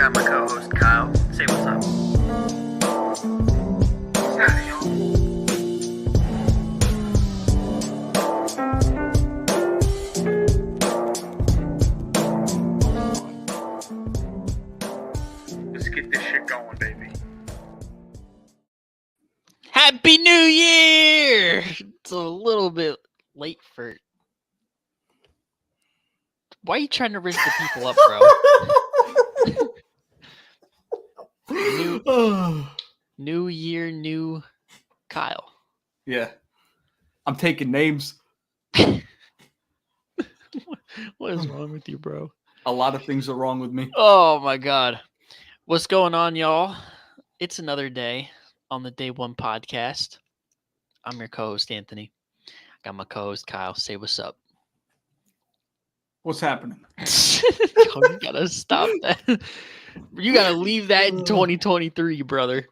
got my co-host Kyle. Say what's up. Let's get this shit going, baby. Happy New Year! It's a little bit late for... Why are you trying to rinse the people up, bro? New year, new Kyle. Yeah. I'm taking names. What is wrong with you, bro? A lot of things are wrong with me. Oh, my God. What's going on, y'all? It's another day on the Day One podcast. I'm your co-host, Anthony. Got my co-host, Kyle. Say what's up. What's happening? Oh, you gotta stop that. You gotta leave that in 2023, brother.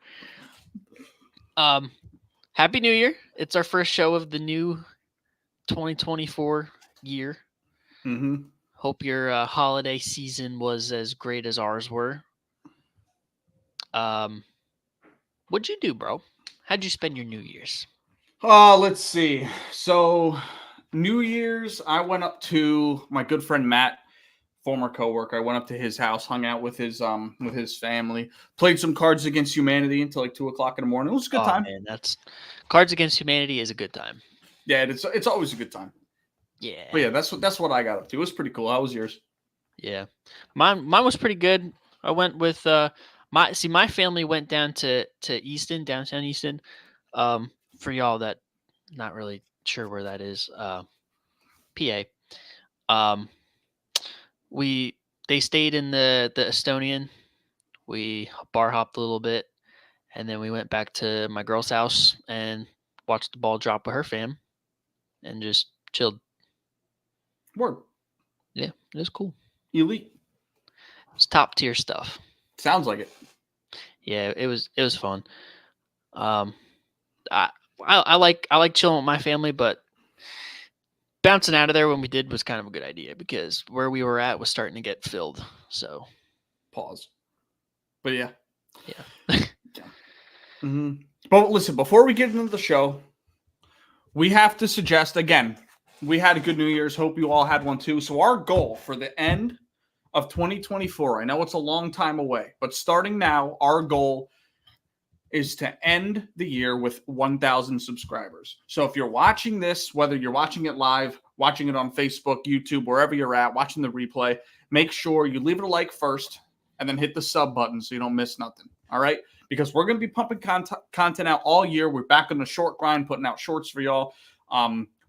Happy New Year. It's our first show of the new 2024 year. Mm-hmm. Hope your holiday season was as great as ours were. What'd you do, bro? How'd you spend your New Year's? Let's see. So, New Year's, I went up to my good friend Matt, former coworker. I went up to his house, hung out with his family, played some Cards Against Humanity until like 2:00 in the morning. It was a good time. Man, that's Cards Against Humanity is a good time. Yeah, it's always a good time. Yeah. But yeah, that's what I got up to. It was pretty cool. How was yours? Yeah. Mine was pretty good. I went with my family went down to Easton, downtown Easton. For y'all that not really sure where that is, PA. They stayed in the Estonian. We bar hopped a little bit, and then we went back to my girl's house and watched the ball drop with her fam, and just chilled. Word. Yeah, it was cool. Elite. It's top tier stuff. Sounds like it. Yeah, it was fun. I like chilling with my family, but bouncing out of there when we did was kind of a good idea because where we were at was starting to get filled. So Pause. But yeah. Yeah. Mm-hmm. But listen, before we get into the show, we have to suggest again. We had a good New Year's. Hope you all had one too. So our goal for the end of 2024, I know it's a long time away, but starting now, our goal is to end the year with 1,000 subscribers. So if you're watching this, whether you're watching it live, watching it on Facebook, YouTube, wherever you're at, watching the replay, make sure you leave it a like first and then hit the sub button so you don't miss nothing. All right? Because we're going to be pumping content out all year. We're back on the short grind, putting out shorts for y'all.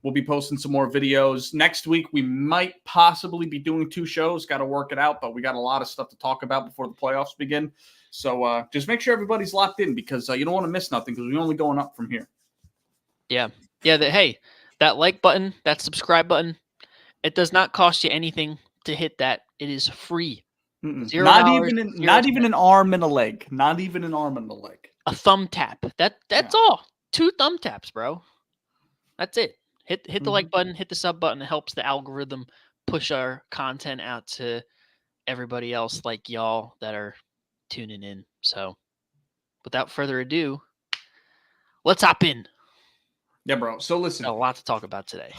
We'll be posting some more videos. Next week, we might possibly be doing 2 shows. Got to work it out, but we got a lot of stuff to talk about before the playoffs begin. So just make sure everybody's locked in because you don't want to miss nothing because we're only going up from here. Yeah. Hey, that like button, that subscribe button, it does not cost you anything to hit that. It is free. $0. Not even an arm and a leg. Not even an arm and a leg. A thumb tap. That's all. 2 thumb taps, bro. That's it. Hit the like button, hit the sub button. It helps the algorithm push our content out to everybody else like y'all that are tuning in. So without further ado, let's hop in. Yeah, bro. So listen. A lot to talk about today.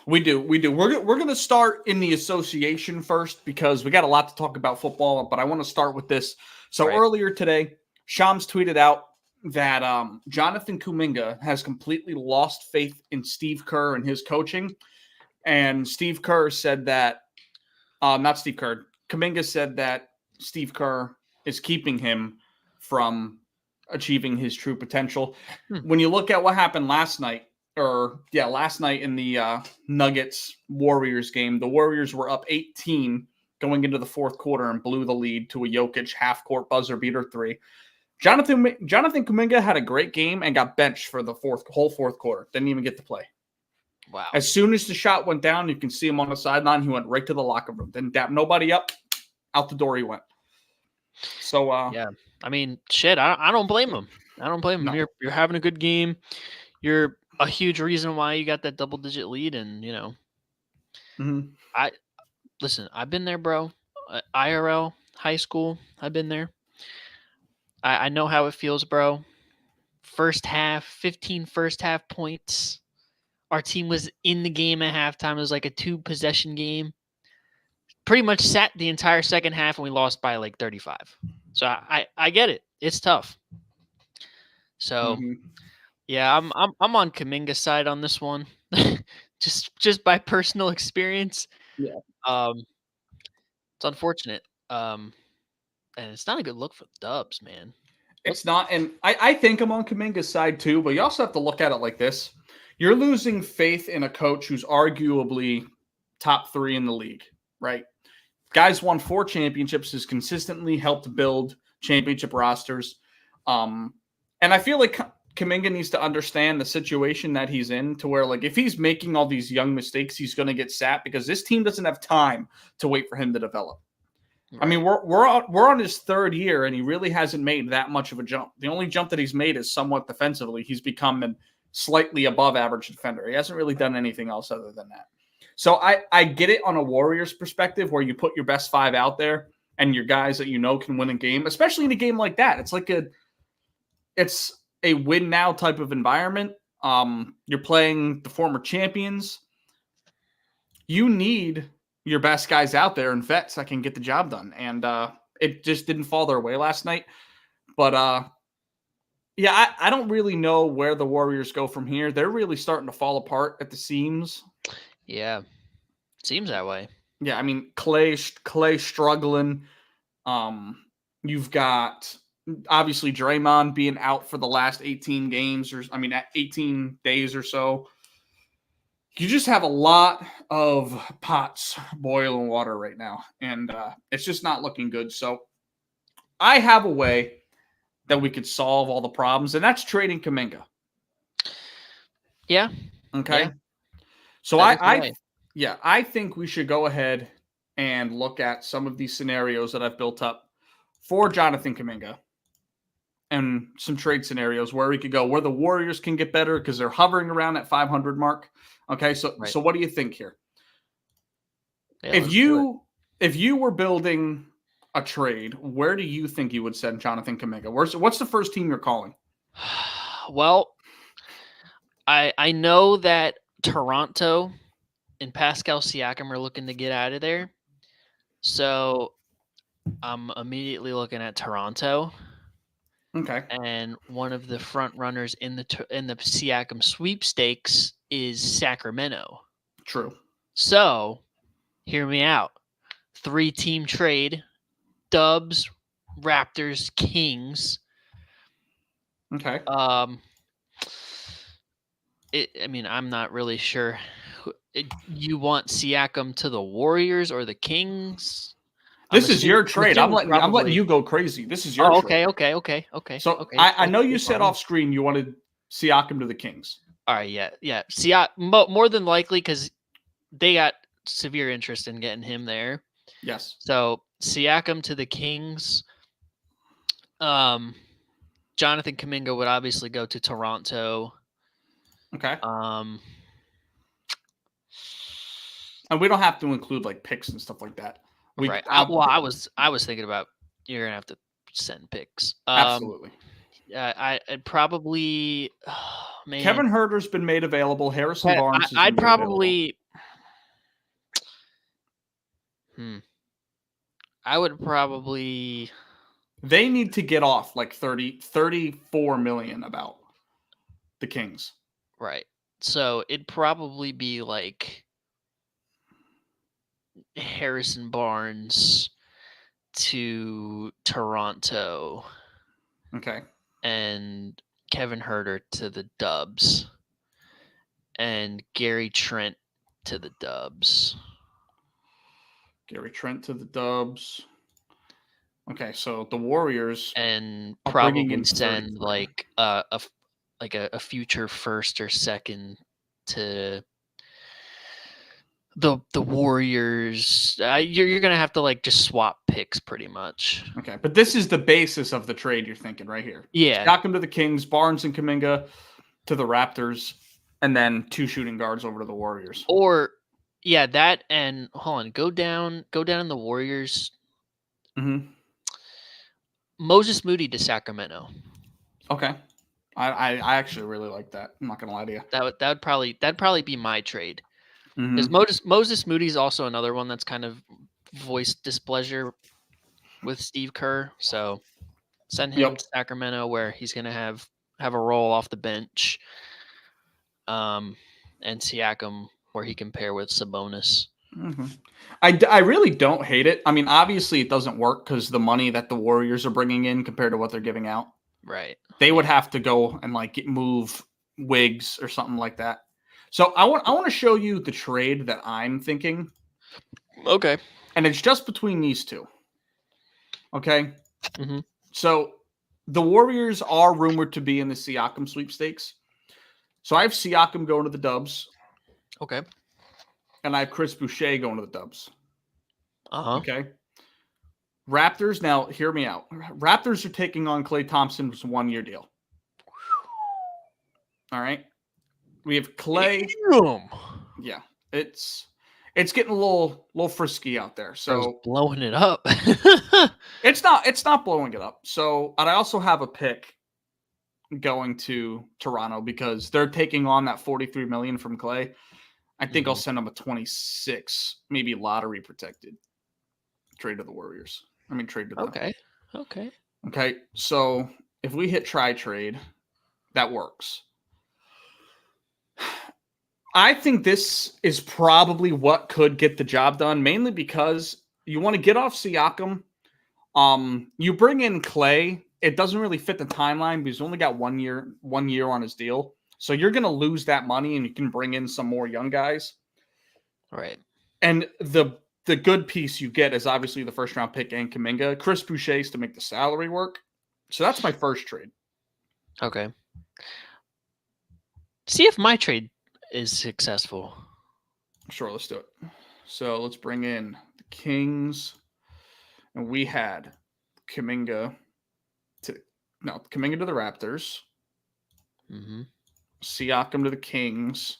We do. We're going to start in the association first because we got a lot to talk about football, but I want to start with this. So Earlier today, Shams tweeted out that Jonathan Kuminga has completely lost faith in Steve Kerr and his coaching. And Steve Kerr said that, Kuminga said that Steve Kerr is keeping him from achieving his true potential. When you look at what happened last night in the Nuggets-Warriors game, the Warriors were up 18 going into the fourth quarter and blew the lead to a Jokic half-court buzzer beater 3. Jonathan Kuminga had a great game and got benched for the whole fourth quarter. Didn't even get to play. Wow. As soon as the shot went down, you can see him on the sideline. He went right to the locker room. Didn't dap nobody up. Out the door he went. So yeah, I mean, shit. I don't blame him. No. You're having a good game. You're a huge reason why you got that double-digit lead, and Listen. I've been there, bro. IRL. high school. I've been there. I know how it feels, bro. First half, 15 first half points. Our team was in the game at halftime. It was like a 2-possession game. Pretty much sat the entire second half, and we lost by like 35. So I get it. It's tough. So yeah, I'm on Kuminga's side on this one. just by personal experience. Yeah. It's unfortunate. And it's not a good look for the Dubs, man. It's not, and I think I'm on Kuminga's side too, but you also have to look at it like this. You're losing faith in a coach who's arguably top 3 in the league, right? Guy's won 4 championships, has consistently helped build championship rosters. And I feel like Kuminga needs to understand the situation that he's in, to where, like, if he's making all these young mistakes, he's going to get sat, because this team doesn't have time to wait for him to develop. Right. I mean, we're on his 3rd year, and he really hasn't made that much of a jump. The only jump that he's made is somewhat defensively. He's become a slightly above average defender. He hasn't really done anything else other than that. So I get it on a Warriors perspective, where you put your best 5 out there and your guys that you know can win a game, especially in a game like that. It's a win now type of environment. You're playing the former champions. You need your best guys out there and vets that can get the job done. And it just didn't fall their way last night. But yeah, I don't really know where the Warriors go from here. They're really starting to fall apart at the seams. Yeah, seems that way. Yeah, I mean, Clay struggling. You've got obviously Draymond being out for the last 18 games, 18 days or so. You just have a lot of pots boiling water right now, and it's just not looking good. So I have a way that we could solve all the problems, and that's trading Kuminga. Yeah. Okay. Yeah. So I think we should go ahead and look at some of these scenarios that I've built up for Jonathan Kuminga, and some trade scenarios where we could go, where the Warriors can get better because they're hovering around that 500 mark. Okay, so what do you think here? Yeah, if you were building a trade, where do you think you would send Jonathan Kuminga? What's the first team you're calling? Well, I know that Toronto and Pascal Siakam are looking to get out of there, so I'm immediately looking at Toronto. Okay. And one of the front runners in the Siakam sweepstakes is Sacramento. True. So, hear me out. 3-team trade: Dubs, Raptors, Kings. Okay. I'm not really sure. You want Siakam to the Warriors or the Kings? This is your trade. I'm letting you go crazy. This is your trade. Okay. So I know you said off screen you wanted Siakam to the Kings. All right, yeah. More than likely, because they got severe interest in getting him there. Yes. So Siakam to the Kings. Jonathan Kuminga would obviously go to Toronto. Okay. And we don't have to include like picks and stuff like that. Right. I was thinking about, you're gonna have to send picks. Absolutely. I'd probably. Man. Kevin Huerter's been made available. Harrison Barnes. I'd probably. I would probably. They need to get off like 34 million about the Kings. Right. So it'd probably be like Harrison Barnes to Toronto. Okay. And Kevin Huerter to the Dubs. And Gary Trent to the Dubs. Gary Trent to the Dubs. Okay, so the Warriors and probably send like a future first or second to the Warriors. You're gonna have to like just swap picks pretty much. Okay, but this is the basis of the trade you're thinking right here. Yeah, Siakam to the Kings, Barnes and Kuminga to the Raptors, and then 2 shooting guards over to the Warriors. Or that, and hold on, go down in the Warriors. Mm-hmm. Moses Moody to Sacramento. Okay. I actually really like that. I'm not gonna lie to you. That'd probably be my trade. Because Mm-hmm. Moses Moody's also another one that's kind of voiced displeasure with Steve Kerr. So send him Yep. to Sacramento where he's gonna have a role off the bench. And Siakam where he can pair with Sabonis. Mm-hmm. I really don't hate it. I mean, obviously it doesn't work because the money that the Warriors are bringing in compared to what they're giving out. Right. They would have to go and like move Wiggs or something like that. So I want to show you the trade that I'm thinking. Okay. And it's just between these two. Okay. Mm-hmm. So the Warriors are rumored to be in the Siakam sweepstakes. So I have Siakam going to the Dubs. Okay. And I have Chris Boucher going to the Dubs. Uh-huh. Okay. Raptors, now hear me out. Raptors are taking on Klay Thompson's 1-year deal. All right. We have Klay. Damn. Yeah. It's getting a little frisky out there. So blowing it up. it's not blowing it up. So, and I also have a pick going to Toronto because they're taking on that $43 million from Klay. I think I'll send them a 26, maybe lottery protected trade to the Warriors. Trade to them. Okay. So if we hit try trade, that works. I think this is probably what could get the job done, mainly because you want to get off Siakam. You bring in Klay. It doesn't really fit the timeline because he's only got 1 year on his deal. So you're going to lose that money and you can bring in some more young guys. Right. And the good piece you get is obviously the first round pick and Kuminga. Chris Boucher's to make the salary work. So that's my first trade. Okay. See if my trade is successful. Sure, let's do it. So let's bring in the Kings. And we had Kuminga to the Raptors. Mm-hmm. Siakam to the Kings.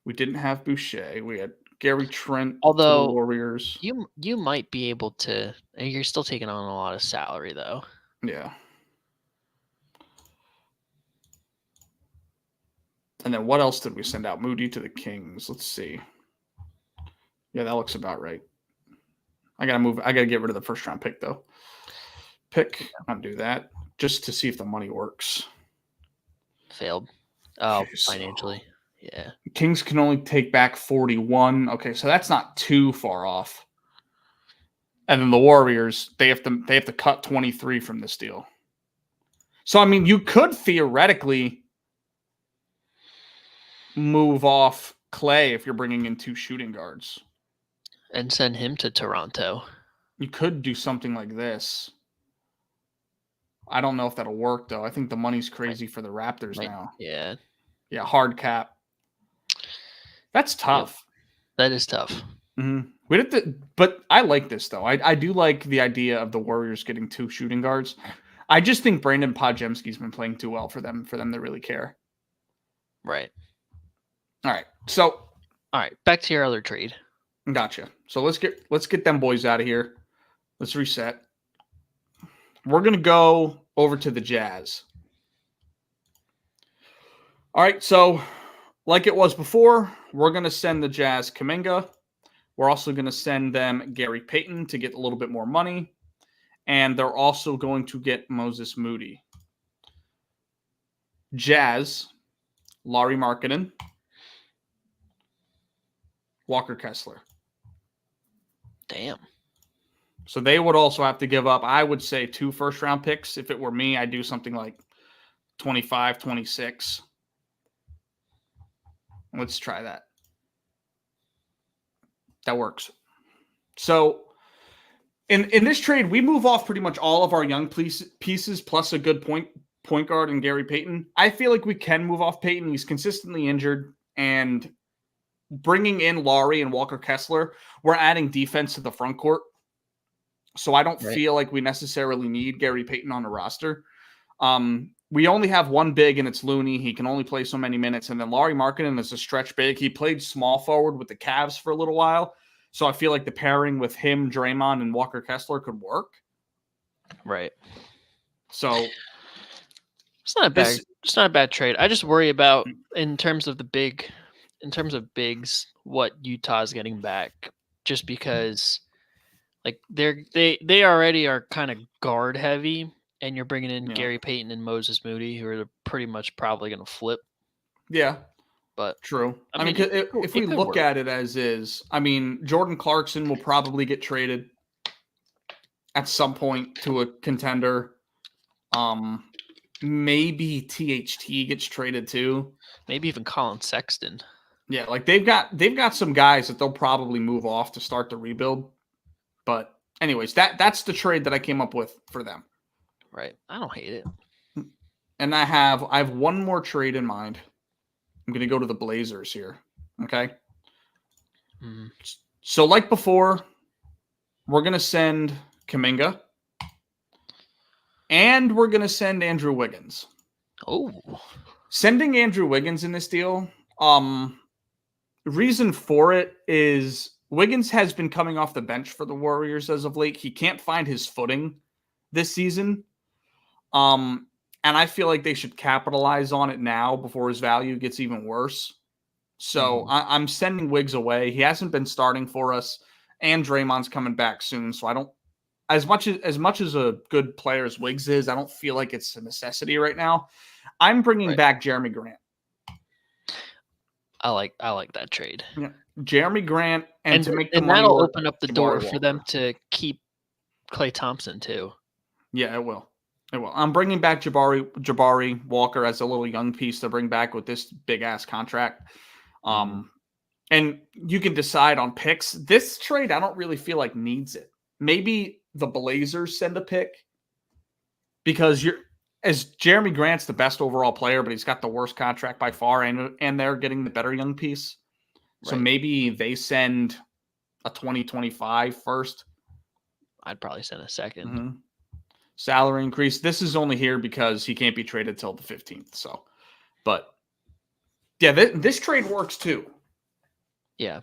We didn't have Boucher. We had Gary Trent to Although the Warriors. You might be able to. You're still taking on a lot of salary, though. Yeah. And then what else did we send out? Moody to the Kings. Let's see. Yeah, that looks about right. I gotta get rid of the first round pick though. Undo that just to see if the money works. Failed. Oh, Okay, so financially. Yeah. Kings can only take back 41. Okay, so that's not too far off. And then the Warriors, they have to cut 23 from this deal. So you could theoretically move off Klay if you're bringing in 2 shooting guards and send him to Toronto. You could do something like this. I don't know if that'll work though. I think the money's crazy for the Raptors now. Yeah. Yeah, hard cap. That's tough. That is tough. Mm-hmm. But I like this though. I do like the idea of the Warriors getting 2 shooting guards. I just think Brandon Podjemski's been playing too well for them to really care. Right. All right. So, back to your other trade. Gotcha. So let's get them boys out of here. Let's reset. We're gonna go over to the Jazz. All right. So, like it was before, we're gonna send the Jazz Kuminga. We're also gonna send them Gary Payton to get a little bit more money, and they're also going to get Moses Moody. Jazz, Lauri Markkanen, Walker Kessler. Damn. So they would also have to give up, I would say, 2 first-round picks. If it were me, I'd do something like 25, 26. Let's try that. That works. So in this trade, we move off pretty much all of our young pieces plus a good point guard in Gary Payton. I feel like we can move off Payton. He's consistently injured, and bringing in Lauri and Walker Kessler, we're adding defense to the front court. So I don't feel like we necessarily need Gary Payton on the roster. We only have one big, and it's Looney. He can only play so many minutes. And then Lauri Markkanen is a stretch big. He played small forward with the Cavs for a little while. So I feel like the pairing with him, Draymond, and Walker Kessler could work. Right. So It's not a bad. this, It's not a bad trade. I just worry about in terms of bigs, what Utah's getting back, just because like they already are kind of guard heavy, and you're bringing in Gary Payton and Moses Moody, who are pretty much probably going to flip. yeah, But true. I mean, if we look at it as is, I mean, Jordan Clarkson will probably get traded at some point to a contender. Maybe THT gets traded too. Maybe even Colin Sexton. Yeah, like they've got some guys that they'll probably move off to start the rebuild. But anyways, that's the trade that I came up with for them. Right. I don't hate it. And I have one more trade in mind. I'm going to go to the Blazers here. Okay. Mm-hmm. So like before, we're going to send Kuminga. And we're going to send Andrew Wiggins. Oh. Sending Andrew Wiggins in this deal, reason for it is Wiggins has been coming off the bench for the Warriors as of late. He can't find his footing this season. And I feel like they should capitalize on it now before his value gets even worse. So I'm sending Wiggs away. He hasn't been starting for us, and Draymond's coming back soon. So I don't, as much as a good player as Wiggs is, I don't feel like it's a necessity right now. I'm bringing back Jeremy Grant. I like that trade. Yeah. Jeremy Grant, and to make the and money that'll work, open up the Jabari door Walker. for them to keep Klay Thompson too. Yeah, it will. It will. I'm bringing back Jabari Walker as a little young piece to bring back with this big ass contract. And you can decide on picks. This trade, I don't really feel like needs it. Maybe the Blazers send a pick because Jeremy Grant's the best overall player, but he's got the worst contract by far, and they're getting the better young piece. So maybe they send a 2025 first. I'd probably send a second. Salary increase. This is only here because he can't be traded till the 15th. So, but yeah, this trade works too. Yeah.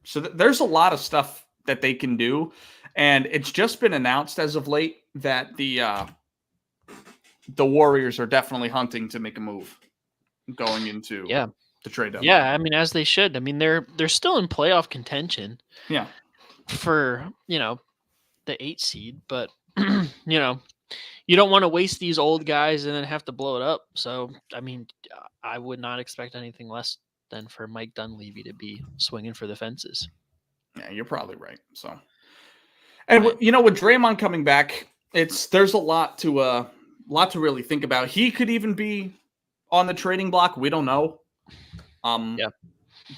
So there's a lot of stuff that they can do, and it's just been announced as of late that the Warriors are definitely hunting to make a move going into the trade deadline. Yeah, I mean, as they should. I mean, they're still in playoff contention. Yeah. For the 8 seed, but you don't want to waste these old guys and then have to blow it up. So, I mean, I would not expect anything less than for Mike Dunleavy to be swinging for the fences. Yeah, you're probably right. So, and with Draymond coming back, there's a lot to really think about. He could even be on the trading block. We don't know.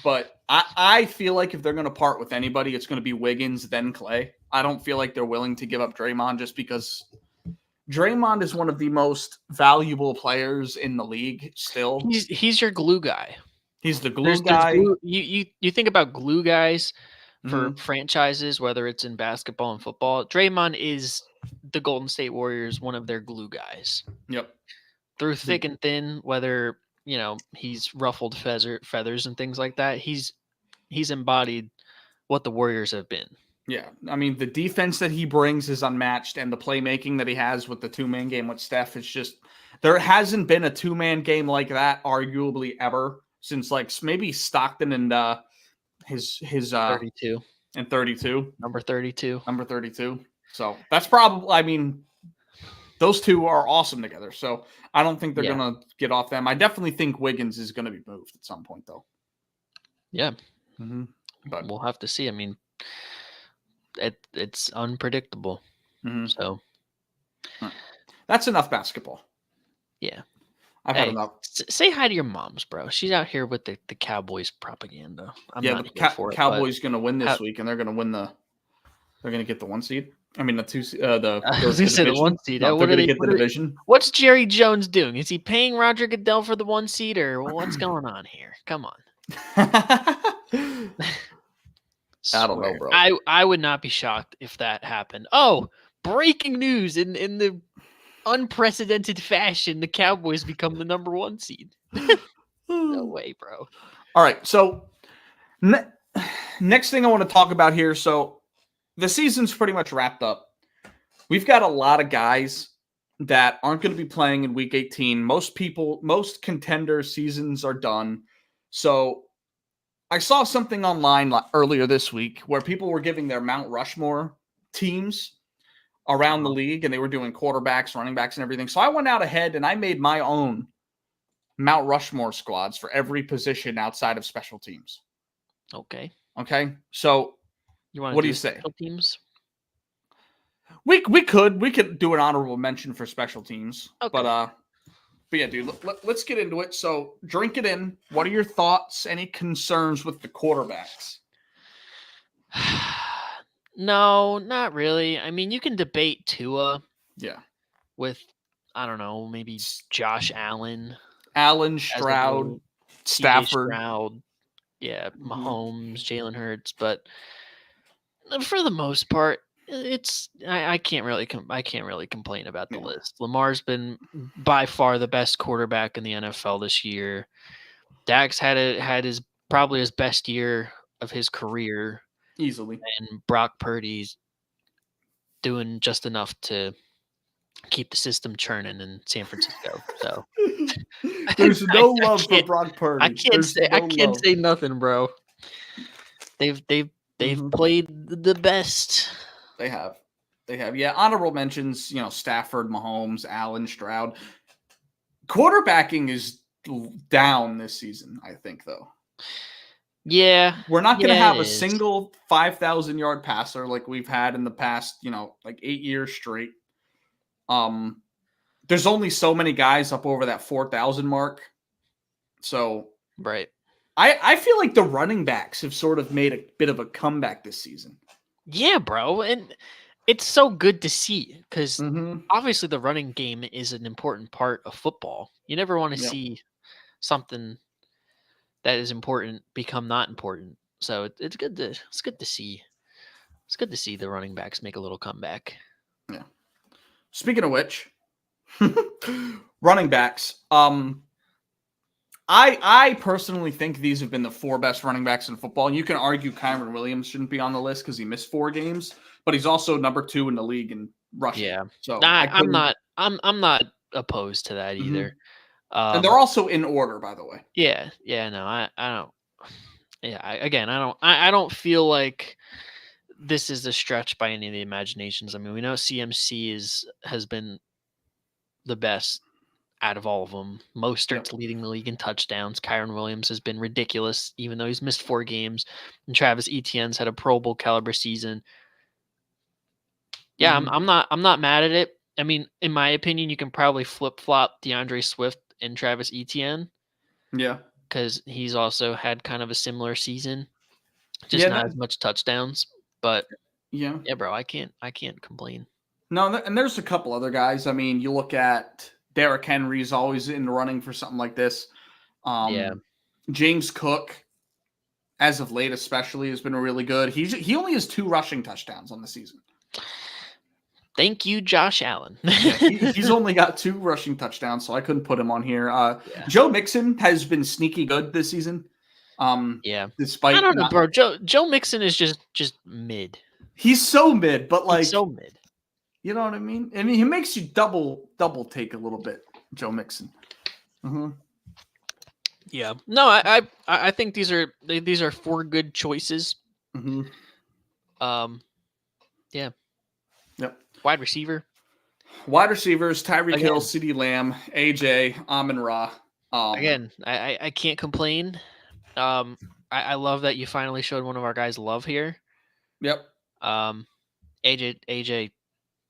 But I feel like if they're going to part with anybody, it's going to be Wiggins, then Klay. I don't feel like they're willing to give up Draymond just because Draymond is one of the most valuable players in the league still. He's your glue guy. He's the glue guy. You think about glue guys for franchises, whether it's in basketball and football. Draymond is the Golden State Warriors, one of their glue guys. Yep. Through thick and thin, whether he's ruffled feathers and things like that. He's embodied what the Warriors have been. Yeah. I mean, the defense that he brings is unmatched, and the playmaking that he has with the two-man game with Steph is just – there hasn't been a two-man game like that arguably ever since like maybe Stockton and his 32. And 32. Number 32. Number 32. So that's probably – I mean, those two are awesome together. So I don't think they're going to get off them. I definitely think Wiggins is going to be moved at some point, though. Yeah. But we'll have to see. I mean, it's unpredictable. So that's enough basketball. Yeah. I've had enough. Say hi to your moms, bro. She's out here with the Cowboys propaganda. I'm not here for it, Cowboys going to win this week, and they're going to win they're going to get the 1 seed. I mean, the 2 seed. I was going to say the 1 seed. No, they're going to get the division. What's Jerry Jones doing? Is he paying Roger Goodell for the 1 seed, or what's going on here? Come on. I don't know, bro. I would not be shocked if that happened. Oh, breaking news in the unprecedented fashion, the Cowboys become the number 1 seed. No way, bro. All right, so next thing I want to talk about here. So the season's pretty much wrapped up. we've got a lot of guys that aren't going to be playing in week 18. Most contender seasons are done. So I saw something online earlier this week where people were giving their Mount Rushmore teams around the league, and they were doing quarterbacks, running backs, and everything. So I went out ahead and I made my own Mount Rushmore squads for every position outside of special teams. Okay. Okay. So What do you say? Special teams? We could do an honorable mention for special teams. Okay. But yeah, dude, let's get into it. So drink it in. What are your thoughts? Any concerns with the quarterbacks? No, not really. I mean, you can debate Tua. Yeah. With, I don't know, maybe Josh Allen. Stroud, Stafford. Stroud. Yeah, Mahomes, Jalen Hurts. But for the most part, I can't really complain about the list. Lamar's been by far the best quarterback in the NFL this year. Dak's had his probably his best year of his career easily, and Brock Purdy's doing just enough to keep the system churning in San Francisco. So there's no love for Brock Purdy. I can't say nothing, bro. They've played the best. They have. Yeah, honorable mentions, Stafford, Mahomes, Allen, Stroud. Quarterbacking is down this season, I think, though. Yeah. We're not going to have a single 5,000-yard passer like we've had in the past, like 8 years straight. There's only so many guys up over that 4,000 mark. So, right. I feel like the running backs have sort of made a bit of a comeback this season. Yeah, bro. And it's so good to see because obviously the running game is an important part of football. You never want to see something that is important become not important. So it's good to see. It's good to see the running backs make a little comeback. Yeah. Speaking of which, running backs. I personally think these have been the 4 best running backs in football. And you can argue Kyron Williams shouldn't be on the list because he missed 4 games, but he's also number 2 in the league in rushing. Yeah. So I'm not opposed to that either. And they're also in order, by the way. Yeah. Yeah. No, I don't. Yeah. I don't feel like this is a stretch by any of the imaginations. I mean, we know CMC has been the best out of all of them. Mostert's leading the league in touchdowns. Kyron Williams has been ridiculous, even though he's missed 4 games. And Travis Etienne's had a Pro Bowl caliber season. Yeah, I'm not mad at it. I mean, in my opinion, you can probably flip flop DeAndre Swift and Travis Etienne. Yeah, because he's also had kind of a similar season, just not as much touchdowns. But yeah, bro, I can't complain. No, and there's a couple other guys. I mean, you look at Derrick Henry's always in the running for something like this. James Cook, as of late especially, has been really good. He only has 2 rushing touchdowns on the season. Thank you, Josh Allen. He's only got 2 rushing touchdowns, so I couldn't put him on here. Joe Mixon has been sneaky good this season. Despite I don't know, bro. Joe Mixon is just mid. He's so mid, but like he's so mid. You know what I mean? I mean, he makes you double take a little bit, Joe Mixon. Yeah. No, I think these are 4 good choices. Yeah. Yep. Wide receivers, Tyreek Hill, CeeDee Lamb, AJ, Amon-Ra. Again, I can't complain. I love that you finally showed one of our guys love here. Yep. AJ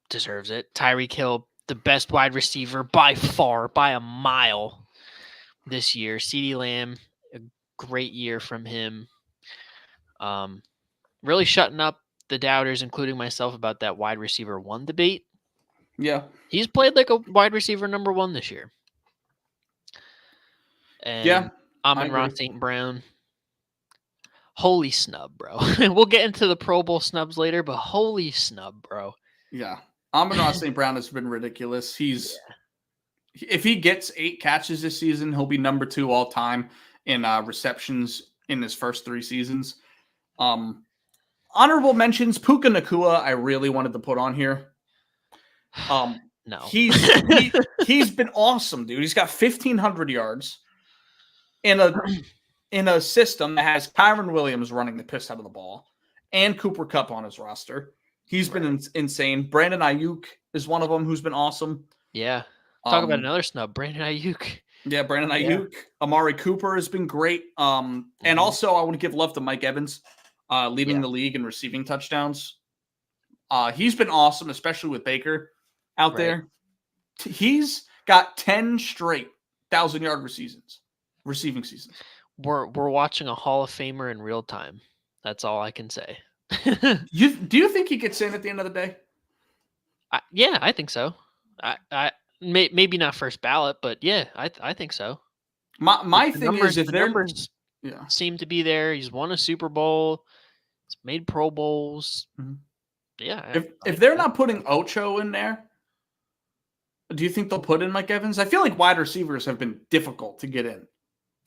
deserves it. Tyreek Hill, the best wide receiver by far, by a mile this year. CeeDee Lamb, a great year from him. Really shutting up the doubters, including myself, about that wide receiver 1 debate. Yeah. He's played like a wide receiver number 1 this year. And Amon-Ra St. Brown. Holy snub, bro. We'll get into the Pro Bowl snubs later, but holy snub, bro. Yeah. Amon-Ra St. Brown has been ridiculous. If he gets 8 catches this season, he'll be number 2 all time in receptions in his first 3 seasons. Honorable mentions, Puka Nacua, I really wanted to put on here. No. He's been awesome, dude. He's got 1,500 yards in a system that has Kyron Williams running the piss out of the ball and Cooper Kupp on his roster. He's been insane. Brandon Ayuk is one of them who's been awesome. Yeah. Talk about another snub, Brandon Ayuk. Yeah, Brandon Ayuk. Yeah. Amari Cooper has been great. And also I want to give love to Mike Evans, leading the league in receiving touchdowns. He's been awesome, especially with Baker out there. He's got 10 straight 1,000-yard receiving seasons. We're watching a Hall of Famer in real time. That's all I can say. Do you think he gets in at the end of the day? Yeah, I think so. Maybe not first ballot, but yeah, I think so. My thing is if the numbers seem to be there. He's won a Super Bowl. He's made Pro Bowls. Mm-hmm. Yeah. If they're not putting Ocho in there, do you think they'll put in Mike Evans? I feel like wide receivers have been difficult to get in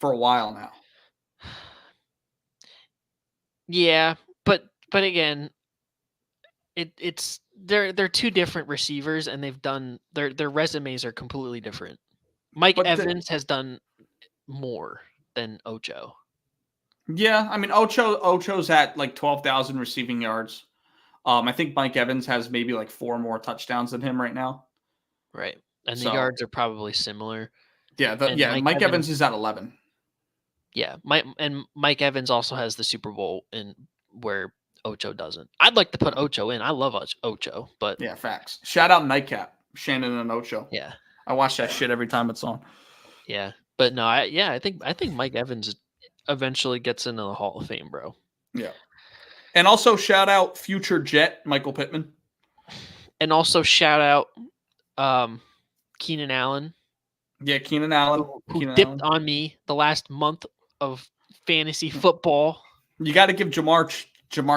for a while now. Yeah, but again, it's they're two different receivers, and they've done their resumes are completely different. Mike Evans has done more than Ocho. Yeah, I mean Ocho's at like 12,000 receiving yards. I think Mike Evans has maybe like 4 more touchdowns than him right now. Right, and the yards are probably similar. Yeah, Mike Evans is at 11. Yeah, Mike Evans also has the Super Bowl in where Ocho doesn't. I'd like to put Ocho in. I love Ocho, but yeah, facts. Shout out Nightcap, Shannon and Ocho. Yeah, I watch that shit every time it's on. Yeah, but no, I think Mike Evans eventually gets into the Hall of Fame, bro. Yeah, and also shout out future Jet Michael Pittman, and also shout out Keenan Allen. Yeah, Keenan Allen, who dipped on me the last month of fantasy football. You got to give Jamar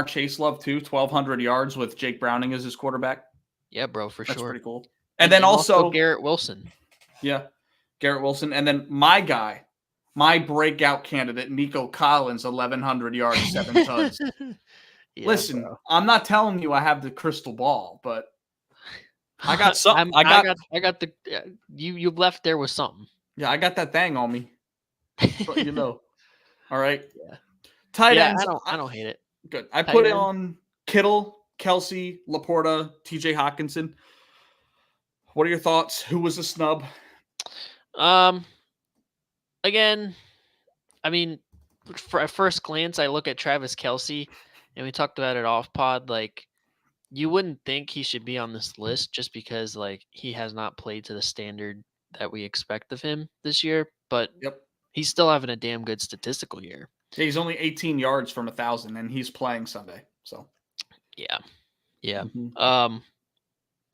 Chase love too. 1,200 yards with Jake Browning as his quarterback. Yeah, bro, for sure. That's pretty cool. And then also Garrett Wilson. Yeah, Garrett Wilson. And then my guy, my breakout candidate, Nico Collins, 1,100 yards, 7 tugs. Yeah, listen, bro. I'm not telling you I have the crystal ball, but I got something. I got the. You left there with something. Yeah, I got that thing on me. But you know. All right. Yeah. Tight ends. I don't hate it. Good. I put it on Kittle, Kelsey, Laporta, TJ Hawkinson. What are your thoughts? Who was a snub? Again, I mean, at first glance, I look at Travis Kelce, and we talked about it off pod. Like, you wouldn't think he should be on this list just because, like, he has not played to the standard that we expect of him this year. But he's still having a damn good statistical year. Yeah, he's only 18 yards from 1,000, and he's playing Sunday. So, yeah. Mm-hmm.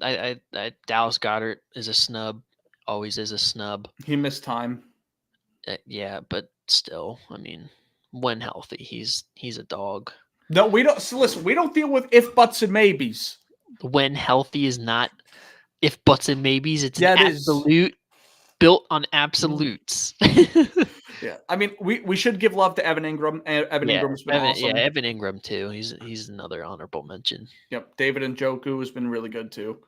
I Dallas Goedert is a snub. Always is a snub. He missed time. Yeah, but still, I mean, when healthy, he's a dog. No, we don't. So listen, we don't deal with if, buts, and maybes. When healthy is not if, buts, and maybes. It's an absolute built on absolutes. Yeah, I mean, we should give love to Evan Ingram. Ingram's been awesome. Yeah, Evan Ingram too. He's another honorable mention. Yep, David Njoku has been really good too.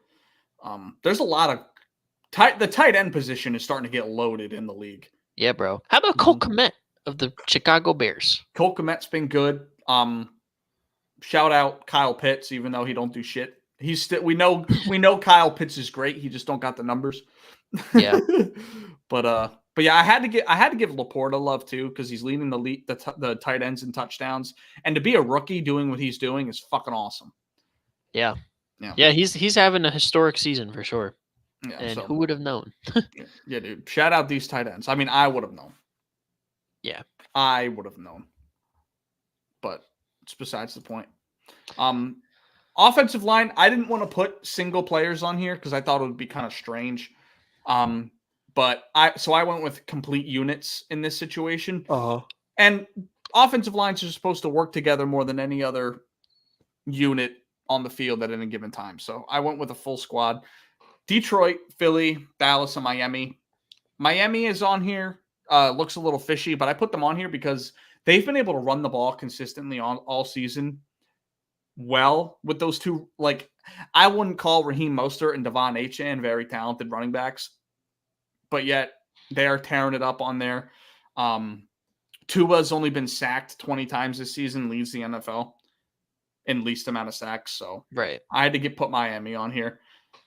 There's a lot of the tight end position is starting to get loaded in the league. Yeah, bro. How about Cole Kmet of the Chicago Bears? Cole Kmet's been good. Shout out Kyle Pitts, even though he don't do shit. He's still we know Kyle Pitts is great. He just don't got the numbers. Yeah. But yeah, I had to give Laporta love too because he's leading the tight ends in touchdowns, and to be a rookie doing what he's doing is fucking awesome. Yeah. He's having a historic season for sure. Yeah, and who would have known? Yeah, dude. Shout out these tight ends. I mean, I would have known. Yeah, I would have known. But it's besides the point. Offensive line, I didn't want to put single players on here because I thought it would be kind of strange. But I went with complete units in this situation. And offensive lines are supposed to work together more than any other unit on the field at any given time. So I went with a full squad. Detroit, Philly, Dallas, and Miami. Miami is on here. Looks a little fishy, but I put them on here because they've been able to run the ball consistently all season well with those two. Like, I wouldn't call Raheem Mostert and Devon Achane very talented running backs, but yet they are tearing it up on there. Tua's only been sacked 20 times this season, leads the NFL in least amount of sacks. So Right. I had to put Miami on here.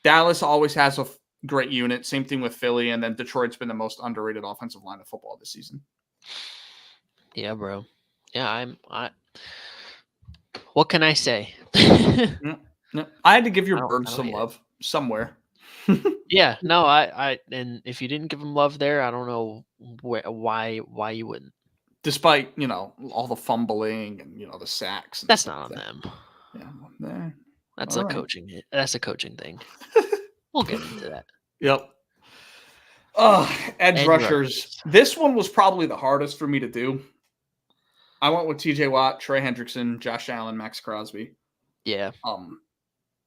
Dallas always has a great unit. Same thing with Philly. And then Detroit's been the most underrated offensive line of football this season. Yeah, bro. Yeah, what can I say? No, I had to give your I birds don't some hate it. love somewhere. Yeah, no, and if you didn't give him love there, I don't know why you wouldn't. Despite, all the fumbling and, the sacks. And That's stuff not on like them. that. Yeah. That's All a right. coaching. That's a coaching thing. We'll get into that. Yep. Edge rushers. This one was probably the hardest for me to do. I went with TJ Watt, Trey Hendrickson, Josh Allen, Max Crosby. Yeah.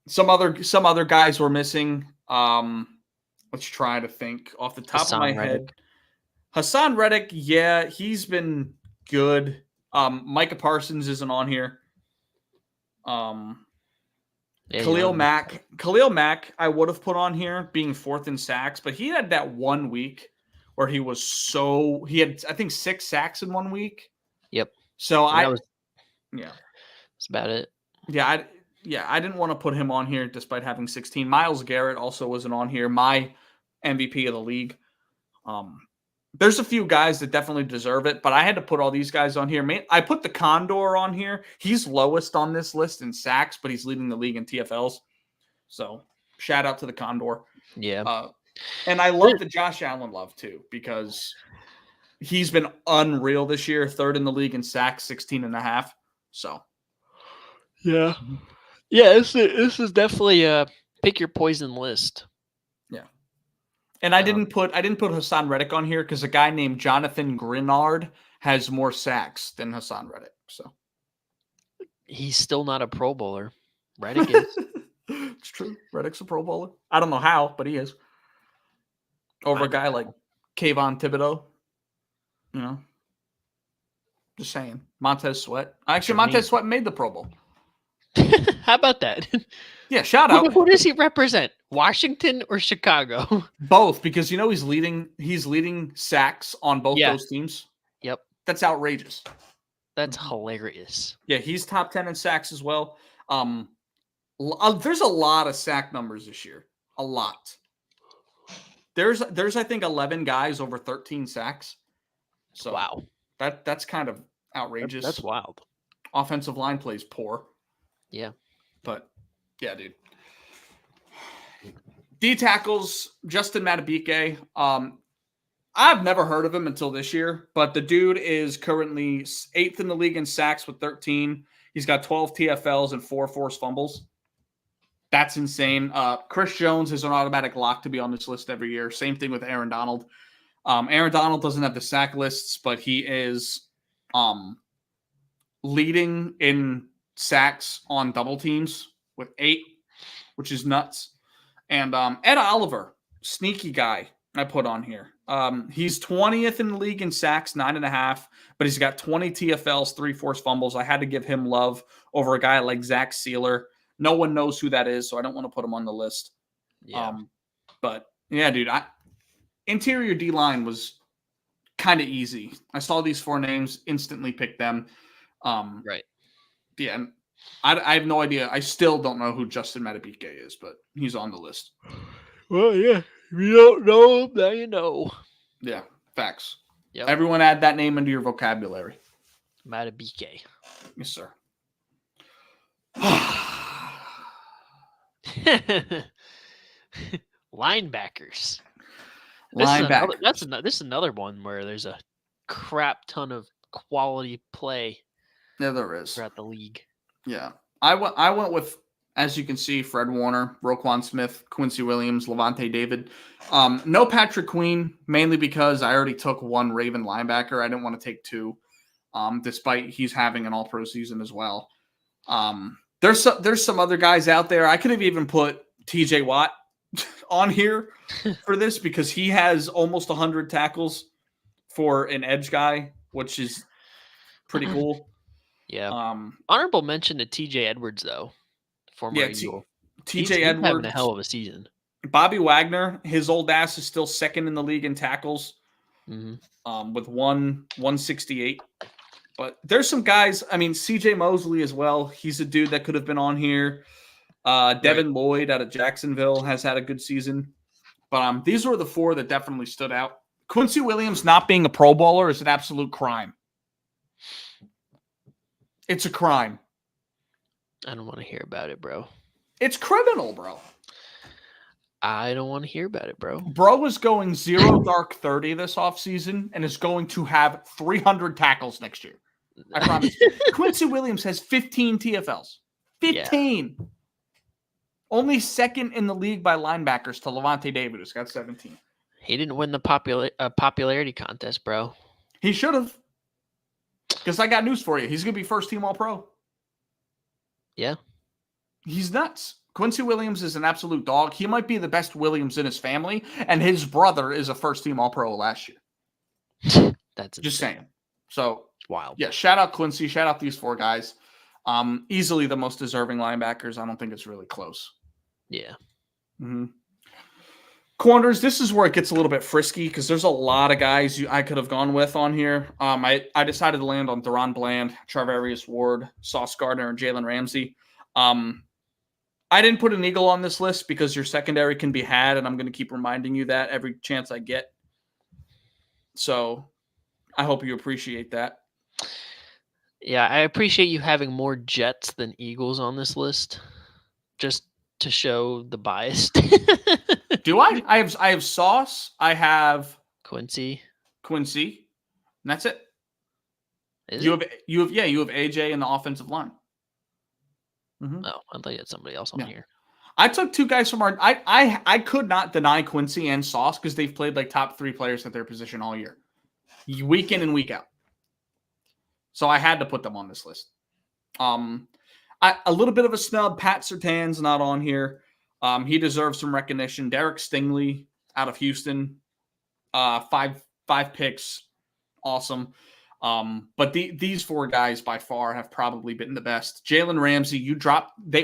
Some other guys were missing. Let's try to think off the top of my head. Hassan Reddick, yeah, he's been good. Micah Parsons isn't on here. Khalil Mack, I would have put on here being fourth in sacks, but he had that 1 week where he had, I think, 6 sacks in 1 week. Yep. So that's about it. Yeah, I didn't want to put him on here despite having 16. Myles Garrett also wasn't on here. My MVP of the league. There's a few guys that definitely deserve it, but I had to put all these guys on here. I put the Condor on here. He's lowest on this list in sacks, but he's leading the league in TFLs. So shout out to the Condor. Yeah. And I love the Josh Allen love too, because he's been unreal this year. Third in the league in sacks, 16.5. So yeah. Yeah, this is definitely a pick your poison list. Yeah. And I didn't put Hassan Reddick on here because a guy named Jonathan Grenard has more sacks than Hassan Reddick. So he's still not a Pro Bowler. Reddick is. It's true. Reddick's a Pro Bowler. I don't know how, but he is. Over a guy like Kayvon Thibodeau. Just saying. Montez Sweat. Actually, Montez Sweat made the Pro Bowl. How about that? Yeah, shout out. Who does he represent? Washington or Chicago? Both, because he's leading sacks on both those teams. Yep. That's outrageous. That's hilarious. Yeah, he's top 10 in sacks as well. There's a lot of sack numbers this year. A lot. There's I think 11 guys over 13 sacks. So wow. That's kind of outrageous. That's wild. Offensive line plays poor. Yeah. But yeah, dude. D tackles, Justin Madubuike. I've never heard of him until this year, but the dude is currently 8th in the league in sacks with 13. He's got 12 TFLs and 4 forced fumbles. That's insane. Chris Jones is an automatic lock to be on this list every year. Same thing with Aaron Donald. Aaron Donald doesn't have the sack lists, but he is leading in sacks on double teams with 8, which is nuts. And Ed Oliver, sneaky guy I put on here. He's 20th in the league in sacks, 9.5, but he's got 20 TFLs, 3 forced fumbles. I had to give him love over a guy like Zach Sealer. No one knows who that is, so I don't want to put him on the list. Yeah. But yeah, dude, interior D-line was kind of easy. I saw these 4 names, instantly picked them. Right. Yeah, and I have no idea. I still don't know who Justin Madubuike is, but he's on the list. Well, yeah. If you don't know, now you know. Yeah, facts. Yep. Everyone add that name into your vocabulary. Madubuike. Yes, sir. Linebackers. This is another one where there's a crap ton of quality play. Yeah, there is throughout the league. Yeah, I went with, as you can see, Fred Warner, Roquan Smith, Quincy Williams, Levante David. No Patrick Queen, mainly because I already took 1 Raven linebacker. I didn't want to take 2, despite he's having an All-Pro season as well. There's some other guys out there. I could have even put TJ Watt on here for this because he has almost 100 tackles for an edge guy, which is pretty cool. Yeah. Honorable mention to TJ Edwards, though. Former Eagle. He's TJ having Edwards, a hell of a season. Bobby Wagner, his old ass is still second in the league in tackles, with 168. But there's some guys. I mean, CJ Mosley as well. He's a dude that could have been on here. Devin Lloyd out of Jacksonville has had a good season. But these were the four that definitely stood out. Quincy Williams not being a Pro Bowler is an absolute crime. It's a crime. I don't want to hear about it, bro. It's criminal, bro. I don't want to hear about it, bro. Bro is going 0 dark 30 this offseason and is going to have 300 tackles next year. I promise. Quincy Williams has 15 TFLs. 15. Yeah. Only second in the league by linebackers to Levante David, who's got 17. He didn't win the popularity contest, bro. He should have. Because I got news for you. He's going to be first team All-Pro. Yeah. He's nuts. Quincy Williams is an absolute dog. He might be the best Williams in his family, and his brother is a first-team All-Pro last year. That's just saying. So, it's wild. Yeah, shout out Quincy. Shout out these four guys. Easily the most deserving linebackers. I don't think it's really close. Yeah. Mm-hmm. Corners, this is where it gets a little bit frisky because there's a lot of guys I could have gone with on here. I decided to land on Deron Bland, Charvarius Ward, Sauce Gardner, and Jalen Ramsey. I didn't put an Eagle on this list because your secondary can be had, and I'm going to keep reminding you that every chance I get. So I hope you appreciate that. Yeah, I appreciate you having more Jets than Eagles on this list, just to show the bias. Do I? I have Sauce. I have Quincy. And that's it. You have AJ in the offensive line. Mm-hmm. Oh, I thought you had somebody else on here. I took two guys from our. I could not deny Quincy and Sauce because they've played like top 3 players at their position all year, week in and week out. So I had to put them on this list. A little bit of a snub. Pat Surtain's not on here. He deserves some recognition. Derek Stingley out of Houston, 5 picks, awesome. But these 4 guys by far have probably been the best. Jalen Ramsey,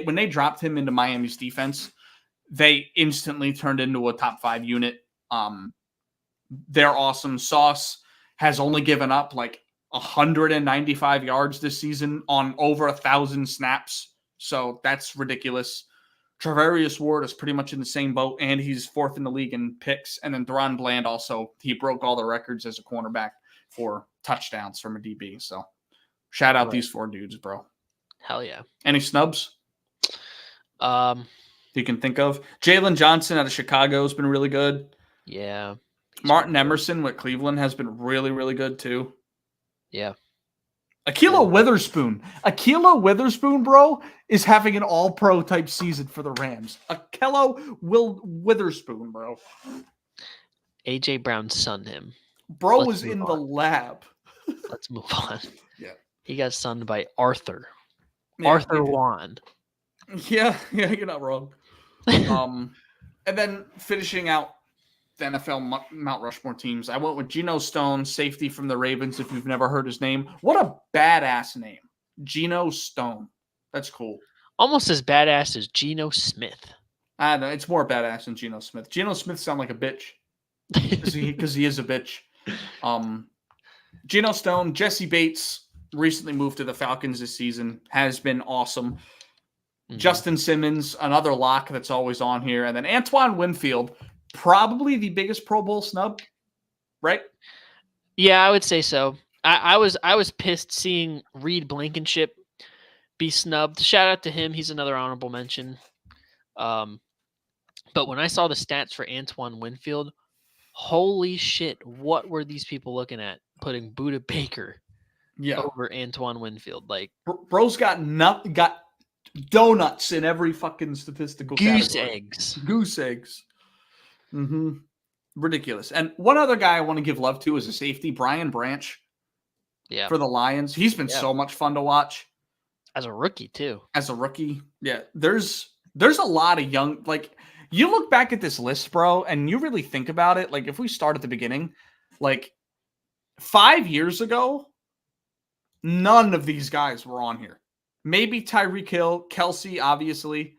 when they dropped him into Miami's defense, they instantly turned into a top 5 unit. They're awesome. Sauce has only given up like 195 yards this season on over 1,000 snaps. So that's ridiculous. Charvarius Ward is pretty much in the same boat, and he's 4th in the league in picks. And then Deron Bland also, he broke all the records as a cornerback for touchdowns from a DB. So shout out these 4 dudes, bro. Hell yeah. Any snubs? You can think of? Jalen Johnson out of Chicago has been really good. Yeah. Martin Emerson with Cleveland has been really, really good too. Yeah. Ahkello Witherspoon, bro, is having an all-pro type season for the Rams. Ahkello Witherspoon, bro. AJ Brown sunned him. Bro was in the lab. Let's move on. Yeah. He got sunned by Arthur. Yeah, Arthur Wand. Yeah, you're not wrong. And then finishing out the NFL Mount Rushmore teams, I went with Geno Stone, safety from the Ravens, if you've never heard his name. What a badass name. Geno Stone. That's cool. Almost as badass as Geno Smith. I don't know. It's more badass than Geno Smith. Geno Smith sounds like a bitch. Because he is a bitch. Geno Stone, Jesse Bates recently moved to the Falcons this season, has been awesome. Mm-hmm. Justin Simmons, another lock that's always on here. And then Antoine Winfield, probably the biggest Pro Bowl snub, right? Yeah, I would say so. I was pissed seeing Reed Blankenship be snubbed. Shout out to him. He's another honorable mention. But when I saw the stats for Antoine Winfield, holy shit, what were these people looking at? Putting Budda Baker over Antoine Winfield. Like, bro's got donuts in every fucking statistical category. Goose eggs. Mm-hmm. Ridiculous. And one other guy I want to give love to is a safety, Brian Branch. Yeah. For the Lions. He's been so much fun to watch. As a rookie, too. Yeah. There's a lot of young, like, you look back at this list, bro, and you really think about it. Like, if we start at the beginning, like 5 years ago, none of these guys were on here. Maybe Tyreek Hill, Kelsey, obviously.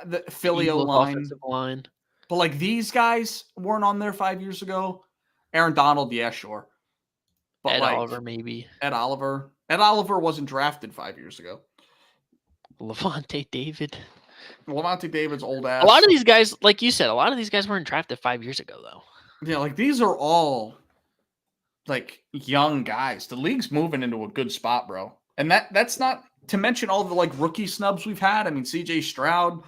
The Philly Eagles line. offensive line. But like these guys weren't on there 5 years ago. Aaron Donald, yeah, sure. But Ed like Oliver, maybe. Ed Oliver. Ed Oliver wasn't drafted 5 years ago. Levante David. Lavonte David's old ass. A lot of these guys, like you said, a lot of these guys weren't drafted 5 years ago, though. Yeah, like these are all like young guys. The league's moving into a good spot, bro. And that's not to mention all the like rookie snubs we've had. I mean, CJ Stroud.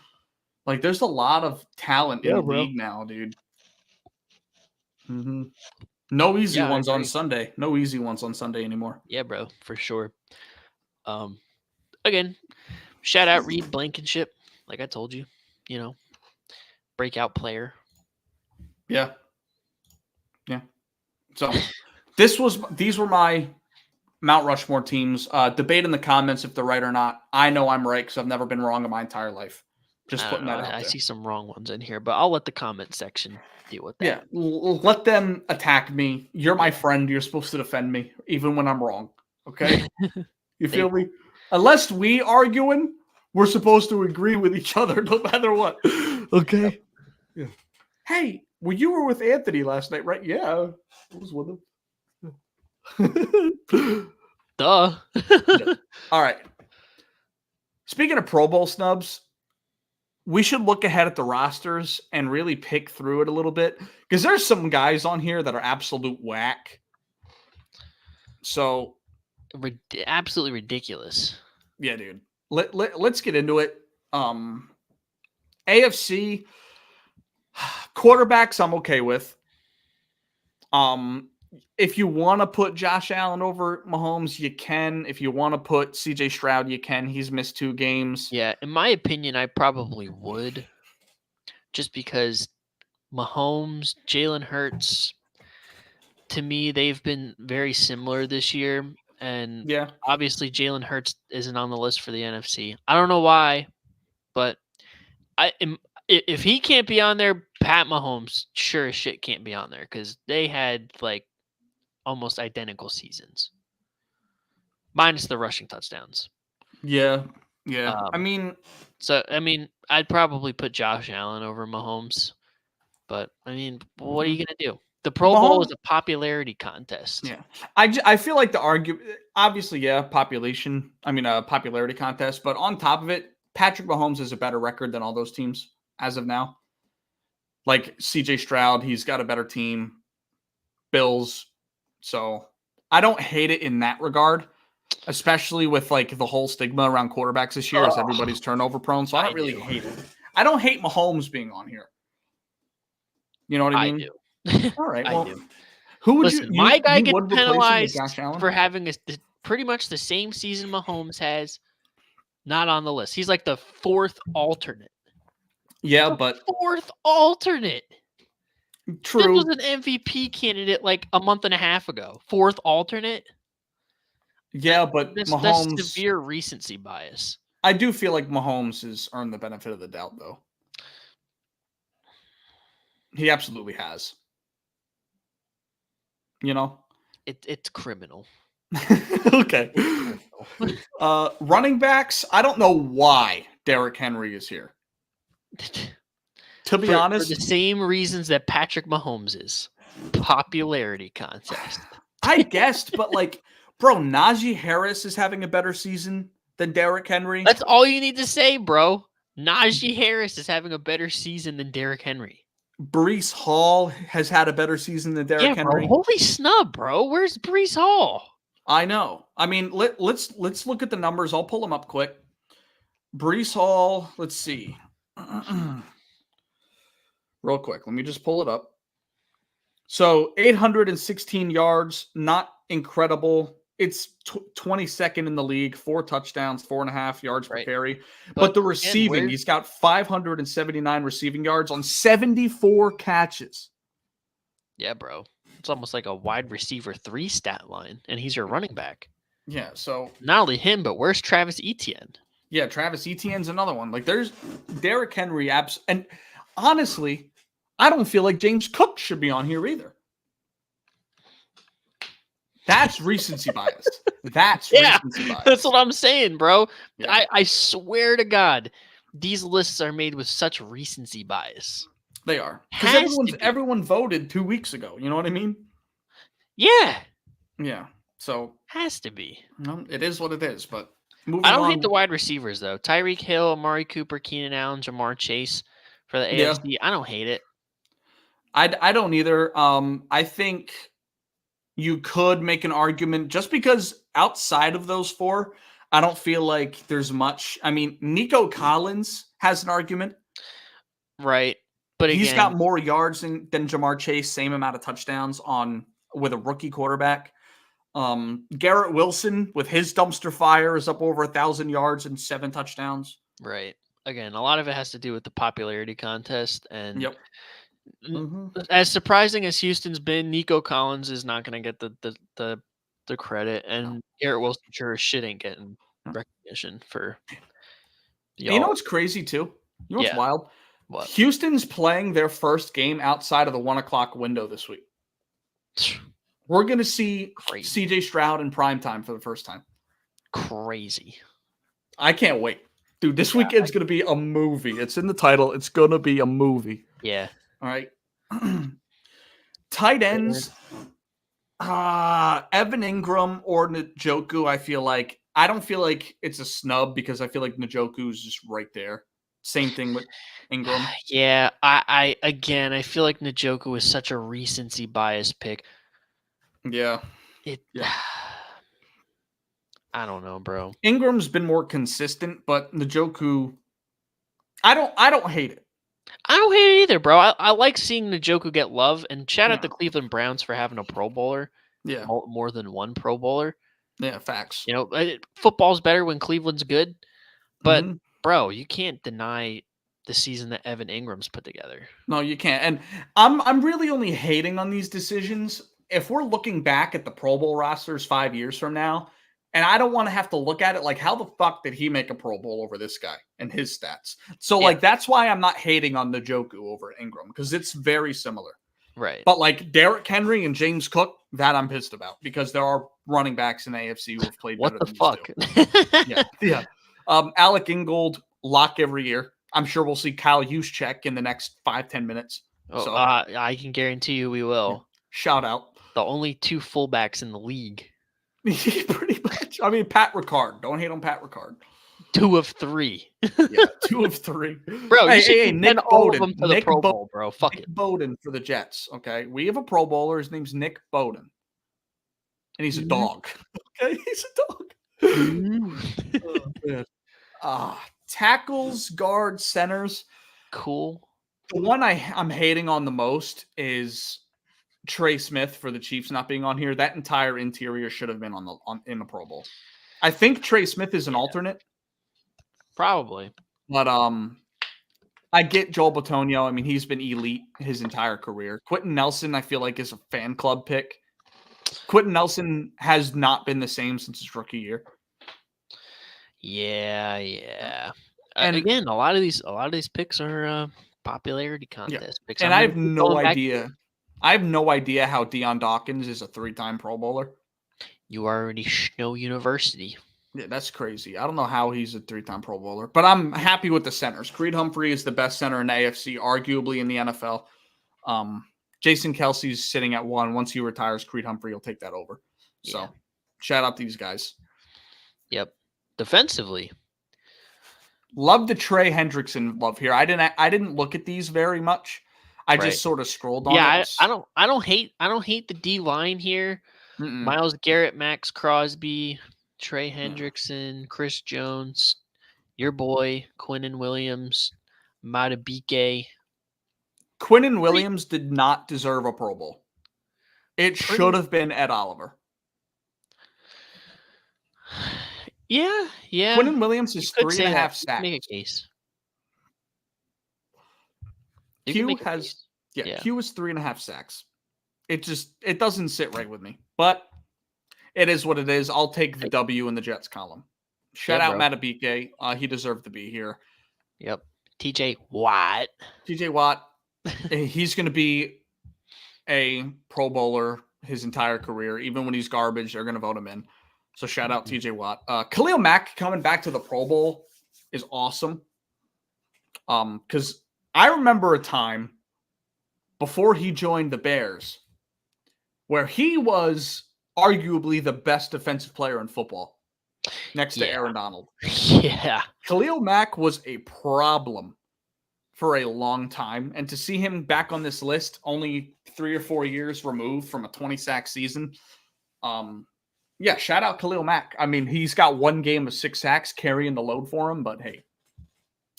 Like, there's a lot of talent in the league now, dude. Mm-hmm. No easy ones on Sunday. No easy ones on Sunday anymore. Yeah, bro, for sure. Again, shout out Reed Blankenship. Like I told you, breakout player. Yeah. Yeah. So these were my Mount Rushmore teams. Debate in the comments if they're right or not. I know I'm right because I've never been wrong in my entire life. Just putting that out there. I see some wrong ones in here, but I'll let the comment section deal with that. Yeah, let them attack me. You're my friend. You're supposed to defend me, even when I'm wrong. Okay? You feel me? Unless we arguing, we're supposed to agree with each other no matter what. Okay? Yeah. Hey, you were with Anthony last night, right? Yeah, I was with him. Duh. Yeah. All right. Speaking of Pro Bowl snubs, we should look ahead at the rosters and really pick through it a little bit because there's some guys on here that are absolute whack. So, absolutely ridiculous. Yeah, dude. Let's get into it. AFC quarterbacks, I'm okay with. If you want to put Josh Allen over Mahomes, you can. If you want to put CJ Stroud, you can. He's missed 2 games. Yeah, in my opinion, I probably would. Just because Mahomes, Jalen Hurts, to me, they've been very similar this year. And yeah, obviously Jalen Hurts isn't on the list for the NFC. I don't know why, but if he can't be on there, Pat Mahomes sure as shit can't be on there because they had like almost identical seasons, minus the rushing touchdowns. Yeah. I'd probably put Josh Allen over Mahomes, but what are you gonna do? The Pro Bowl is a popularity contest. Yeah, I feel like the argument, obviously, popularity contest, but on top of it, Patrick Mahomes has a better record than all those teams as of now. Like CJ Stroud, he's got a better team. Bills. So I don't hate it in that regard, especially with like the whole stigma around quarterbacks this year as everybody's turnover prone. So I don't really hate it. I don't hate Mahomes being on here. You know what I mean? I do. All right. I well, do. Who would Listen, you my guy you gets would replace him with penalized Josh Allen? for having pretty much the same season Mahomes has, not on the list. He's like the 4th alternate. Yeah, but 4th alternate. True. This was an MVP candidate like a month and a half ago. 4th alternate. Yeah, but that's Mahomes, severe recency bias. I do feel like Mahomes has earned the benefit of the doubt, though. He absolutely has. You know? It's criminal. Okay. Running backs, I don't know why Derrick Henry is here. To be honest, for the same reasons that Patrick Mahomes is. Popularity contest. I guessed, but like, bro, Najee Harris is having a better season than Derrick Henry. That's all you need to say, bro. Najee Harris is having a better season than Derrick Henry. Breece Hall has had a better season than Derrick Henry. Bro, holy snub, bro. Where's Breece Hall? I know. I mean, let's look at the numbers. I'll pull them up quick. Breece Hall, let's see. Real quick, let me just pull it up. So 816 yards, not incredible. It's 22nd in the league, 4 touchdowns, 4.5 yards per carry. But the receiving, he's got 579 receiving yards on 74 catches. Yeah, bro. It's almost like a wide receiver 3 stat line, and he's your running back. Yeah, so not only him, but where's Travis Etienne? Yeah, Travis Etienne's another one. Like, there's Derrick Henry apps, and honestly, I don't feel like James Cook should be on here either. That's recency bias. Recency bias. That's what I'm saying, bro. Yeah. I swear to God, these lists are made with such recency bias. They are. Because Has to be. everyone voted 2 weeks ago. You know what I mean? Yeah, Yeah. So has to be. it is what it is. But moving I don't on. hate the wide receivers though. Tyreek Hill, Amari Cooper, Keenan Allen, Jamar Chase for the Yeah. AFC. I don't hate it. I don't either. I think you could make an argument just because outside of those four, I don't feel like there's much. I mean, Nico Collins has an argument. Right. But He's again, got more yards than Jamar Chase, same amount of touchdowns with a rookie quarterback. Garrett Wilson with his dumpster fire is up over 1,000 yards and 7 touchdowns. right. Again, a lot of it has to do with the popularity contest. And Yep. as surprising as Houston's been, Nico Collins is not going to get the credit. And Garrett Wilson sure as shit ain't getting recognition for y'all. You know what's crazy too? You know what's wild? What? Houston's playing their first game outside of the 1 o'clock window this week. We're going to see CJ Stroud in primetime for the first time. Crazy. I can't wait. Dude, this weekend's going to be a movie. It's in the title. It's going to be a movie. Yeah. All right. Tight ends. Evan Ingram or Njoku, I don't feel like it's a snub because I feel like Njoku is just right there. Same thing with Ingram. Yeah, I feel like Njoku is such a recency bias pick. Yeah. I don't know, bro. Ingram's been more consistent, but Njoku, I don't hate it. I don't hate it either, bro. I like seeing Njoku get love, and shout out the Cleveland Browns for having a Pro Bowler. Yeah. More than one Pro Bowler. Yeah, facts. You know, football's better when Cleveland's good, but bro, you can't deny the season that Evan Ingram's put together. No, you can't. And I'm really only hating on these decisions if we're looking back at the Pro Bowl rosters 5 years from now, and I don't want to have to look at it like, how the fuck did he make a Pro Bowl over this guy and his stats? So, like, that's why I'm not hating on Njoku over Ingram, because it's very similar. Right. But, like, Derrick Henry and James Cook, that I'm pissed about, because there are running backs in the AFC who have played better than these two. Yeah. Alec Ingold, lock every year. I'm sure we'll see Kyle Juszczyk in the next 5-10 minutes. So I can guarantee you we will. Shout out. The only 2 fullbacks in the league. Pretty much. I mean, Pat Ricard. Don't hate on Pat Ricard. 2 of 3. Yeah, 2 of 3. Bro, hey, Nick Bowden. To the Pro Bowl, bro. Fuck Nick it. Bowden for the Jets, okay? We have a Pro Bowler. His name's Nick Bowden. And he's a dog. Okay? He's a dog. Tackles, guards, centers. Cool. The one I'm hating on the most is Trey Smith for the Chiefs not being on here. That entire interior should have been in the Pro Bowl. I think Trey Smith is an alternate. Probably. But I get Joel Bitonio. I mean, he's been elite his entire career. Quentin Nelson, I feel like, is a fan club pick. Quentin Nelson has not been the same since his rookie year. Yeah. And again, a lot of these picks are popularity contest picks. And I have no idea. I have no idea how Deion Dawkins is a 3-time Pro Bowler. You already know University. Yeah, that's crazy. I don't know how he's a 3-time Pro Bowler, but I'm happy with the centers. Creed Humphrey is the best center in the AFC, arguably in the NFL. Jason Kelsey's sitting at 1. Once he retires, Creed Humphrey will take that over. So, shout out these guys. Yep. Defensively, love the Trey Hendrickson love here. I didn't look at these very much. I just sort of scrolled on. Yeah, I don't hate the D line here. Myles Garrett, Max Crosby, Trey Hendrickson, Chris Jones, your boy Quinnen Williams, Madubuike. Quinnen Williams did not deserve a Pro Bowl. It should have been Ed Oliver. Yeah. Quinnen Williams is 3.5 sacks. Make a case. Q has 3.5 sacks. It doesn't sit right with me, but it is what it is. I'll take the W in the Jets column. Shout out Madubuike. He deserved to be here. Yep. TJ Watt. He's going to be a Pro Bowler his entire career. Even when he's garbage, they're going to vote him in. So shout out TJ Watt. Khalil Mack coming back to the Pro Bowl is awesome. Because I remember a time before he joined the Bears where he was arguably the best defensive player in football next to Aaron Donald. Yeah. Khalil Mack was a problem for a long time. And to see him back on this list only 3 or 4 years removed from a 20-sack season, shout out Khalil Mack. I mean, he's got 1 game of 6 sacks carrying the load for him, but hey,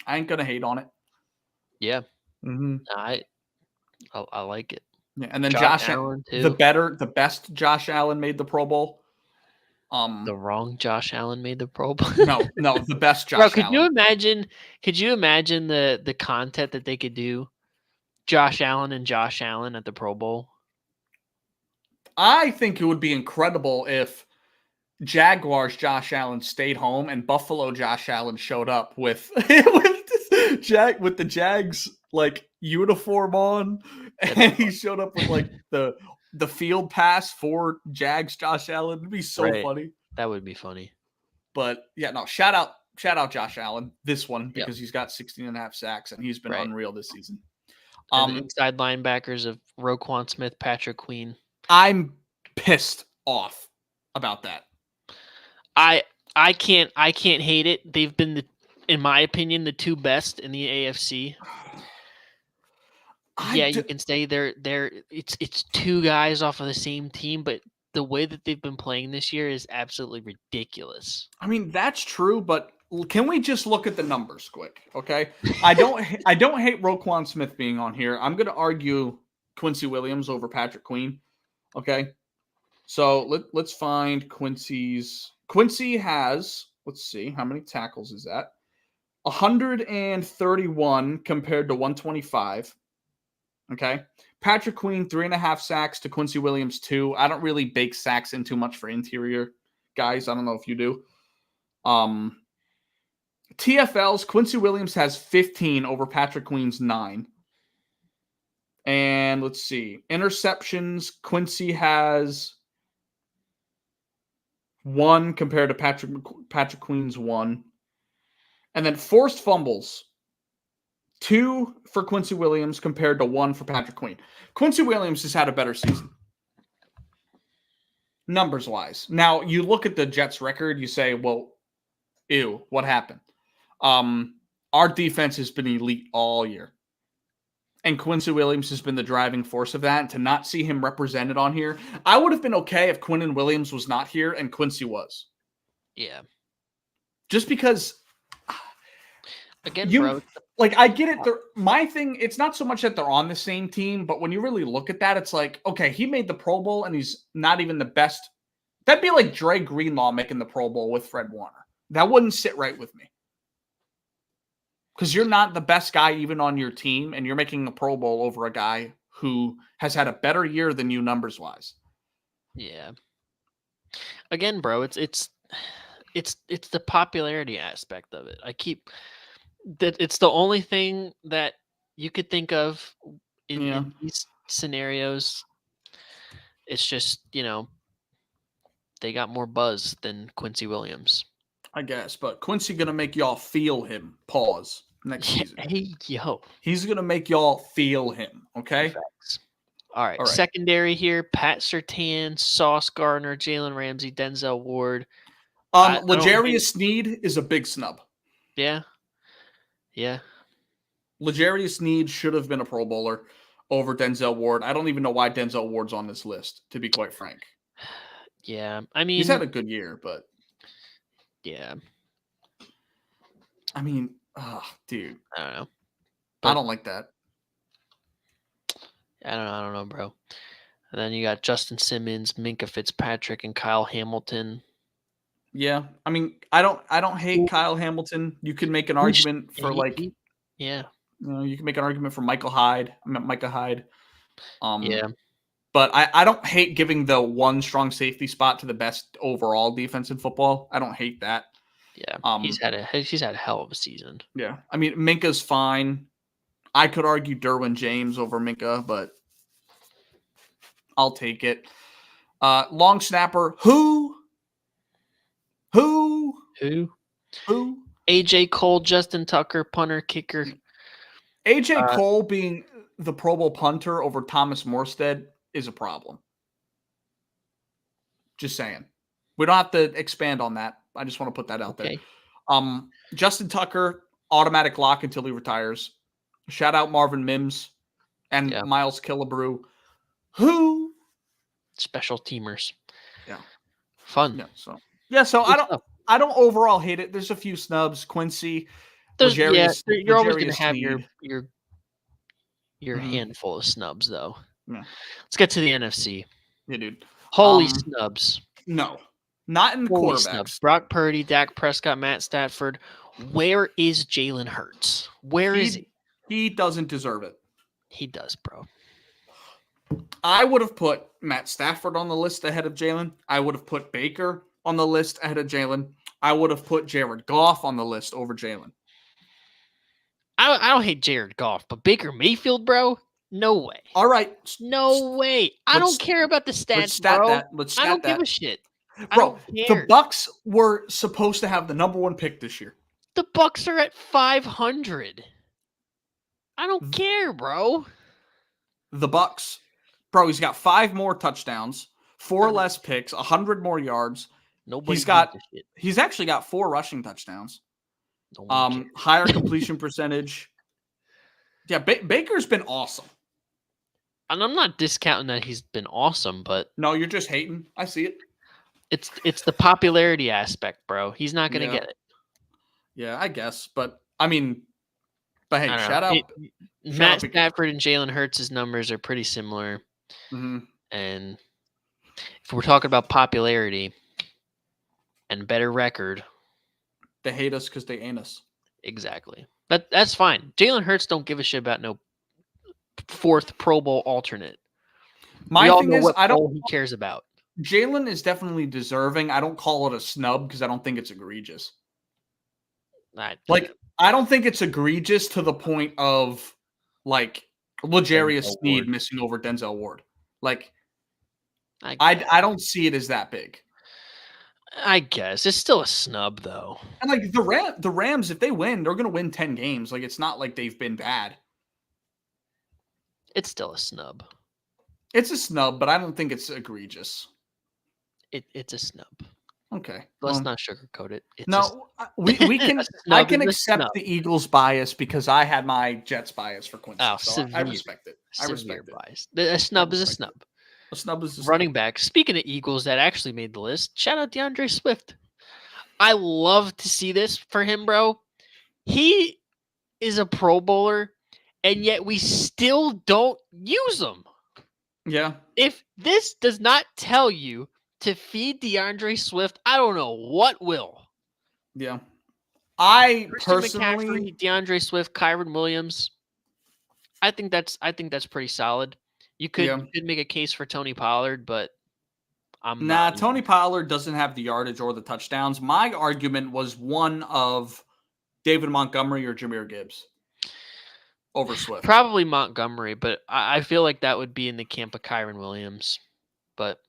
I ain't going to hate on it. Yeah. Mm-hmm. I like it. Yeah, and then Josh Allen, too. The best Josh Allen made the Pro Bowl. The wrong Josh Allen made the Pro Bowl. no, the best Josh Allen. Could you imagine the content that they could do? Josh Allen and Josh Allen at the Pro Bowl. I think it would be incredible if Jaguars Josh Allen stayed home and Buffalo Josh Allen showed up with the Jags like uniform on, and he showed up with like the field pass for Jags Josh Allen. It'd be so funny. That would be funny. But yeah, no, shout out Josh Allen, this one, because he's got 16.5 sacks and he's been unreal this season. And the inside linebackers of Roquan Smith, Patrick Queen. I'm pissed off about that. I can't hate it. They've been in my opinion, the 2 best in the AFC. You can say it's 2 guys off of the same team, but the way that they've been playing this year is absolutely ridiculous. I mean, that's true, but can we just look at the numbers quick, okay? I don't hate Roquan Smith being on here. I'm going to argue Quincy Williams over Patrick Queen, okay? So let's find Quincy's. Quincy has, let's see, how many tackles is that? 131 compared to 125. Okay. Patrick Queen, 3.5 sacks to Quincy Williams, 2. I don't really bake sacks in too much for interior guys. I don't know if you do. TFLs, Quincy Williams has 15 over Patrick Queen's 9. And let's see. Interceptions, Quincy has 1 compared to Patrick Queen's 1. And then forced fumbles, 2 for Quincy Williams compared to 1 for Patrick Queen. Quincy Williams has had a better season, numbers-wise. Now, you look at the Jets' record, you say, well, ew, what happened? Our defense has been elite all year. And Quincy Williams has been the driving force of that. And to not see him represented on here, I would have been okay if Quinnen Williams was not here and Quincy was. Yeah. Just because... Again, bro. Like, I get it. My thing, it's not so much that they're on the same team, but when you really look at that, it's like, okay, he made the Pro Bowl and he's not even the best. That'd be like Dre Greenlaw making the Pro Bowl with Fred Warner. That wouldn't sit right with me. Because you're not the best guy even on your team, and you're making a Pro Bowl over a guy who has had a better year than you numbers-wise. Yeah. Again, bro, it's the popularity aspect of it. It's the only thing that you could think of in these scenarios. It's just, they got more buzz than Quincy Williams. I guess, but Quincy going to make y'all feel him. Pause. Next season. Hey, yo. He's going to make y'all feel him, okay? Facts. All right. Secondary here, Pat Surtain, Sauce Gardner, Jalen Ramsey, Denzel Ward. L'Jarius Sneed is a big snub. Yeah. Yeah. L'Jarius Sneed should have been a Pro Bowler over Denzel Ward. I don't even know why Denzel Ward's on this list, to be quite frank. Yeah. I mean, he's had a good year, but yeah. I mean, dude. I don't know. I don't like that. I don't know, bro. And then you got Justin Simmons, Minka Fitzpatrick, and Kyle Hamilton. Yeah, I mean, I don't hate Kyle Hamilton. You could make an argument for yeah. You can make an argument for Micah Hyde. Yeah. But I don't hate giving the one strong safety spot to the best overall defense in football. I don't hate that. Yeah. He's had a hell of a season. Yeah. I mean, Minka's fine. I could argue Derwin James over Minka, but I'll take it. Long snapper, who? AJ Cole, Justin Tucker, punter, kicker. AJ Cole being the Pro Bowl punter over Thomas Morstead is a problem. Just saying. We don't have to expand on that. I just want to put that out there. Justin Tucker, automatic lock until he retires. Shout out Marvin Mims and Miles Killebrew, who special teamers. Yeah. Fun. Yeah, so I don't overall hate it. There's a few snubs. Quincy. You're always gonna have your handful of snubs though. Yeah. Let's get to the NFC. Yeah, dude. Holy snubs. No. Not in the Holy quarterbacks. Snubs. Brock Purdy, Dak Prescott, Matt Stafford. Where is Jalen Hurts? Where is he? He doesn't deserve it. He does, bro. I would have put Matt Stafford on the list ahead of Jalen. I would have put Baker on the list ahead of Jalen. I would have put Jared Goff on the list over Jalen. I don't hate Jared Goff, but Baker Mayfield, bro? No way. All right. No way. I don't care about the stats, bro. I don't give a shit. Bro, the Bucks were supposed to have the number 1 pick this year. The Bucks are at 500. I don't care, bro. The Bucks, bro, he's got 5 more touchdowns, 4 less picks, 100 more yards. He's actually got 4 rushing touchdowns. Higher completion percentage. Yeah, Baker's been awesome. And I'm not discounting that he's been awesome, but no, you're just hating. I see it. It's the popularity aspect, bro. He's not going to get it. Yeah, I guess. But, I mean, hey, shout out. Matt Stafford and Jalen Hurts' numbers are pretty similar. Mm-hmm. And if we're talking about popularity and better record. They hate us because they ain't us. Exactly. That's fine. Jalen Hurts don't give a shit about no 4th Pro Bowl alternate. My thing is, I don't. He cares about. Jalen is definitely deserving. I don't call it a snub because I don't think it's egregious. I don't think it's egregious to the point of like L'Jarius Sneed missing over Denzel Ward. Like, I don't see it as that big. I guess it's still a snub though. And like the Rams, if they win, they're gonna win 10 games. Like, it's not like they've been bad. It's still a snub. It's a snub, but I don't think it's egregious. It's a snub. Okay. Let's not sugarcoat it. We can. I can accept the Eagles bias because I had my Jets bias for Quincy. So I respect it. I respect bias. A snub is a snub. A snub is a snub. Running back. Speaking of Eagles that actually made the list, shout out DeAndre Swift. I love to see this for him, bro. He is a Pro Bowler, and yet we still don't use him. Yeah. If this does not tell you to feed DeAndre Swift, I don't know what will. Yeah. I Christian personally McCaffrey, DeAndre Swift, Kyron Williams. I think that's pretty solid. You could make a case for Tony Pollard, but Tony Pollard doesn't have the yardage or the touchdowns. My argument was one of David Montgomery or Jahmyr Gibbs over Swift. Probably Montgomery, but I feel like that would be in the camp of Kyron Williams. But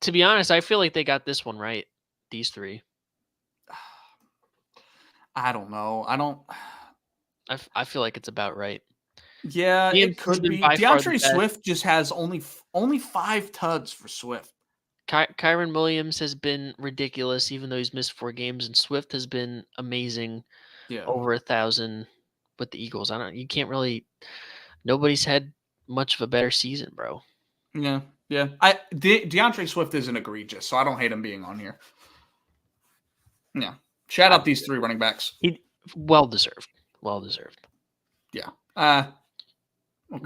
to be honest, I feel like they got this one right. These 3. I don't know. I feel like it's about right. Yeah, it could be. DeAndre Swift just has only 5 tuds for Swift. Kyron Williams has been ridiculous, even though he's missed 4 games, and Swift has been amazing. Yeah, over 1,000 with the Eagles. You can't really. Nobody's had much of a better season, bro. Yeah. DeAndre Swift isn't egregious, so I don't hate him being on here. Yeah. Shout out these 3 running backs. Well deserved. Yeah. Okay.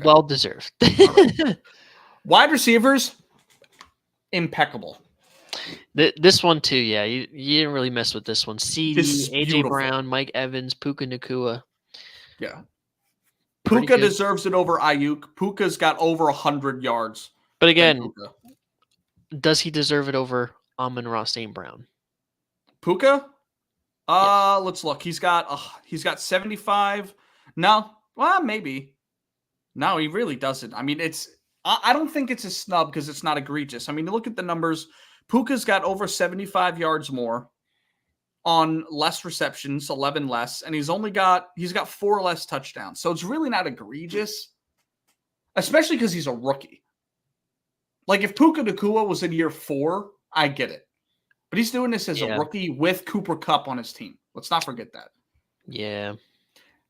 Well deserved. Right. Wide receivers, impeccable. This one too, yeah. You didn't really mess with this one. CD, AJ Brown, Mike Evans, Puka Nacua. Yeah. Puka deserves it over Ayuk. Puka's got over 100 yards. But again, does he deserve it over Amon-Ra St. Brown? Puka? Let's look. He's got 75. No. Well, maybe. No, he really doesn't. I mean, I don't think it's a snub because it's not egregious. I mean, look at the numbers. Puka's got over 75 yards more. on less receptions, 11 less, and he's got 4 less touchdowns. So it's really not egregious, especially because he's a rookie. Like if Puka Nacua was in year 4, I get it. But he's doing this as a rookie with Cooper Kupp on his team. Let's not forget that. Yeah.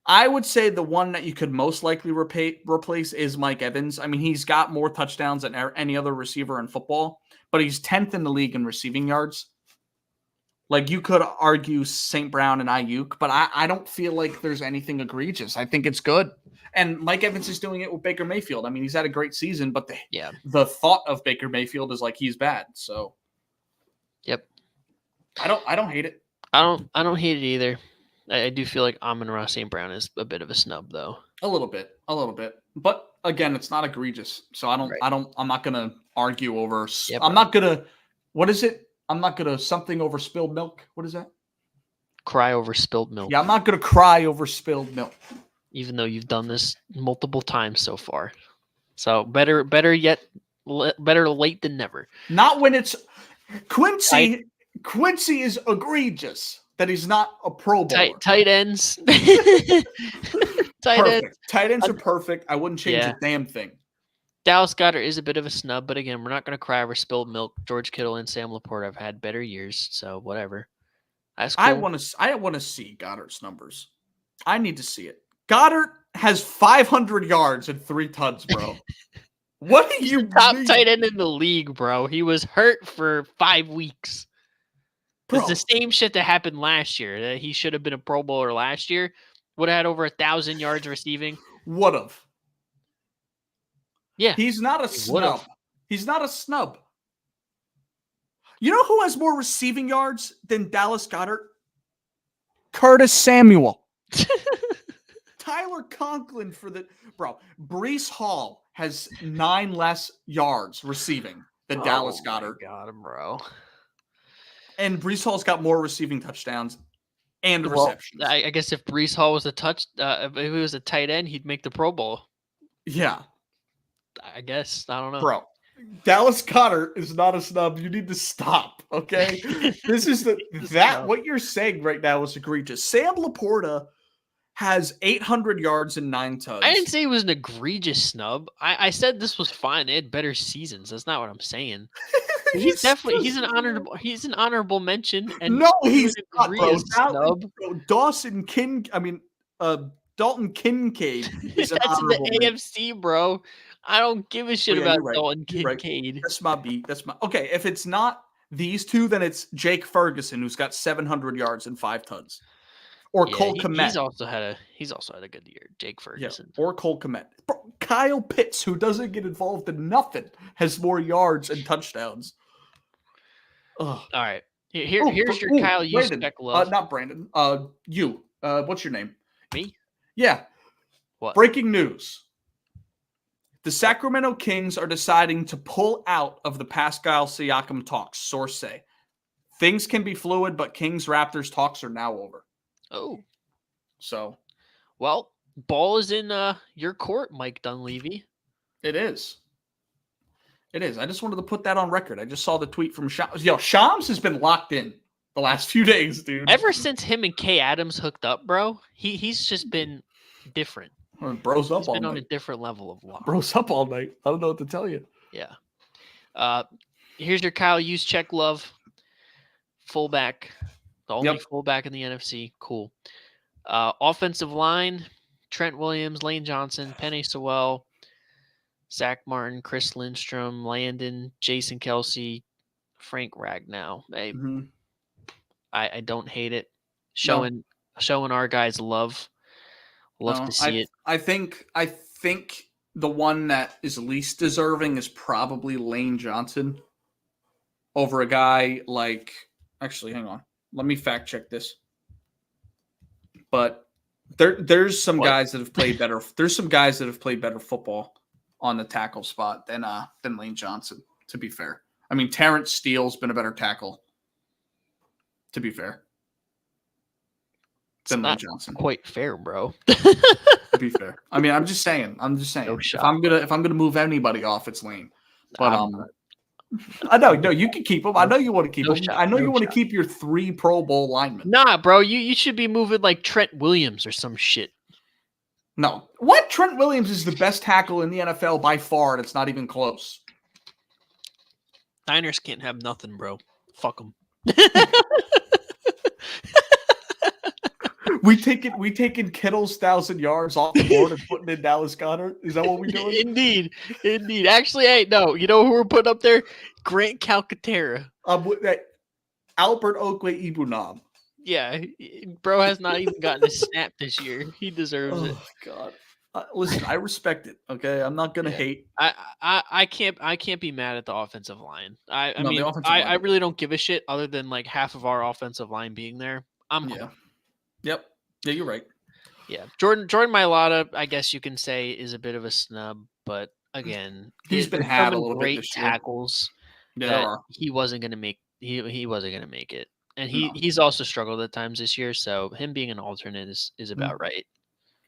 I would say the one that you could most likely replace is Mike Evans. I mean, he's got more touchdowns than any other receiver in football, but he's 10th in the league in receiving yards. Like, you could argue St. Brown and Ayuk, but I don't feel like there's anything egregious. I think it's good. And Mike Evans is doing it with Baker Mayfield. I mean, he's had a great season, but the thought of Baker Mayfield is like he's bad. So, yep. I don't hate it. I don't hate it either. I do feel like Amon-Ra St. Brown is a bit of a snub, though. A little bit. But again, it's not egregious. So I'm not gonna argue over. Yep. I'm not gonna. What is it? I'm not gonna something over spilled milk. What is that? Cry over spilled milk. Yeah, I'm not gonna cry over spilled milk. Even though you've done this multiple times so far. So better late than never. Not when it's Quincy. Quincy is egregious that he's not a Pro Bowler. Tight ends. Tight ends are perfect. I wouldn't change a damn thing. Dallas Goedert is a bit of a snub, but again, we're not going to cry over spilled milk. George Kittle and Sam Laporte have had better years, so whatever. That's cool. I want to see Goddard's numbers. I need to see it. Goddard has 500 yards and 3 tuds, bro. What are you top tight end in the league, bro? He was hurt for 5 weeks. It's the same shit that happened last year. That he should have been a Pro Bowler last year. Would have had over 1,000 yards receiving. Would have. Yeah. He's not a snub. He's not a snub. You know who has more receiving yards than Dallas Goedert? Curtis Samuel. Tyler Conklin for the... Bro, Breece Hall has 9 less yards receiving than Dallas Goedert. Got him, bro. And Breece Hall's got more receiving touchdowns and receptions. I guess if Breece Hall was if he was a tight end, he'd make the Pro Bowl. Yeah. I guess. I don't know. Bro, Dallas Goedert is not a snub. You need to stop, okay? This is what you're saying right now is egregious. Sam Laporta has 800 yards and 9 tugs. I didn't say it was an egregious snub. I said this was fine. They had better seasons. That's not what I'm saying. He's an honorable mention. And no, he's not, bro. Snub. Dalton Kincaid is an That's in honorable the AFC, bro. I don't give a shit about Dalton Kincaid. Right. That's my beat. Okay. If it's not these two, then it's Jake Ferguson, who's got 700 yards and 5 tugs. Or Cole Kmet. He's also had a good year, Jake Ferguson. Yeah, or Cole Kmet. Bro, Kyle Pitts, who doesn't get involved in nothing, has more yards and touchdowns. Ugh. All right. Here's your Kyle Juszczyk love. Not Brandon. You. What's your name? Me? Yeah. What? Breaking news. The Sacramento Kings are deciding to pull out of the Pascal Siakam talks, source say. Things can be fluid, but Kings-Raptors talks are now over. Oh. So. Well, ball is in your court, Mike Dunleavy. It is. I just wanted to put that on record. I just saw the tweet from Shams. Yo, Shams has been locked in the last few days, dude. Ever since him and Kay Adams hooked up, bro, he's just been different. Bro's up all night. He's been on a different level of lock. Bro's up all night. I don't know what to tell you. Yeah. Here's your Kyle Juszczyk love. Fullback. The only fullback in the NFC. Cool. Offensive line, Trent Williams, Lane Johnson, Penny Sewell, Zach Martin, Chris Lindstrom, Landon, Jason Kelsey, Frank Ragnow. I don't hate it. Showing our guys love. Love to see it. I think the one that is least deserving is probably Lane Johnson over a guy like... Actually, hang on. Let me fact check this. But there's some guys that have played better. There's some guys that have played better football on the tackle spot than Lane Johnson, to be fair. I mean, Terrence Steele's been a better tackle, to be fair, than Lane Johnson. Quite fair, bro. To be fair. I mean, I'm just saying. No if I'm gonna move anybody off, it's Lane. But I know. No, you can keep him. I know you want to keep No him. shot, I know no you want to shot. keep your 3 Pro Bowl linemen. Nah, bro, you should be moving like Trent Williams or some shit. No. What? Trent Williams is the best tackle in the NFL by far, and it's not even close. Niners can't have nothing, bro. Fuck them. We taking Kittle's 1,000 yards off the board and putting in Dallas Goedert. Is that what we doing? Indeed. Actually, hey, no. You know who we're putting up there? Grant Calcaterra. Albert Okwue Ibunam. Yeah, bro has not even gotten a snap this year. He deserves it. Oh God! Listen, I respect it. Okay, I'm not gonna hate. I can't be mad at the offensive line. I No, mean, the offensive line. I really don't give a shit other than like half of our offensive line being there. I'm cool. Yep. Yeah, you're right. Yeah, Jordan Mailata, I guess you can say, is a bit of a snub, but again, he's been there's had so a many little great bit this year. tackles that he wasn't gonna make. He wasn't gonna make it, and he's also struggled at times this year. So him being an alternate is about right.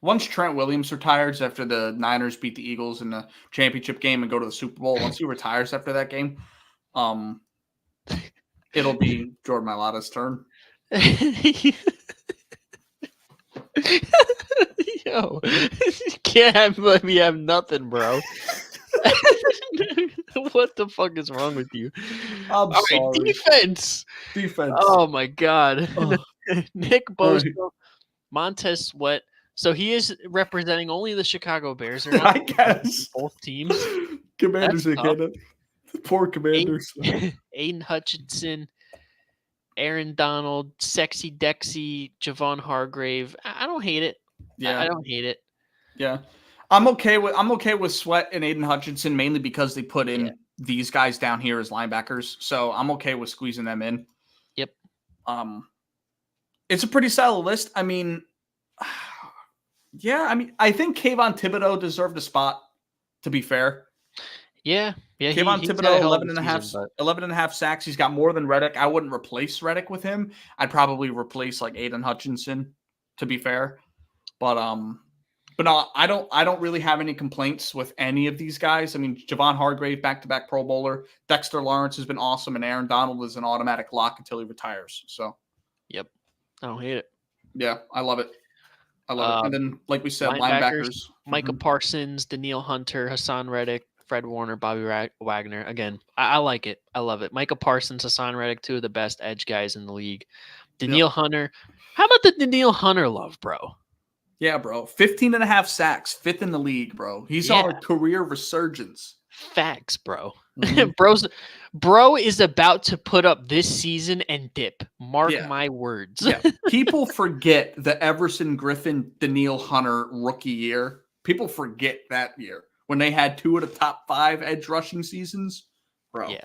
Once Trent Williams retires after the Niners beat the Eagles in the championship game and go to the Super Bowl, once he retires after that game, it'll be Jordan Mailata's turn. Yo, you can't let me have nothing, bro. What the fuck is wrong with you? I'm sorry. Defense. Oh my God. Nick Bosa, Montez Sweat. So he is representing only the Chicago Bears. I guess both teams. Commanders again. Poor Commanders. Aiden Hutchinson, Aaron Donald, Sexy Dexy, Javon Hargrave. I don't hate it. Yeah, I don't hate it. Yeah, I'm okay with Sweat and Aiden Hutchinson mainly because they put in these guys down here as linebackers. So I'm okay with squeezing them in. Yep. It's a pretty solid list. I mean, I think Kayvon Thibodeau deserved a spot. To be fair. Yeah. Kayvon Thibodeau, 11 and a half sacks. He's got more than Reddick. I wouldn't replace Reddick with him. I'd probably replace like Aiden Hutchinson, to be fair. But no, I don't really have any complaints with any of these guys. I mean, Javon Hargrave, back-to-back Pro Bowler. Dexter Lawrence has been awesome, and Aaron Donald is an automatic lock until he retires. So, yep, I don't hate it. Yeah, I love it. And then, like we said, linebackers. Micah Parsons, Daniil Hunter, Hassan Reddick, Fred Warner, Bobby Wagner. Again, I like it. I love it. Micah Parsons, Hassan Reddick, 2 of the best edge guys in the league. Daniil Hunter. How about the Daniil Hunter love, bro? Yeah, bro. 15 and a half sacks, 5th in the league, bro. He's on a career resurgence. Facts, bro. Mm-hmm. Bro is about to put up this season and dip. Mark my words. People forget the Everson Griffin, Daniil Hunter rookie year. People forget that year when they had 2 of the top 5 edge rushing seasons. Bro. Yeah.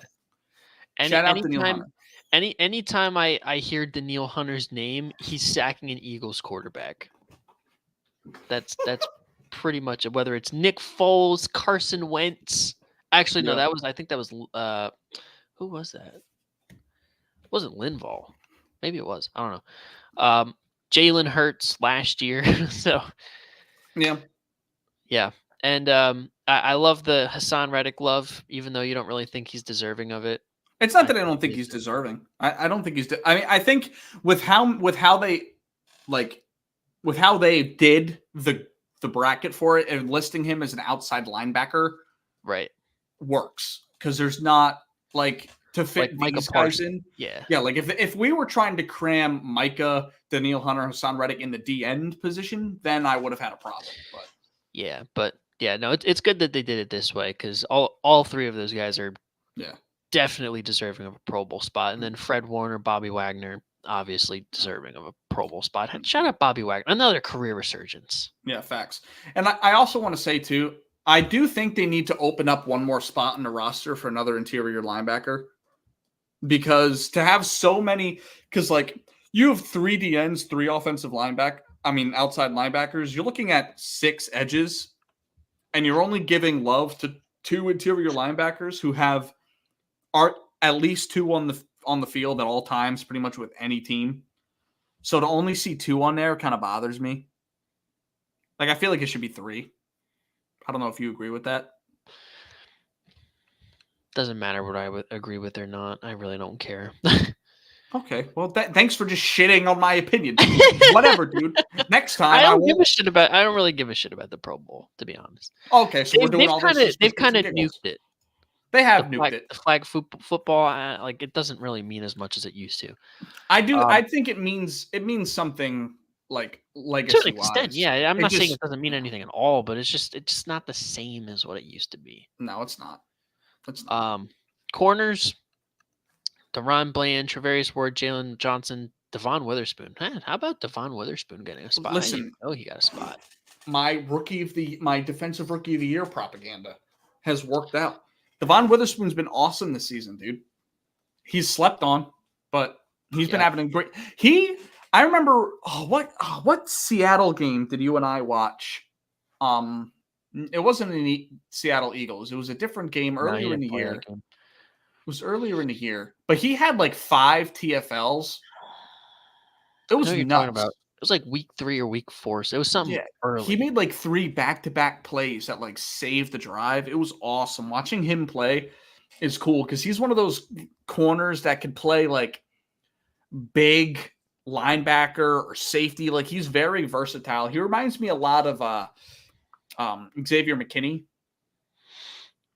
Shout out Daniil Hunter. Anytime I hear Daniil Hunter's name, he's sacking an Eagles quarterback. That's pretty much it. Whether it's Nick Foles, Carson Wentz. Actually, no, I think that was who was that? It wasn't Linval. Maybe it was. I don't know. Jalen Hurts last year. So yeah. And I love the Hassan Reddick love, even though you don't really think he's deserving of it. It's not that I don't think he's deserving. I don't think he's. I think with how they did the bracket for it and listing him as an outside linebacker, right, works because there's not like to fit like these guys in. Yeah. Like if we were trying to cram Micah, Daniil Hunter, Hassan Reddick in the D end position, then I would have had a problem. But no, it's good that they did it this way because all 3 of those guys are definitely deserving of a Pro Bowl spot, and then Fred Warner, Bobby Wagner. Obviously deserving of a Pro Bowl spot. Shout out Bobby Wagner. Another career resurgence. Yeah, facts. And I also want to say, too, I do think they need to open up one more spot in the roster for another interior linebacker. Because to have so many – because, like, you have 3 DNs, 3 outside linebackers. You're looking at 6 edges, and you're only giving love to 2 interior linebackers who are at least 2 on the field at all times, pretty much with any team. So to only see 2 on there kind of bothers me. Like, I feel like it should be 3. I don't know if you agree with that. Doesn't matter what I would agree with or not. I really don't care. Okay, well, thanks for just shitting on my opinion. Whatever, dude. Next time, I I don't give won't. a shit about. I don't really give a shit about the Pro Bowl, to be honest. Okay, so we're doing all this. Just They've for shits kind and of giggles. nuked it. They have nuked it. The flag football, like it doesn't really mean as much as it used to. I do. I think it means something like To legacy an extent, wise. yeah. I'm It not saying just- it doesn't mean anything at all, but it's just not the same as what it used to be. No, it's not. It's not. Corners: Deron Bland, Travarius Ward, Jalen Johnson, Devon Witherspoon. Man, how about Devon Witherspoon getting a spot? I didn't Listen, even know he got a spot. my defensive rookie of the year propaganda has worked out. Devon Witherspoon's been awesome this season, dude. He's slept on, but he's been having a great. I remember what Seattle game did you and I watch? It wasn't any Seattle Eagles. It was a different game earlier in the year. It was earlier in the year, but he had like 5 TFLs. It was nuts. It was like week 3 or week 4. So it was something early. He made like 3 back-to-back plays that like saved the drive. It was awesome. Watching him play is cool because he's one of those corners that could play like big linebacker or safety. Like he's very versatile. He reminds me a lot of Xavier McKinney,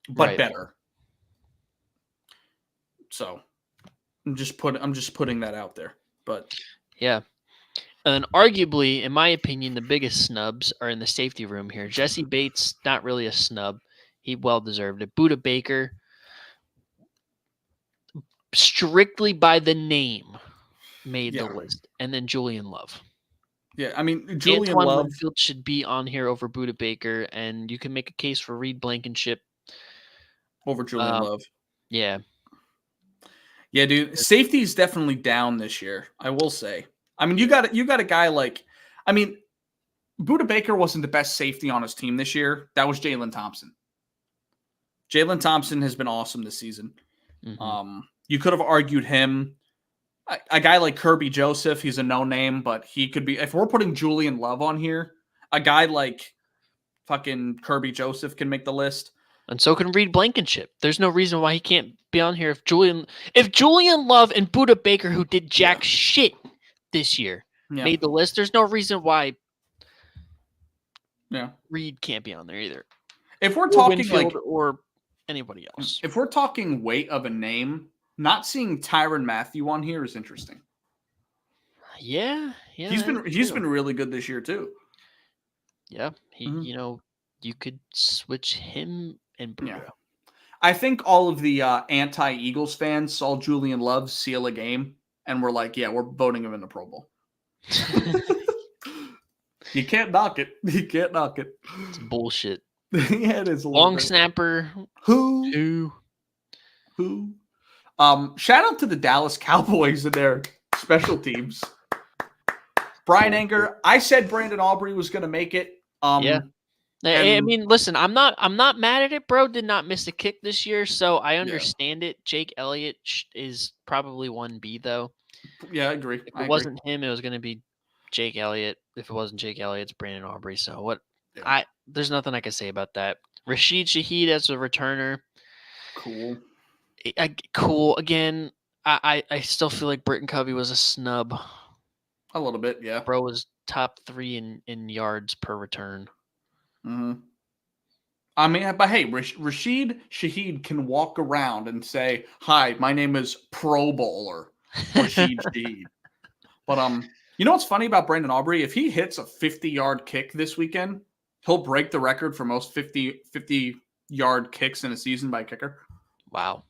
but better. So I'm just putting that out there. But yeah. And then arguably, in my opinion, the biggest snubs are in the safety room here. Jesse Bates, not really a snub. He well deserved it. Budda Baker, strictly by the name, made the list. And then Julian Love. Yeah, I mean, Julian Antoine Love Winfield should be on here over Budda Baker, and you can make a case for Reed Blankenship over Julian Love. Yeah. Yeah, dude. Safety is definitely down this year, I will say. I mean, you got a guy like, I mean, Budda Baker wasn't the best safety on his team this year. That was Jalen Thompson. Jalen Thompson has been awesome this season. Mm-hmm. You could have argued him. A guy like Kirby Joseph, he's a no-name, but he could be, if we're putting Julian Love on here, a guy like fucking Kirby Joseph can make the list. And so can Reed Blankenship. There's no reason why he can't be on here if Julian Love and Budda Baker, who did jack shit this year, made the list. There's no reason why Reed can't be on there either. If we're talking Winfield or anybody else. If we're talking weight of a name, not seeing Tyrann Mathieu on here is interesting. Yeah. He's been really good this year too. Yeah. You could switch him and Budda. Yeah. I think all of the anti-Eagles fans saw Julian Love seal a game and we're like, yeah, we're voting him in the Pro Bowl. You can't knock it. You can't knock it. It's bullshit. Yeah, it is. Long snapper. Who? Shout out to the Dallas Cowboys and their special teams. Brian Anger. I said Brandon Aubrey was going to make it. Yeah. I mean, listen, I'm not mad at it, bro. Did not miss a kick this year, so I understand it. Jake Elliott is probably 1B though. Yeah, I agree. If it wasn't him, it was going to be Jake Elliott. If it wasn't Jake Elliott, it's Brandon Aubrey. So what? Yeah. There's nothing I can say about that. Rashid Shaheed as a returner. Cool. Cool. Again, I still feel like Britton Covey was a snub. A little bit, yeah. Bro was top 3 in yards per return. Mm-hmm. I mean, but hey, Rashid Shaheed can walk around and say, "Hi, my name is Pro Bowler Rashid Shaheed." But you know what's funny about Brandon Aubrey? If he hits a 50-yard kick this weekend, he'll break the record for most 50-yard kicks in a season by a kicker. Wow.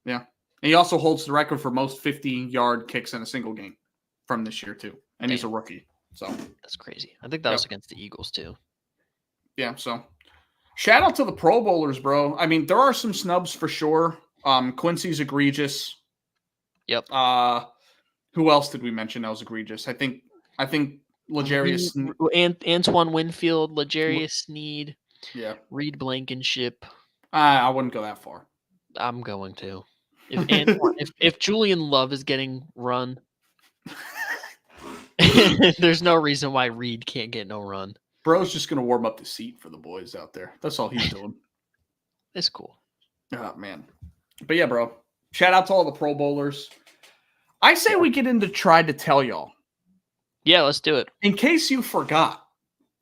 Yeah. And he also holds the record for most 50-yard kicks in a single game from this year too. And he's a rookie. So that's crazy. I think that was against the Eagles too. Yeah, so shout out to the Pro Bowlers, bro. I mean, there are some snubs for sure. Quincy's egregious. Yep. Who else did we mention that was egregious? I think L'Jarius Antoine Winfield, L'Jarius Sneed. Yeah. Reed Blankenship. I wouldn't go that far. I'm going to. If Julian Love is getting run, there's no reason why Reed can't get no run. Bro's just gonna warm up the seat for the boys out there. That's all he's doing. It's cool. Oh man. But yeah, bro. Shout out to all the Pro Bowlers. I say we get into try to tell y'all. Yeah, let's do it. In case you forgot,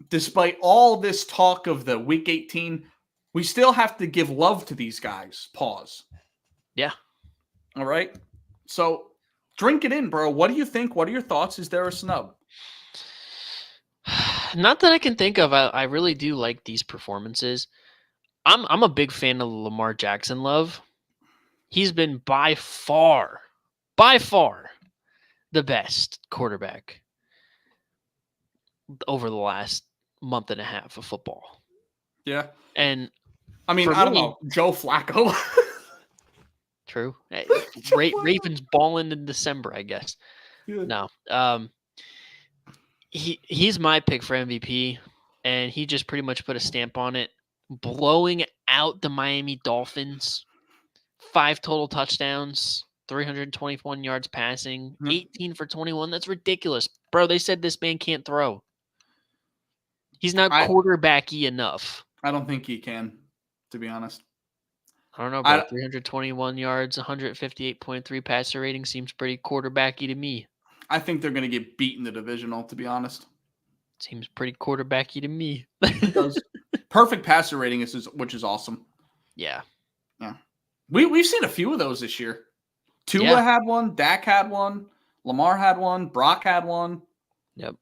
despite all this talk of the Week 18, we still have to give love to these guys. Pause. Yeah. All right. So drink it in, bro. What do you think? What are your thoughts? Is there a snub? Not that I can think of. I really do like these performances. I'm a big fan of Lamar Jackson love. He's been by far the best quarterback over the last month and a half of football. Yeah. And I mean, I don't know. Joe Flacco. True. Ravens balling in December, I guess. Yeah. No. He's my pick for MVP, and he just pretty much put a stamp on it, blowing out the Miami Dolphins. 5 total touchdowns, 321 yards passing, 18 for 21. That's ridiculous. Bro, they said this man can't throw. He's not quarterbacky enough. I don't think he can, to be honest. I don't know, bro. 321 yards, 158.3 passer rating seems pretty quarterbacky to me. I think they're going to get beat in the divisional, to be honest. Seems pretty quarterbacky to me. It does. Perfect passer rating, which is awesome. Yeah. Yeah. We've seen a few of those this year. Tua had one. Dak had one. Lamar had one. Brock had one. Yep.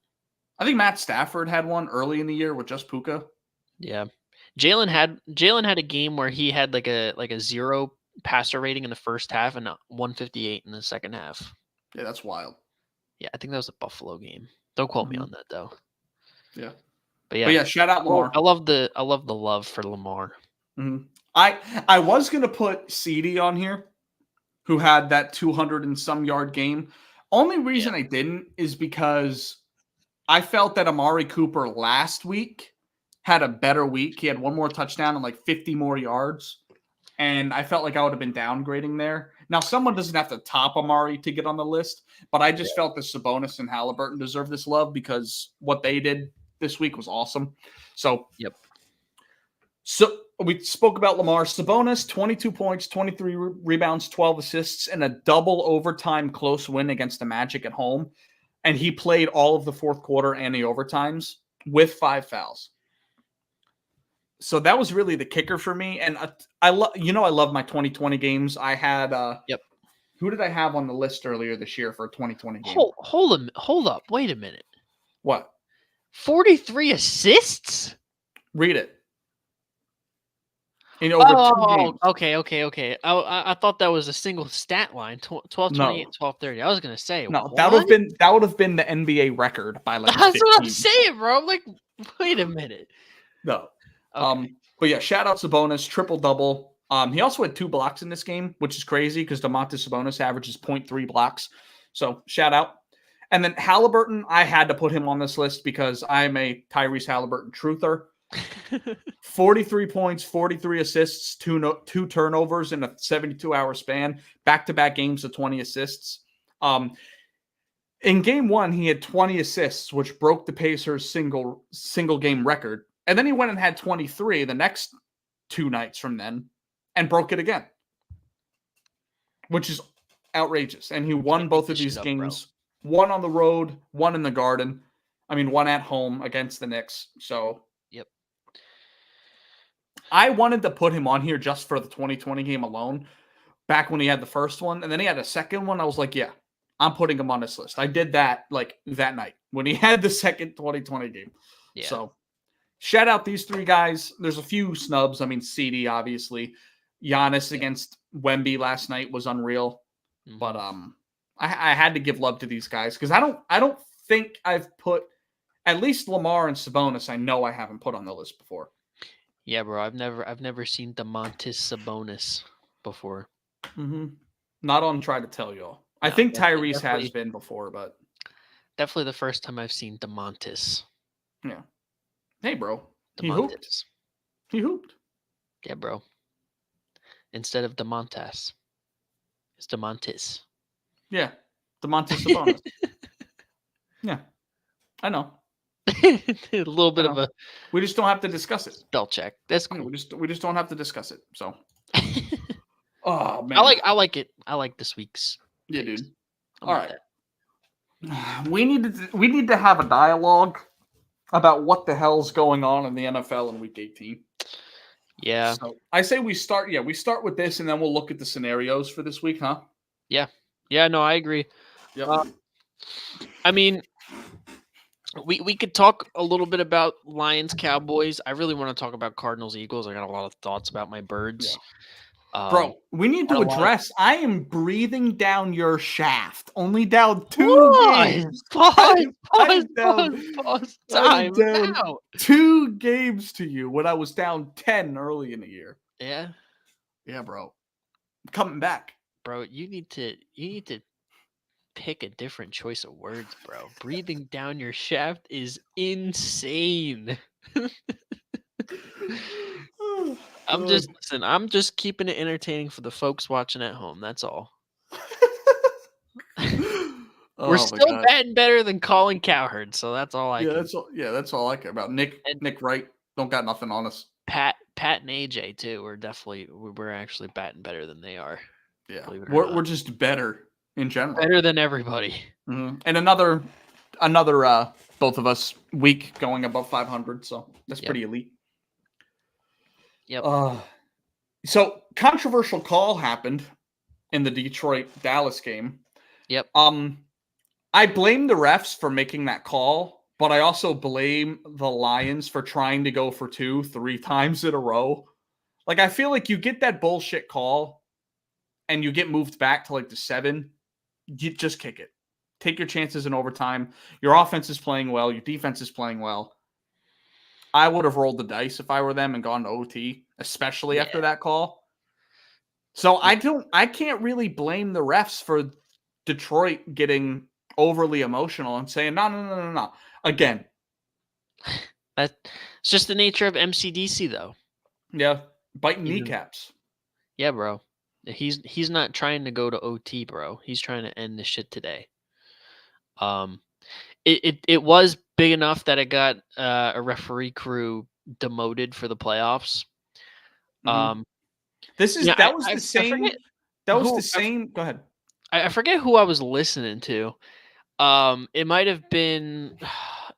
I think Matt Stafford had one early in the year with just Puka. Yeah. Jalen had a game where he had like a 0 passer rating in the first half and 158 in the second half. Yeah, that's wild. Yeah, I think that was a Buffalo game. Don't quote me on that though. Yeah. But yeah, shout out Lamar. I love the love for Lamar. Mm-hmm. I was gonna put CD on here, who had that 200 and some yard game. Only reason I didn't is because I felt that Amari Cooper last week had a better week. He had one more touchdown and like 50 more yards. And I felt like I would have been downgrading there. Now, someone doesn't have to top Amari to get on the list, but I just felt that Sabonis and Halliburton deserve this love because what they did this week was awesome. So, yep. So we spoke about Lamar. Sabonis, 22 points, 23 rebounds, 12 assists, and a double overtime close win against the Magic at home. And he played all of the fourth quarter and the overtimes with 5 fouls. So that was really the kicker for me. And I love my 2020 games. I had who did I have on the list earlier this year for a 2020 game? Hold up. Wait a minute. What? 43 assists? Read it. Over 2 games. Okay. I thought that was a single stat line. 12:28, 12:30. I was gonna say no. What? That would have been the NBA record by like. That's 15. what I'm saying, bro. I'm like, wait a minute. No. Okay. But yeah, shout out Sabonis, triple double. He also had 2 blocks in this game, which is crazy because Domantas Sabonis averages 0.3 blocks. So shout out. And then Halliburton, I had to put him on this list because I'm a Tyrese Halliburton truther. 43 points, 43 assists, 2 turnovers in a 72-hour span, back-to-back games of 20 assists. In game 1, he had 20 assists, which broke the Pacers' single game record. And then he went and had 23 the next 2 nights from then and broke it again, which is outrageous. And he won both of these games, one on the road, one in the Garden. I mean, one at home against the Knicks. So, yep. I wanted to put him on here just for the 2020 game alone, back when he had the first one. And then he had a second one. I was like, yeah, I'm putting him on this list. I did that like that night when he had the second 2020 game. Yeah. So, shout out these 3 guys. There's a few snubs. I mean, CD, obviously. Giannis against Wemby last night was unreal. Mm-hmm. But I had to give love to these guys because I don't think I've put at least Lamar and Sabonis. I know I haven't put on the list before. Yeah, bro. I've never seen Domantas Sabonis before. Mm-hmm. Not on Try to Tell Y'all. No, I think Tyrese has been before, but definitely the first time I've seen Domantas. Yeah. Hey, bro. Domantas. He hooped. Yeah, bro. Instead of Domantas, it's Domantas. Yeah. Domantas Sabonis. Yeah. I know. A little bit of a. We just don't have to discuss it. Spell check. That's cool. We just don't have to discuss it. So. Oh man, I like it. I like this week's. yeah, picks. dude. I'm All with right, that. we need to have a dialogue about what the hell's going on in the NFL in Week 18. Yeah. So I say we start. Yeah, we start with this, and then we'll look at the scenarios for this week, huh? Yeah. Yeah. No, I agree. Yep. I mean, we could talk a little bit about Lions Cowboys. I really want to talk about Cardinals Eagles. I got a lot of thoughts about my birds. Bro, we need to address. I am breathing down your shaft. Only down 2 games. Pause. I'm down Time down out. 2 games to you when I was down 10 early in the year. Yeah, Yeah, bro. I'm coming back. bro. You need to pick a different choice of words, bro. Breathing down your shaft is insane. I'm just keeping it entertaining for the folks watching at home. That's all. We're still batting better than Colin Cowherd, so that's all I can. That's all I care about. Nick Wright don't got nothing on us. Pat and AJ too. We're actually batting better than they are. Yeah, we're just better in general. Better than everybody. Mm-hmm. And another both of us week going above 500, so that's pretty elite. Yep. So controversial call happened in the Detroit-Dallas game. Yep. I blame the refs for making that call, but I also blame the Lions for trying to go for 2-3 times in a row. Like, I feel like you get that bullshit call and you get moved back to like the 7, you just kick it. Take your chances in overtime. Your offense is playing well. Your defense is playing well. I would have rolled the dice if I were them and gone to OT, especially after that call. So I can't really blame the refs for Detroit getting overly emotional and saying, no. Again. That's just the nature of MCDC, though. Yeah. Biting kneecaps. Yeah, bro. He's not trying to go to OT, bro. He's trying to end this shit today. It was big enough that it got a referee crew demoted for the playoffs. Mm-hmm. That was the same. Go ahead. I forget who I was listening to. It might have been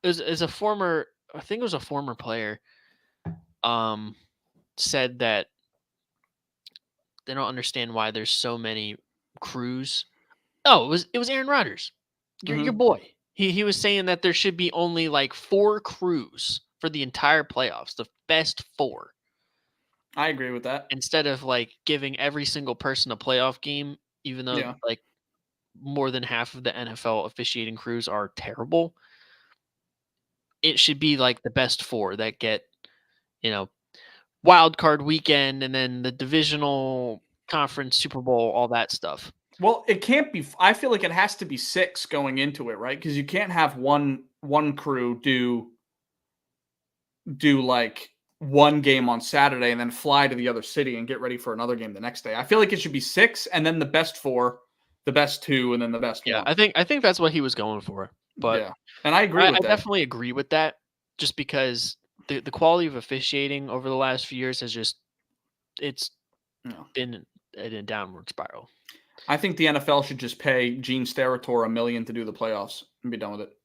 as a former. I think it was a former player. Said that they don't understand why there's so many crews. Oh, it was Aaron Rodgers, your boy. He was saying that there should be only like 4 crews for the entire playoffs, the best 4. I agree with that. Instead of like giving every single person a playoff game, even though like more than half of the NFL officiating crews are terrible, it should be like the best 4 that get, wild card weekend and then the divisional conference, Super Bowl, all that stuff. Well, it can't be. I feel like it has to be 6 going into it, right? Because you can't have one crew do like one game on Saturday and then fly to the other city and get ready for another game the next day. I feel like it should be 6 and then the best 4, the best 2, and then the best 1. I think that's what he was going for. But and I agree with that. I definitely agree with that, just because the quality of officiating over the last few years has just been in a downward spiral. I think the NFL should just pay Gene Steratore $1 million to do the playoffs and be done with it.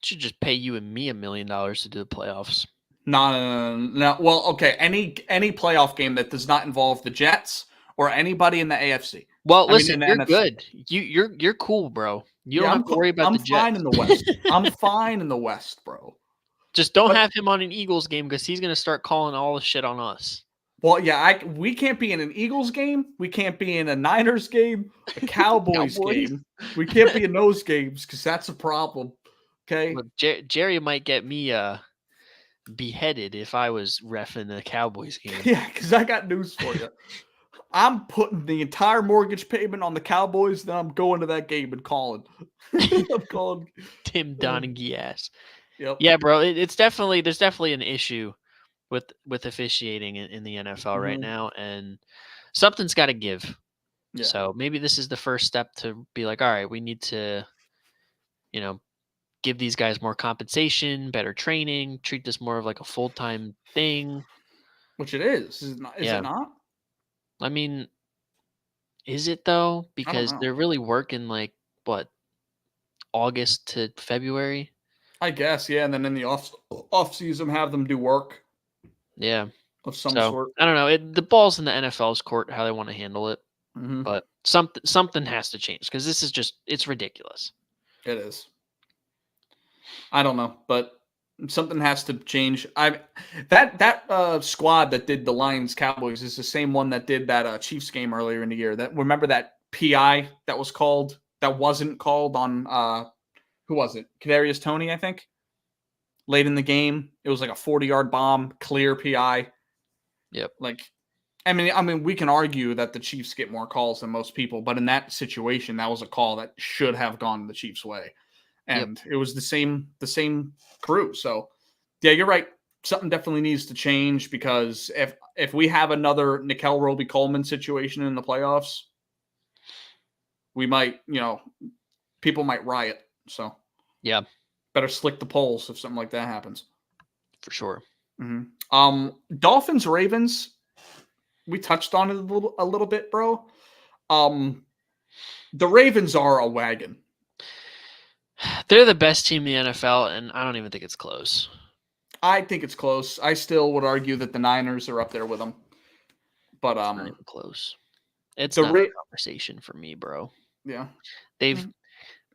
Should just pay you and me $1 million to do the playoffs. No. Well, okay. Any playoff game that does not involve the Jets or anybody in the AFC. Well, listen, you're NFC. Good. You're cool, bro. You don't have to worry about the Jets. I'm fine in the West. I'm fine in the West, bro. Just don't have him on an Eagles game because he's going to start calling all the shit on us. Well, yeah, we can't be in an Eagles game. We can't be in a Niners game, a Cowboys game. We can't be in those games because that's a problem. Okay. Look, Jerry might get me beheaded if I was reffing the Cowboys game. Yeah, because I got news for you. I'm putting the entire mortgage payment on the Cowboys. Then I'm going to that game and calling. I'm calling Tim Donaghy ass. Yep. Yeah, bro. There's definitely an issue with officiating in the NFL right now, and something's got to give. Yeah. So maybe this is the first step to be like, all right, we need to, give these guys more compensation, better training, treat this more of like a full-time thing. Which it is. Is it not? I mean, Is it though? I don't Because know. they're really working like what, August to February? I guess, yeah. And then in the off season, have them do work Yeah. of some So sort. I don't know. The ball's in the NFL's court how they want to handle it, Hmm. but something has to change because this is just it's ridiculous. It is. I don't know, but something has to change. That squad that did the Lions Cowboys is the same one that did that Chiefs game earlier in the year. That remember that PI that was called that wasn't called on who was it? Kadarius Toney, I think. Late in the game, it was like a 40-yard bomb, clear PI. Yep. Like, I mean, we can argue that the Chiefs get more calls than most people, but in that situation, that was a call that should have gone the Chiefs' way, Yep. and it was the same crew. So, yeah, you're right. Something definitely needs to change because if we have another Nickel Roby Coleman situation in the playoffs, we might, people might riot. So, Yeah, better slick the polls if something like that happens. for sure. Dolphins Ravens. We touched on it a little bit, bro. The Ravens are a wagon. They're the best team in the NFL, and I don't even think it's close. I think it's close. I still would argue that the Niners are up there with them. But It's not even close. It's the not a conversation for me, bro. yeah, They've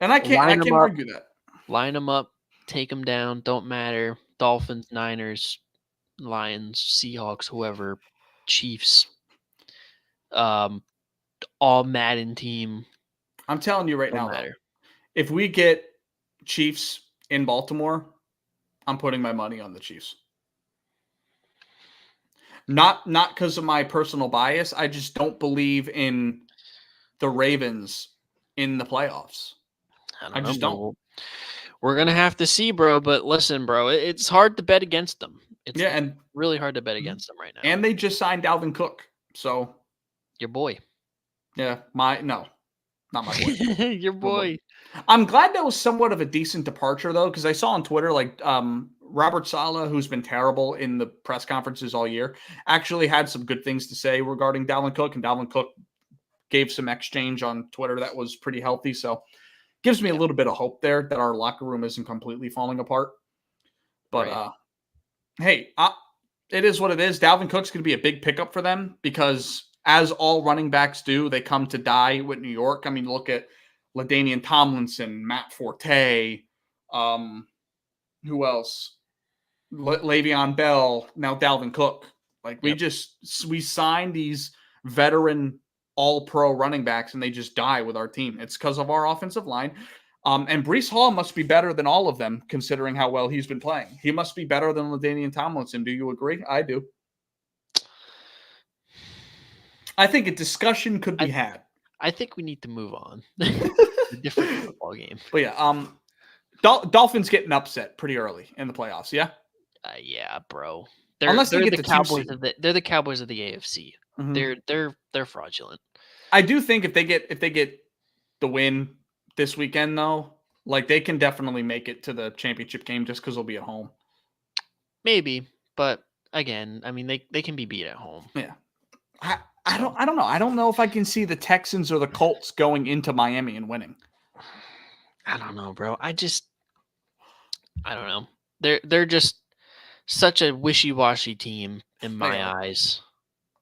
and I can't argue that. Line them up, take them down. Don't matter. Dolphins, Niners, Lions, Seahawks, whoever, Chiefs, all Madden team. I'm telling you right Don't now, matter. if we get Chiefs in Baltimore, I'm putting my money on the Chiefs. Not because of my personal bias. I just don't believe in the Ravens in the playoffs. I just don't. We're gonna have to see, bro. But listen, bro, it's hard to bet against them. It's and really hard to bet against them right now. And they just signed Dalvin Cook, so your boy. Yeah, not my boy. Your boy. I'm glad that was somewhat of a decent departure though, because I saw on Twitter like Robert Saleh, who's been terrible in the press conferences all year, actually had some good things to say regarding Dalvin Cook, and Dalvin Cook gave some exchange on Twitter that was pretty healthy. So gives me a little bit of hope there that our locker room isn't completely falling apart. But hey, it is what it is. Dalvin Cook's going to be a big pickup for them because, as all running backs do, they come to die with New York. I mean, look at LaDainian Tomlinson, Matt Forte, who else? Le'Veon Bell, now Dalvin Cook. Like we signed these veteran all-pro running backs and they just die with our team. It's because of our offensive line. And Breece Hall must be better than all of them, considering how well he's been playing. He must be better than LaDainian Tomlinson. Do you agree? I do. I think a discussion could be had. I think we need to move on. A different football game. But yeah, Dolphins getting upset pretty early in the playoffs. Yeah. Yeah, bro. Unless they get the Cowboys they're the Cowboys of the AFC. Mm-hmm. They're fraudulent. I do think if they get the win this weekend though, like they can definitely make it to the championship game just because they'll be at home. Maybe, but again, I mean they can be beat at home. Yeah. I don't know. I don't know if I can see the Texans or the Colts going into Miami and winning. I don't know, bro. I don't know. They're just such a wishy-washy team in my eyes.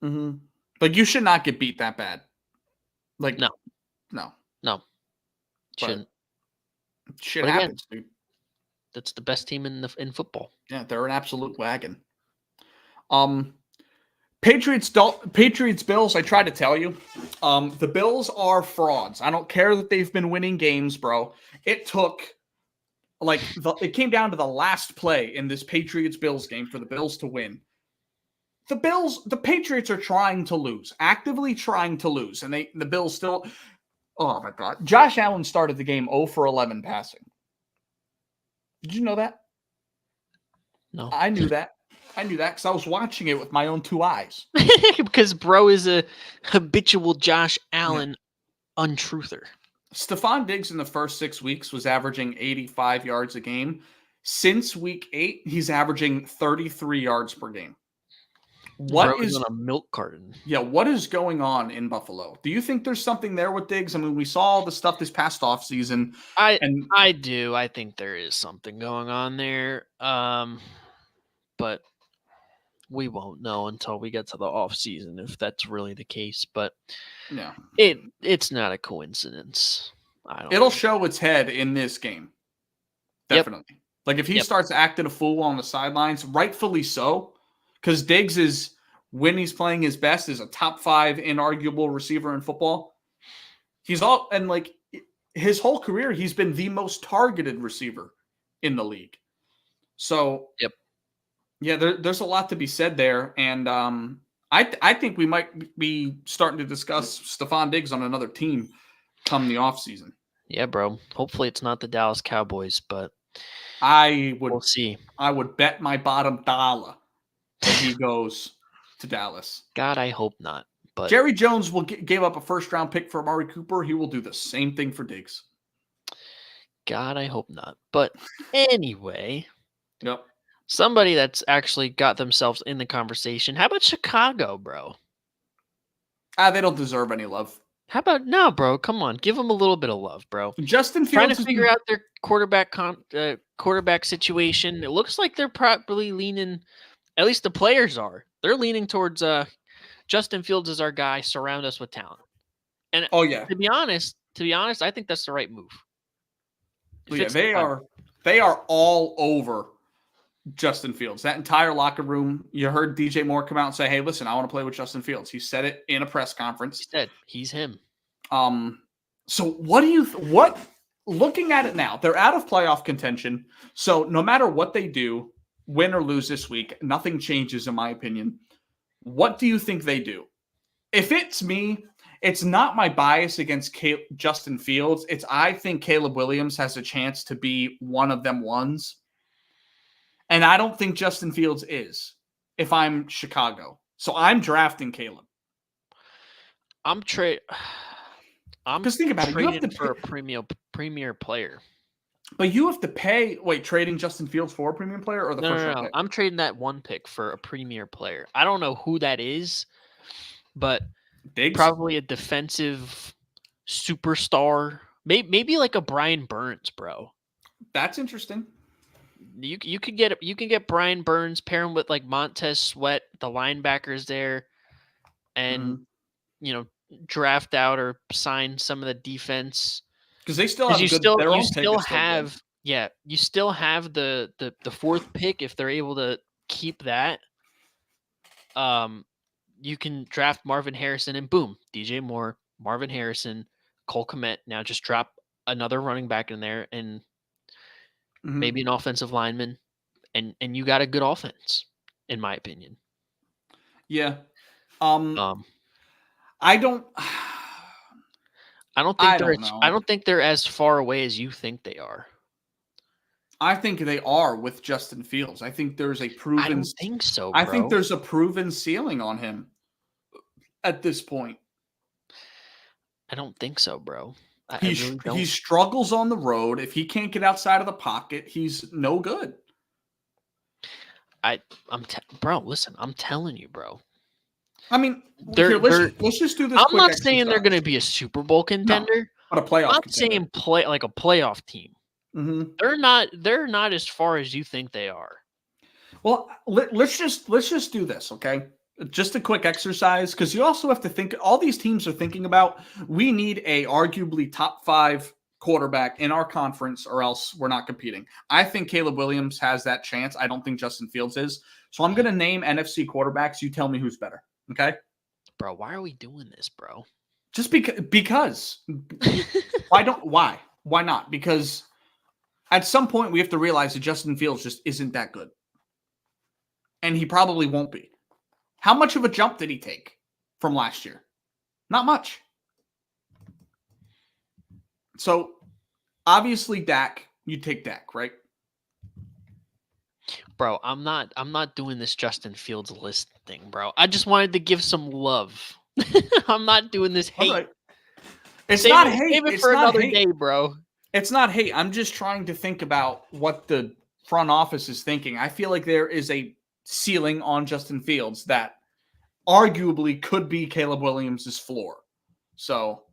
Mm-hmm. Like you should not get beat that bad. Like no. Shouldn't. Shit happens, dude. That's the best team in football. Yeah, they're an absolute wagon. Patriots Bills, I tried to tell you. The Bills are frauds. I don't care that they've been winning games, bro. It took it came down to the last play in this Patriots Bills game for the Bills to win. The Patriots are trying to lose, actively trying to lose, and the Bills still. Oh my God! Josh Allen started the game 0 for 11 passing. Did you know that? No, I knew that. Because I was watching it with my own two eyes. Because bro is a habitual Josh Allen untruther. Stephon Diggs in the first 6 weeks was averaging 85 yards a game. Since week 8, he's averaging 33 yards per game. What Bro is on a milk carton? Yeah, what is going on in Buffalo? Do you think there's something there with Diggs? I mean, we saw all the stuff this past offseason. And I do. I think there is something going on there. But we won't know until we get to the off season if that's really the case. But yeah, it's not a coincidence. it'll show its head in this game. Yep. Definitely. Like if he Yep. starts acting a fool on the sidelines, rightfully so, because Diggs is, when he's playing his best, is a top 5 inarguable receiver in football. He's all, and like his whole career, he's been the most targeted receiver in the league. So Yep. Yeah, there's a lot to be said there, and I think we might be starting to discuss Stephon Diggs on another team come the offseason. Yeah, bro. Hopefully it's not the Dallas Cowboys, but we'll see. I would bet my bottom dollar that he goes to Dallas. God, I hope not. But Jerry Jones gave up a first-round pick for Amari Cooper. He will do the same thing for Diggs. God, I hope not. But anyway. Yep. Somebody that's actually got themselves in the conversation. How about Chicago, bro? They don't deserve any love. How about no, bro? Come on, give them a little bit of love, bro. Justin Trying Fields to figure out their quarterback situation. It looks like they're probably leaning. At least the players are. They're leaning towards Justin Fields is our guy. Surround us with talent. And to be honest, I think that's the right move. Yeah, they are all over Justin Fields. That entire locker room, you heard DJ Moore come out and say, "Hey, listen, I want to play with Justin Fields." He said it in a press conference. He said he's him. So what do you looking at it now, they're out of playoff contention. So no matter what they do, win or lose this week, nothing changes in my opinion. What do you think they do? If it's me, it's not my bias against Justin Fields. It's I think Caleb Williams has a chance to be one of them ones. And I don't think Justin Fields is if I'm Chicago. So I'm drafting Caleb. Because think about it. You have to for a premier player. But you have to pay. Wait, trading Justin Fields for a premium player or the first round pick? I'm trading that one pick for a premier player. I don't know who that is, but Diggs? Probably a defensive superstar. Maybe like a Brian Burns, bro. That's interesting. You can get Brian Burns, pair him with like Montez Sweat, the linebackers there, and draft out or sign some of the defense because they still have you still have the fourth pick if they're able to keep that. You can draft Marvin Harrison and boom, DJ Moore, Marvin Harrison, Cole Kmet. Now just drop another running back in there and maybe an offensive lineman, and you got a good offense, in my opinion. Yeah. I don't think they're as far away as you think they are. I think they are with Justin Fields. I think there's a proven. I don't think so, bro. I think there's a proven ceiling on him at this point. I don't think so, bro. He struggles on the road. If he can't get outside of the pocket, he's no good. Bro, listen, I'm telling you, bro. I mean, let's just do this. I'm not saying they're going to be a Super Bowl contender, but a playoff. I'm saying like a playoff team. Mm-hmm. They're not as far as you think they are. Well, let's just do this, okay? Just a quick exercise, because you also have to think. All these teams are thinking about. We need a arguably top 5 quarterback in our conference, or else we're not competing. I think Caleb Williams has that chance. I don't think Justin Fields is. So I'm going to name NFC quarterbacks. You tell me who's better. Okay, bro. Why are we doing this, bro? Just because. Why not? Because at some point we have to realize that Justin Fields just isn't that good, and he probably won't be. How much of a jump did he take from last year? Not much. So obviously Dak, you take Dak, right? Bro, I'm not doing this Justin Fields list thing, bro. I just wanted to give some love. I'm not doing this hate. Right. It's not hate. Save it for another day, bro. It's not hate. I'm just trying to think about what the front office is thinking. I feel like there is a ceiling on Justin Fields that arguably could be Caleb Williams' floor. So,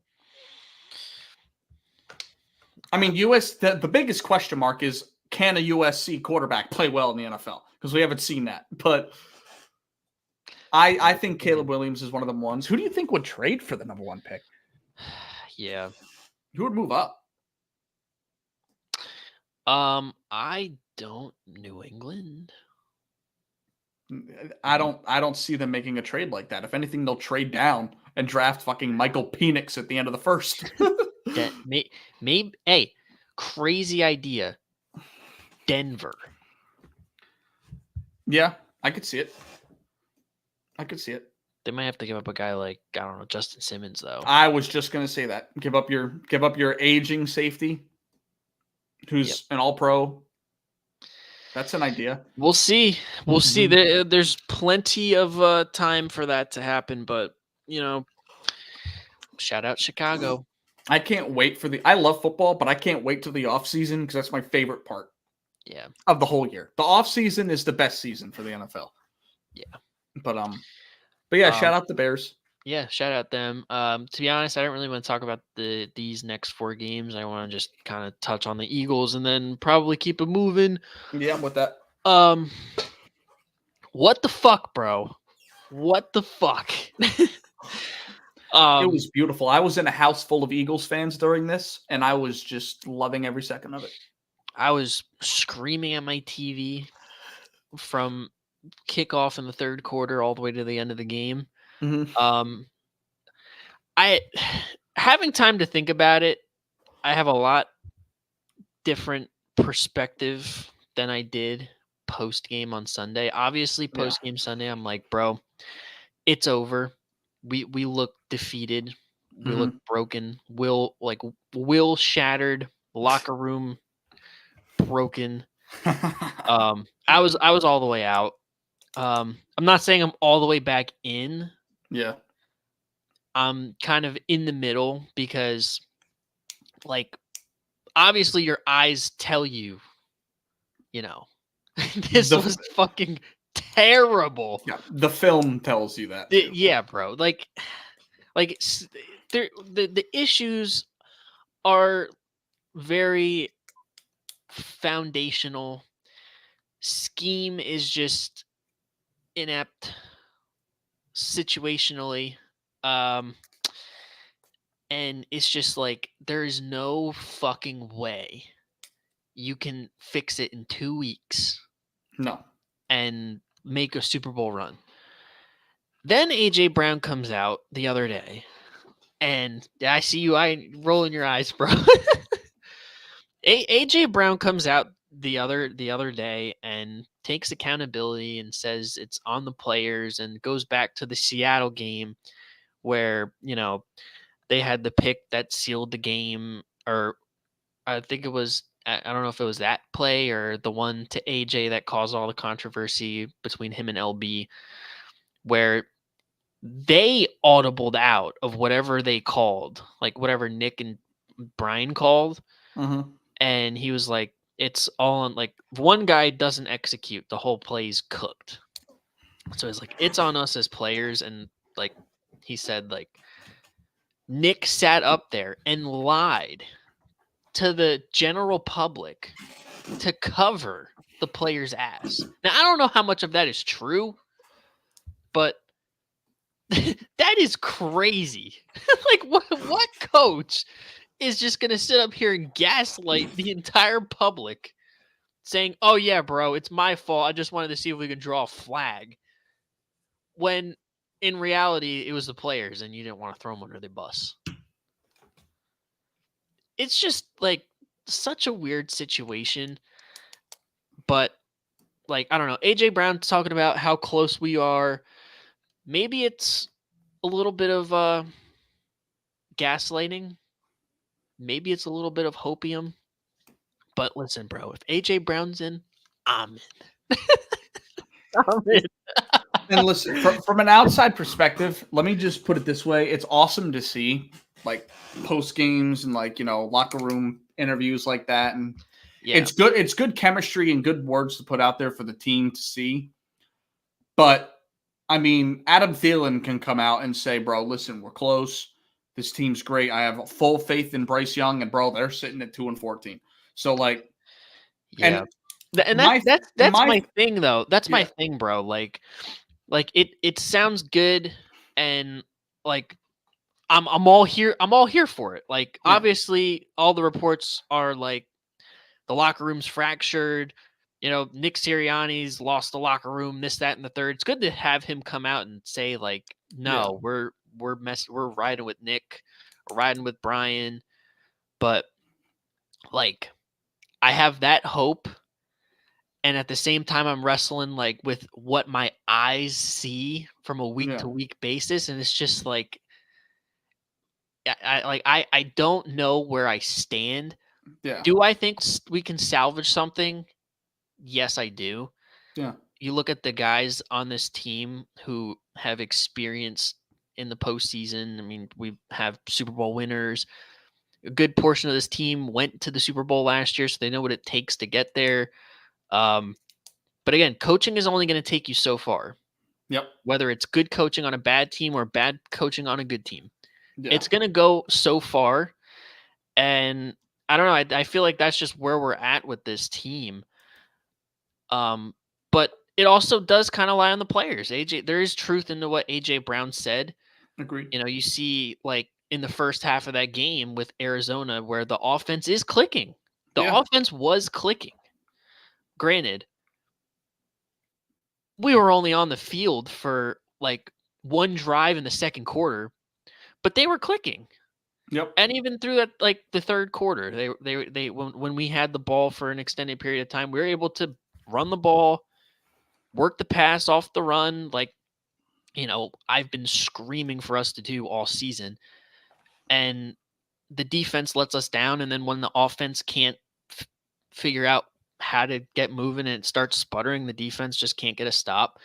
I mean, the biggest question mark is, can a USC quarterback play well in the NFL? Because we haven't seen that. But I think Caleb Williams is one of the ones. Who do you think would trade for the number 1 pick? Yeah. Who would move up? I don't. New England. I don't see them making a trade like that. If anything, they'll trade down and draft fucking Michael Penix at the end of the first. Maybe. Hey, crazy idea. Denver. Yeah, I could see it. They might have to give up a guy like, I don't know, Justin Simmons though. I was just gonna say that. Give up your aging safety, who's an All-Pro. That's an idea. We'll see. We'll see. There's plenty of time for that to happen, but shout out Chicago. I can't wait for I love football, but I can't wait till the offseason because that's my favorite part. Yeah. Of the whole year. The offseason is the best season for the NFL. Yeah. But yeah, shout out the Bears. Yeah, shout out them. To be honest, I don't really want to talk about these next 4 games. I want to just kind of touch on the Eagles and then probably keep it moving. Yeah, I'm with that. What the fuck, bro? What the fuck? It was beautiful. I was in a house full of Eagles fans during this, and I was just loving every second of it. I was screaming at my TV from kickoff in the 3rd quarter all the way to the end of the game. Mm-hmm. I having time to think about it, I have a lot different perspective than I did post game on Sunday. Obviously, post game Sunday, I'm like, bro, it's over. We look defeated. We look broken. Will shattered. Locker room broken. I was all the way out. I'm not saying I'm all the way back in. Yeah. I'm kind of in the middle because, obviously your eyes tell you, this was fucking terrible. Yeah, the film tells you that. Yeah, bro. The issues are very foundational. Scheme is just inept situationally. And it's just there is no fucking way you can fix it in 2 weeks. No. And make a Super Bowl run. Then AJ Brown comes out the other day, and I see you rolling your eyes, bro. AJ Brown comes out the other day and takes accountability and says it's on the players, and goes back to the Seattle game where they had the pick that sealed the game, or I think it was, I don't know if it was that play or the one to AJ that caused all the controversy between him and LB, where they audibled out of whatever they called, whatever Nick and Brian called. Mm-hmm. And he was like, it's all on, one guy doesn't execute, the whole play's cooked. So it's it's on us as players. And he said, Nick sat up there and lied to the general public to cover the player's ass. Now, I don't know how much of that is true, but that is crazy. What coach is just going to sit up here and gaslight the entire public saying, oh yeah, bro, it's my fault. I just wanted to see if we could draw a flag. When in reality, it was the players and you didn't want to throw them under the bus. It's just such a weird situation, but I don't know. AJ Brown talking about how close we are. Maybe it's a little bit of gaslighting. Maybe it's a little bit of hopium. But listen, bro, if AJ Brown's in, I'm in. I'm in. And listen, from an outside perspective, let me just put it this way: it's awesome to see post games and locker room interviews like that, and it's good. It's good chemistry and good words to put out there for the team to see. But I mean, Adam Thielen can come out and say, bro, listen, we're close. This team's great. I have full faith in Bryce Young, and bro, they're sitting at 2-14. So like, Yeah. And my that's my thing though. That's my Yeah. thing, bro. Like it sounds good, and like I'm all here. I'm all here for it. Like Yeah. obviously all the reports are like the locker room's fractured. Nick Sirianni's lost the locker room, this, that, and the third. It's good to have him come out and say, like, no, we're riding with Nick, we're riding with Brian. But like I have that hope, and at the same time I'm wrestling like with what my eyes see from a week to week basis, and it's just like I don't know where I stand. Yeah. Do I think we can salvage something? Yes, I do. Yeah. You look at the guys on this team who have experience in the postseason. I mean, we have Super Bowl winners. A good portion of this team went to the Super Bowl last year, so they know what it takes to get there. But again, coaching is only going to take you so far. Yep. Whether it's good coaching on a bad team or bad coaching on a good team. Yeah. It's going to go so far. And I don't know. I feel like that's just where we're at with this team. But it also does kind of lie on the players. There is truth into what AJ Brown said. Agreed. You see like in the first half of that game with Arizona where the offense is clicking. The offense was clicking. Granted, we were only on the field for like one drive in the second quarter, but they were clicking. Yep. And even through that, like the third quarter, they when we had the ball for an extended period of time, we were able to run the ball, work the pass off the run, like, I've been screaming for us to do all season. And the defense lets us down, and then when the offense can't figure out how to get moving and it starts sputtering, the defense just can't get a stop.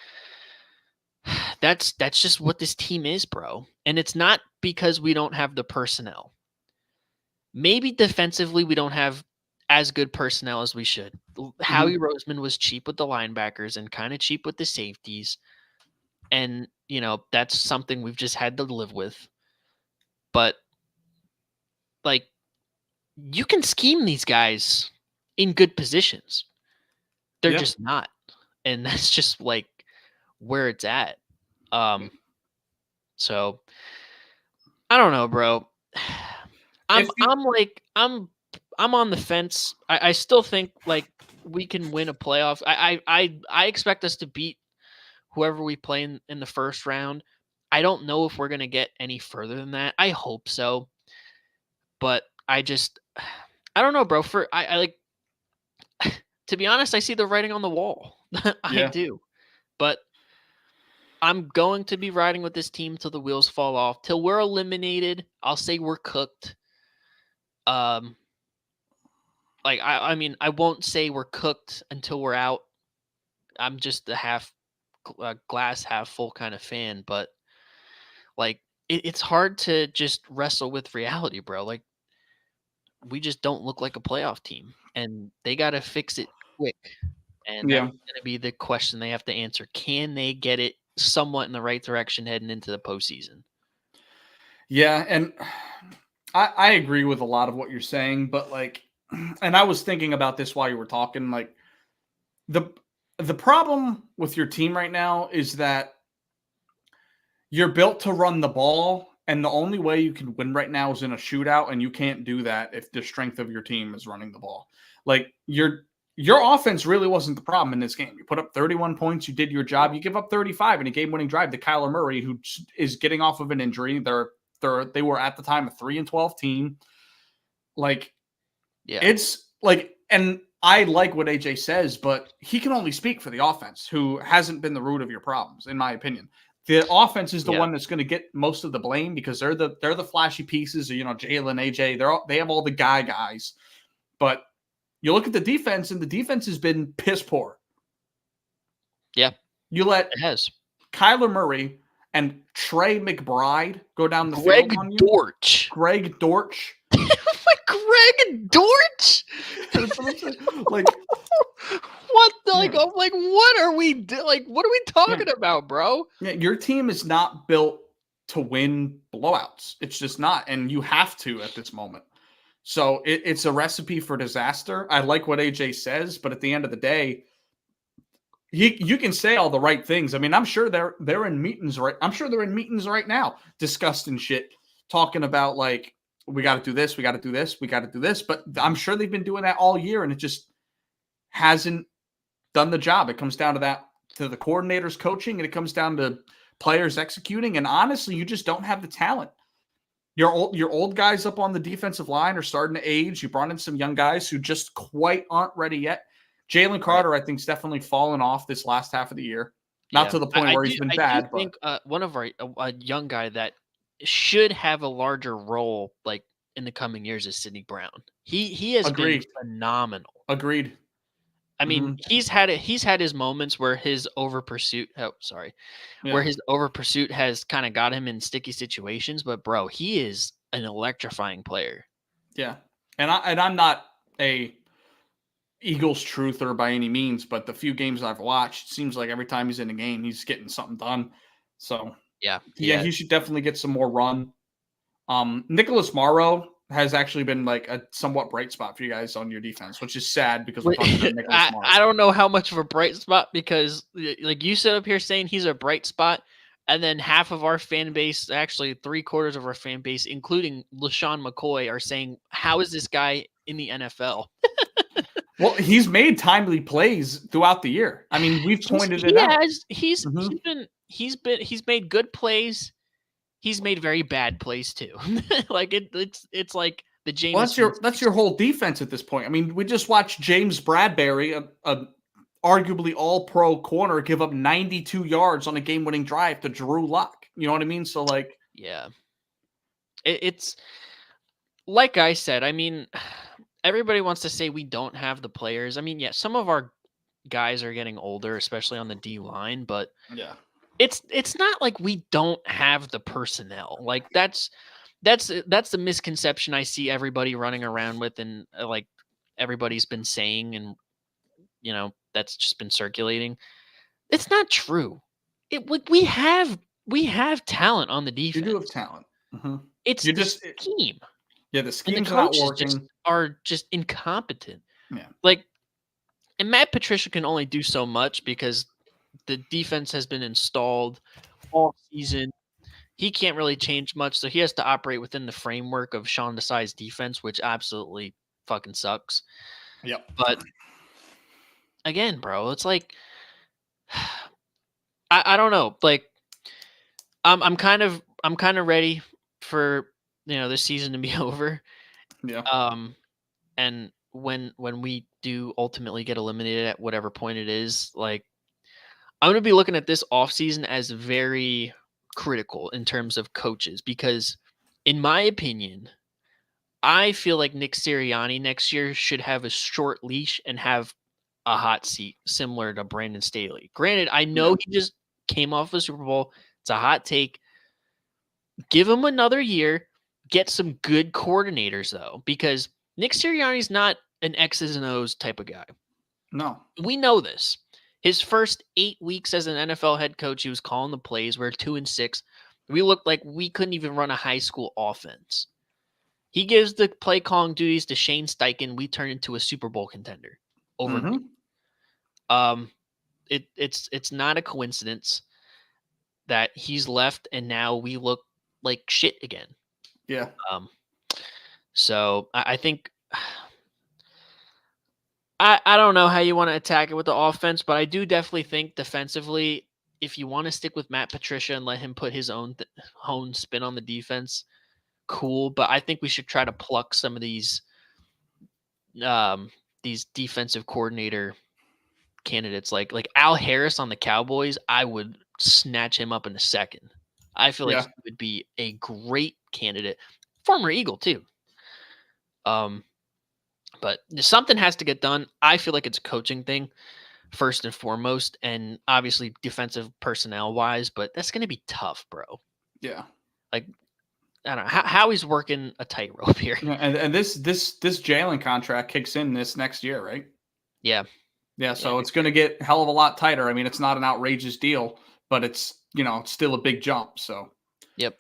That's just what this team is, bro. And it's not because we don't have the personnel. Maybe defensively we don't have as good personnel as we should. Howie Roseman was cheap with the linebackers and kind of cheap with the safeties. And, that's something we've just had to live with. But, like, you can scheme these guys in good positions. They're just not. And that's just, like, where it's at. So, I don't know, bro. I'm on the fence. I still think like we can win a playoff. I expect us to beat whoever we play in the first round. I don't know if we're gonna get any further than that. I hope so, but I don't know, bro. I like to be honest. I see the writing on the wall. I do, but I'm going to be riding with this team till the wheels fall off. Till we're eliminated, I'll say we're cooked. Like I mean, I won't say we're cooked until we're out. I'm just a glass half full kind of fan, but like it's hard to just wrestle with reality, bro. Like we just don't look like a playoff team, and they got to fix it quick. And that's going to be the question they have to answer. Can they get it somewhat in the right direction heading into the postseason? Yeah, and I agree with a lot of what you're saying, but like, and I was thinking about this while you were talking, like the problem with your team right now is that you're built to run the ball, and the only way you can win right now is in a shootout, and you can't do that if the strength of your team is running the ball. Like your offense really wasn't the problem in this game. You put up 31 points, you did your job. You give up 35 in a game-winning drive to Kyler Murray, who is getting off of an injury. They were at the time a 3-12 team. Like, it's like, and I like what AJ says, but he can only speak for the offense, who hasn't been the root of your problems, in my opinion. The offense is the one that's going to get most of the blame because they're the flashy pieces. Jalen, AJ, they have all the guys, but you look at the defense, and the defense has been piss poor. Yeah, you let Kyler Murray and Trey McBride go down the field on you. Greg Dortch. Greg Dortch. That's what I'm saying. Like, what? What are we What are we talking Yeah. about, bro? yeah, your team is not built to win blowouts. It's just not, and you have to at this moment. So it's a recipe for disaster. I like what AJ says, but at the end of the day, you can say all the right things. I mean, I'm sure they're in meetings right. I'm sure they're in meetings right now, discussing shit, talking about like we got to do this, we got to do this, we got to do this. But I'm sure they've been doing that all year, and it just hasn't done the job. It comes down to the coordinators coaching, and it comes down to players executing. And honestly, you just don't have the talent. Your old guys up on the defensive line are starting to age. You brought in some young guys who just quite aren't ready yet. Jalen Carter, I think, is definitely fallen off this last half of the year. Not to the point where he's been bad. I think one of a young guy that should have a larger role like in the coming years is Sidney Brown. He has been phenomenal. Agreed. I mean, he's had his moments where his over pursuit. Where his over pursuit has kind of got him in sticky situations. But bro, he is an electrifying player. Yeah, and I'm not a Eagles truther by any means, but the few games I've watched, it seems like every time he's in a game, he's getting something done. So yeah, he should definitely get some more run. Nicholas Morrow has actually been like a somewhat bright spot for you guys on your defense, which is sad because we're talking about Nicholas Morrow. I don't know how much of a bright spot because like you sit up here saying he's a bright spot, and then half of our fan base, actually 3/4 of our fan base, including LaShawn McCoy, are saying, how is this guy in the NFL? Well, he's made timely plays throughout the year. I mean, we've pointed it out. He's made good plays. He's made very bad plays too. Like it's like the James. Well, that's your whole defense at this point. I mean, we just watched James Bradbury, a arguably all-pro corner, give up 92 yards on a game-winning drive to Drew Lock. You know what I mean? So like, yeah, it's like I said. I mean, everybody wants to say we don't have the players. I mean, yeah, some of our guys are getting older, especially on the D line, but yeah. It's not like we don't have the personnel. Like that's the misconception I see everybody running around with, and like everybody's been saying, and that's just been circulating. It's not true. We have talent on the defense. You do have talent. Mm-hmm. It's the scheme. Yeah, the scheme's not working. Are just incompetent. Yeah. Like, and Matt Patricia can only do so much because the defense has been installed all season. He can't really change much, so he has to operate within the framework of Sean Desai's defense, which absolutely fucking sucks. Yep. But again, bro, it's like I don't know. Like I'm kind of ready for this season to be over. Yeah. And when we do ultimately get eliminated at whatever point it is, like I'm going to be looking at this offseason as very critical in terms of coaches because, in my opinion, I feel like Nick Sirianni next year should have a short leash and have a hot seat similar to Brandon Staley. Granted, I know he just came off a Super Bowl. It's a hot take. Give him another year. Get some good coordinators, though, because Nick Sirianni's not an X's and O's type of guy. No. We know this. His first 8 weeks as an NFL head coach, he was calling the plays. We're 2-6. We looked like we couldn't even run a high school offense. He gives the play calling duties to Shane Steichen. We turn into a Super Bowl contender overnight. It's not a coincidence that he's left and now we look like shit again. Yeah. So I think I don't know how you want to attack it with the offense, but I do definitely think defensively, if you want to stick with Matt Patricia and let him put his own spin on the defense, cool. But I think we should try to pluck some of these defensive coordinator candidates, like Al Harris on the Cowboys. I would snatch him up in a second. I feel like he would be a great candidate. Former Eagle too. But something has to get done. I feel like it's a coaching thing first and foremost, and obviously defensive personnel wise, but that's going to be tough, bro. Yeah. Like I don't know how he's working a tightrope here. Yeah, and this Jalen contract kicks in this next year, right? Yeah. Yeah, so it's going to get a hell of a lot tighter. I mean, it's not an outrageous deal, but it's it's still a big jump. So. Yep.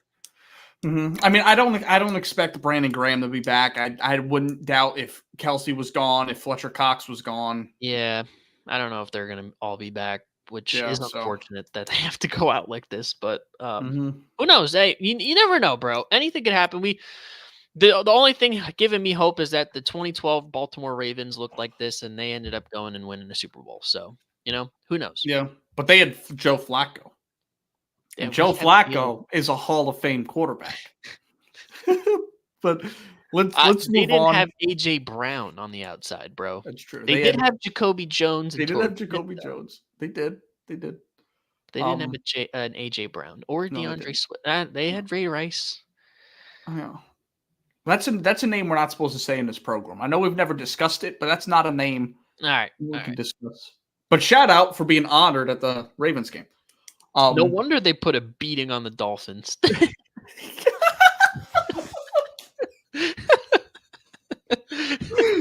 I mean, I don't expect Brandon Graham to be back. I wouldn't doubt if Kelsey was gone, if Fletcher Cox was gone. Yeah, I don't know if they're gonna all be back, which is so. unfortunate that they have to go out like this. But Mm-hmm. who knows? Hey, you never know, bro. Anything could happen. The only thing giving me hope is that the 2012 Baltimore Ravens looked like this, and they ended up going and winning the Super Bowl. So who knows? Yeah, but they had Joe Flacco. Yeah, and Joe Flacco is a Hall of Fame quarterback. But let's move on. They didn't have AJ Brown on the outside, bro. That's true. They did have Jacoby Jones. They did have Jacoby Jones. They did. They did. They didn't have an AJ Brown or DeAndre Swift. They had Ray Rice. Yeah. That's a name we're not supposed to say in this program. I know we've never discussed it, but that's not a name we can discuss. But shout out for being honored at the Ravens game. No wonder they put a beating on the Dolphins.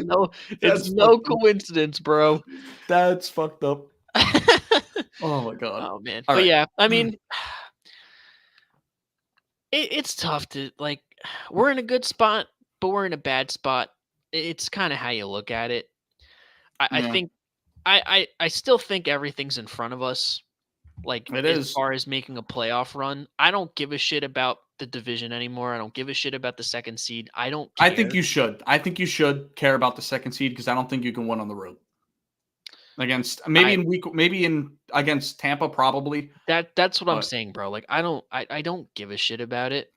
No, it's no coincidence, bro. That's fucked up. Oh my god. Oh man. But yeah, I mean, it's tough to we're in a good spot, but we're in a bad spot. It's kind of how you look at it. I think I still think everything's in front of us. As far as making a playoff run, I don't give a shit about the division anymore. I don't give a shit about the second seed. I don't care. I think you should. I think you should care about the second seed because I don't think you can win on the road. Against against Tampa, probably. That's what I'm saying, bro. I don't give a shit about it.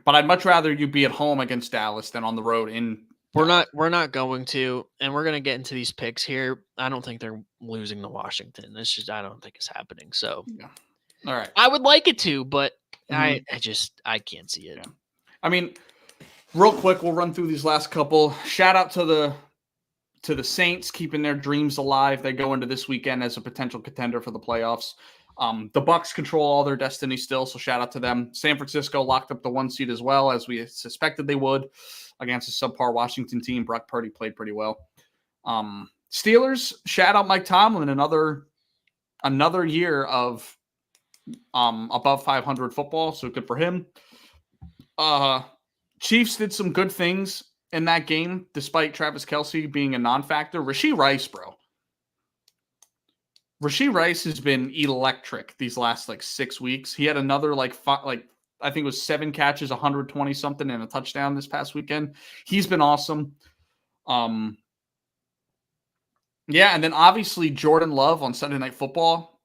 But I'd much rather you be at home against Dallas than on the road in. We're not going to, and we're gonna get into these picks here. I don't think they're losing to Washington. I don't think it's happening. So yeah. All right. I would like it to, but I can't see it. Yeah. I mean, real quick, we'll run through these last couple. Shout out to the Saints keeping their dreams alive. They go into this weekend as a potential contender for the playoffs. The Bucs control all their destiny still, so shout out to them. San Francisco locked up the 1 seed as well, as we suspected they would against a subpar Washington team. Brock Purdy played pretty well. Steelers, shout out Mike Tomlin, another year of above 500 football, so good for him. Chiefs did some good things in that game, despite Travis Kelce being a non-factor. Rashee Rice, bro. Rashee Rice has been electric these last 6 weeks. He had another I think it was 7 catches, 120 something, and a touchdown this past weekend. He's been awesome. Yeah, and then obviously Jordan Love on Sunday Night Football.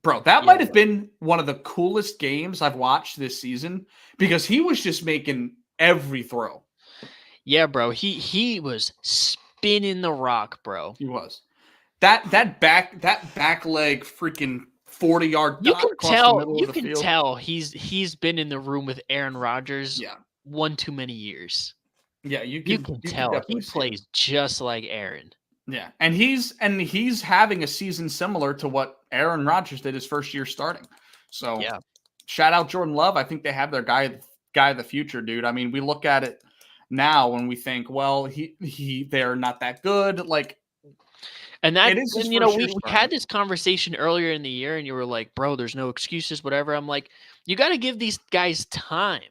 Bro, that might have been one of the coolest games I've watched this season because he was just making every throw. Yeah, bro. He was spinning the rock, bro. He was. That back leg freaking 40-yard dot across the middle of the field. You can tell he's been in the room with Aaron Rodgers one too many years. Yeah, you can tell he plays just like Aaron. Yeah, and he's having a season similar to what Aaron Rodgers did his first year starting. So shout out Jordan Love. I think they have their guy of the future, dude. I mean, we look at it now and we think, well, they're not that good. And that, and, we had this conversation earlier in the year, and you were like, bro, there's no excuses, whatever. I'm like, you got to give these guys time.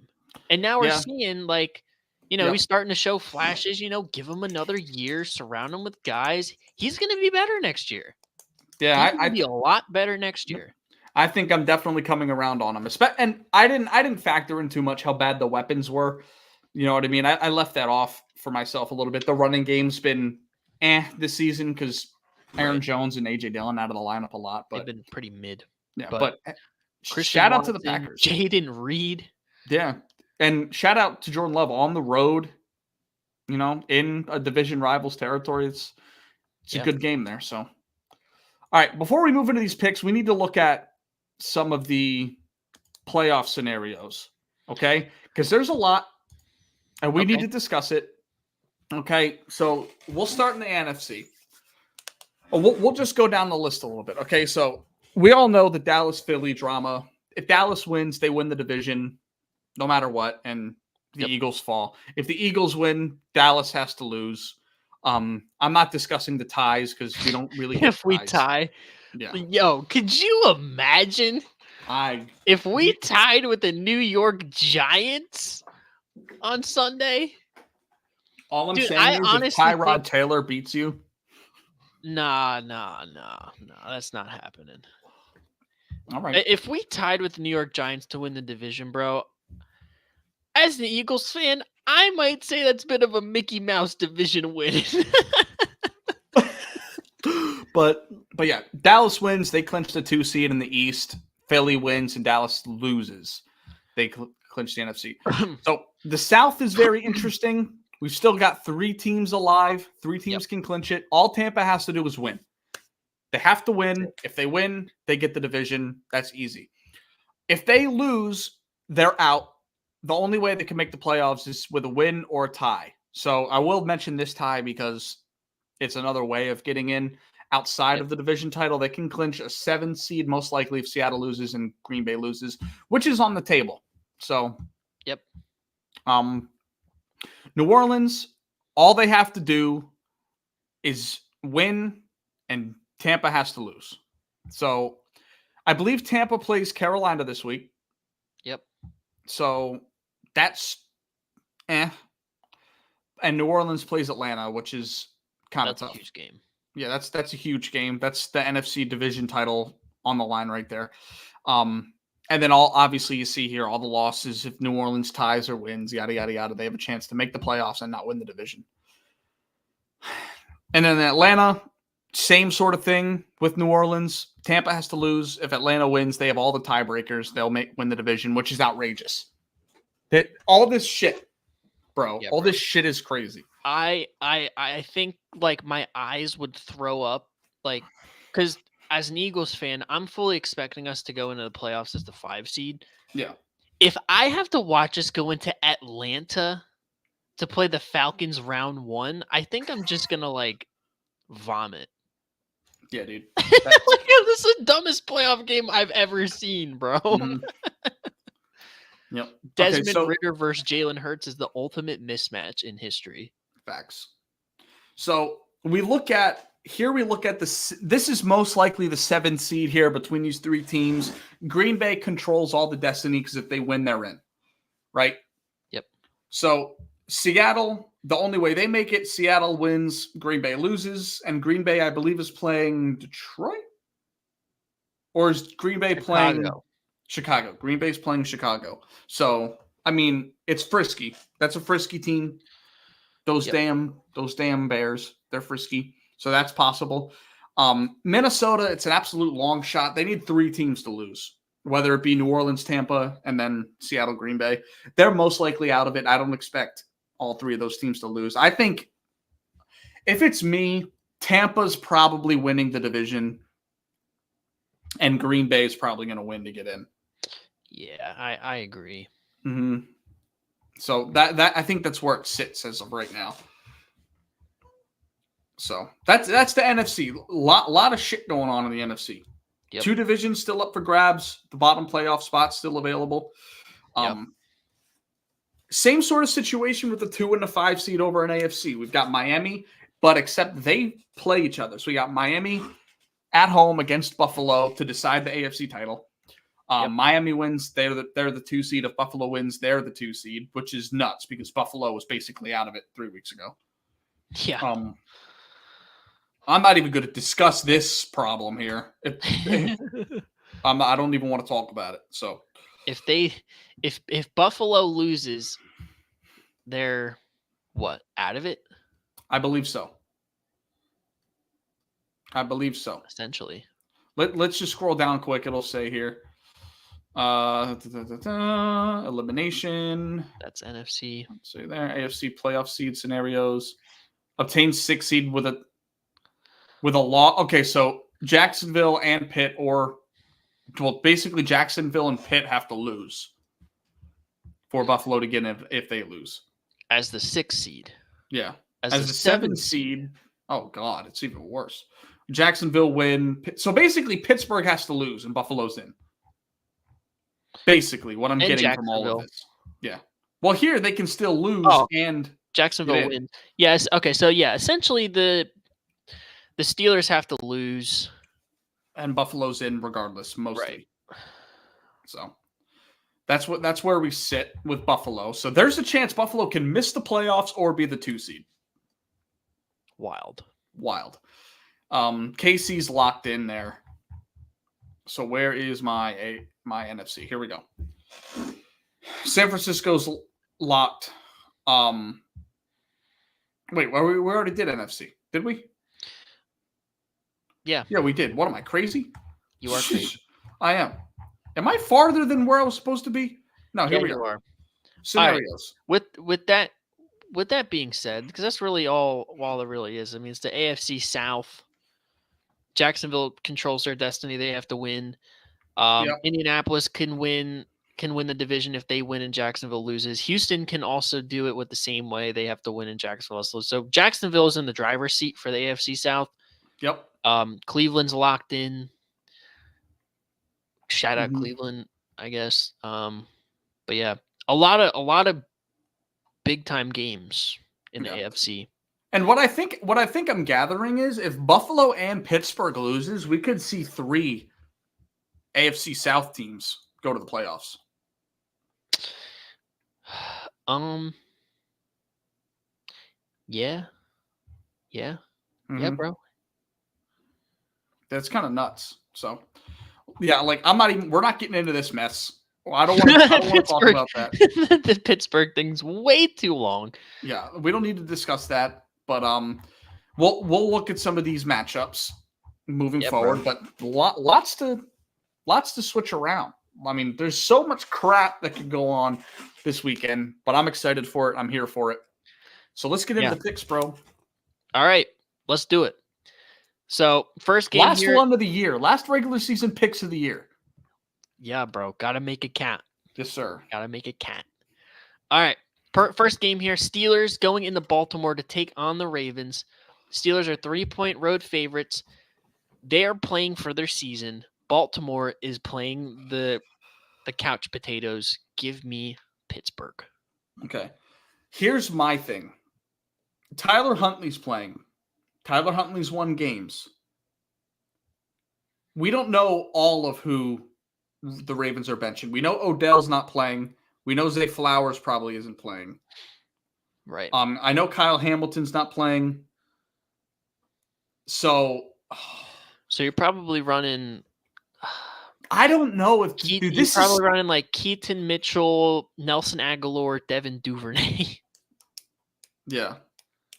And now we're seeing, he's starting to show flashes, give him another year, surround him with guys. He's going to be better next year. Yeah. He's going to be a lot better next year. I think I'm definitely coming around on him. And I didn't factor in too much how bad the weapons were. You know what I mean? I left that off for myself a little bit. The running game's been this season because Aaron Jones and A.J. Dillon out of the lineup a lot. But they've been pretty mid. Yeah, but shout out to the Packers. Jaden Reed. Yeah. And shout out to Jordan Love on the road, in a division rival's territory. It's a good game there. So, all right, before we move into these picks, we need to look at some of the playoff scenarios, okay? Because there's a lot, and we need to discuss it. Okay, so we'll start in the NFC. We'll just go down the list a little bit. Okay, so we all know the Dallas-Philly drama if Dallas wins, they win the division no matter what, and the Eagles fall. If the Eagles win, Dallas has to lose. I'm not discussing the ties because we don't really get If we ties. tie, Yeah. yo, could you imagine if we tied with the New York Giants on Sunday? All I'm Dude, saying I is if honestly Tyrod Taylor beats you. Nah, that's not happening. All right. If we tied with the New York Giants to win the division, bro, as an Eagles fan, I might say that's a bit of a Mickey Mouse division win. But yeah, Dallas wins. They clinch the 2 seed in the East. Philly wins and Dallas loses. They clinch the NFC. So the South is very interesting. We've still got 3 teams alive. 3 teams can clinch it. All Tampa has to do is win. They have to win. If they win, they get the division. That's easy. If they lose, they're out. The only way they can make the playoffs is with a win or a tie. So I will mention this tie because it's another way of getting in outside of the division title. They can clinch a 7 seed, most likely if Seattle loses and Green Bay loses, which is on the table. So, New Orleans, all they have to do is win, and Tampa has to lose. So, I believe Tampa plays Carolina this week. So, that's And New Orleans plays Atlanta, which is kind of tough. That's a huge game. Yeah, that's a huge game. That's the NFC division title on the line right there. And then obviously you see here all the losses. If New Orleans ties or wins, yada, yada, yada, they have a chance to make the playoffs and not win the division. And then Atlanta, same sort of thing with New Orleans. Tampa has to lose. If Atlanta wins, they have all the tiebreakers. They'll win the division, which is outrageous. All this shit, bro. All this shit is crazy. I think like my eyes would throw up, like, because as an Eagles fan, I'm fully expecting us to go into the playoffs as the 5 seed. Yeah. If I have to watch us go into Atlanta to play the Falcons round 1, I think I'm just gonna like vomit. Yeah, dude. Like, this is the dumbest playoff game I've ever seen, bro. Mm-hmm. Yep. Desmond Ridder versus Jalen Hurts is the ultimate mismatch in history. Facts. So we look at this is most likely the 7 seed here between these 3 teams. Green Bay controls all the destiny because if they win, they're in. Right? Yep. So Seattle, the only way they make it, Seattle wins, Green Bay loses, and Green Bay, I believe, is playing Detroit? Or is Green Bay playing Chicago? Green Bay's playing Chicago. So, I mean, it's frisky. That's a frisky team. Those damn Bears, they're frisky. So that's possible. Minnesota, it's an absolute long shot. They need 3 teams to lose, whether it be New Orleans, Tampa, and then Seattle, Green Bay. They're most likely out of it. I don't expect all 3 of those teams to lose. I think if it's me, Tampa's probably winning the division, and Green Bay is probably going to win to get in. Yeah, I agree. Mm-hmm. So that I think that's where it sits as of right now. So that's the NFC. Lot of shit going on in the NFC. Yep. 2 divisions still up for grabs. The bottom playoff spot's still available. Same sort of situation with the 2 and the 5 seed over in AFC. We've got Miami, but except they play each other. So we got Miami at home against Buffalo to decide the AFC title. Miami wins, they're the 2 seed. If Buffalo wins, they're the 2 seed, which is nuts because Buffalo was basically out of it 3 weeks ago. Yeah. I'm not even going to discuss this problem here. I don't even want to talk about it. So if Buffalo loses, they're what, out of it? I believe so. Essentially. Let's just scroll down quick. It'll say here. Elimination. That's NFC. Let's see there. AFC playoff seed scenarios. Obtain 6 seed with a law. Okay, so Jacksonville and Pitt, basically Jacksonville and Pitt have to lose for Buffalo to get in if they lose. As the 6 seed. Yeah. As the 7 seed. Oh God, it's even worse. Jacksonville win. So basically Pittsburgh has to lose and Buffalo's in. Basically, what I'm And getting from all of Jacksonville. this. Yeah. Well, here they can still lose Oh. and Jacksonville get in. wins. Yes. Okay. So yeah, essentially the Steelers have to lose. And Buffalo's in regardless, mostly. Right. So that's where we sit with Buffalo. So there's a chance Buffalo can miss the playoffs or be the 2 seed. Wild. KC's locked in there. So where is my NFC? Here we go. San Francisco's locked. Wait, we already did NFC, did we? Yeah. Yeah, we did. What am I, crazy? You are crazy. I am. Am I farther than where I was supposed to be? No, here we you go. are. Scenarios. Right. With that being said, because that's really all it really is. I mean, it's the AFC South. Jacksonville controls their destiny. They have to win. Indianapolis can win the division if they win and Jacksonville loses. Houston can also do it with the same way. They have to win and Jacksonville loses. So Jacksonville is in the driver's seat for the AFC South. Yep. Cleveland's locked in. Shout out Cleveland, I guess. But yeah, a lot of big time games in the AFC. And what I think I'm gathering is if Buffalo and Pittsburgh loses, we could see 3 AFC South teams go to the playoffs. Yeah. Yeah, bro. That's kind of nuts. So, yeah, like we're not getting into this mess. Well, I don't want to talk about that. The Pittsburgh thing's way too long. Yeah, we don't need to discuss that. But we'll look at some of these matchups moving forward. Bro. But lots to switch around. I mean, there's so much crap that could go on this weekend, but I'm excited for it. I'm here for it. So let's get into the picks, bro. All right, let's do it. So first game last one of the year, last regular season picks of the year. Yeah, bro. Gotta make it count. Yes, sir. Gotta make it count. All right. First game here, Steelers going into Baltimore to take on the Ravens. Steelers are 3-point road favorites. They are playing for their season. Baltimore is playing the couch potatoes. Give me Pittsburgh. Okay. Here's my thing. Tyler Huntley's playing. Tyler Huntley's won games. We don't know all of who the Ravens are benching. We know Odell's not playing. We know Zay Flowers probably isn't playing. Right. I know Kyle Hamilton's not playing. So you're probably running. I don't know if you're probably running like Keaton Mitchell, Nelson Aguilar, Devin Duvernay. Yeah,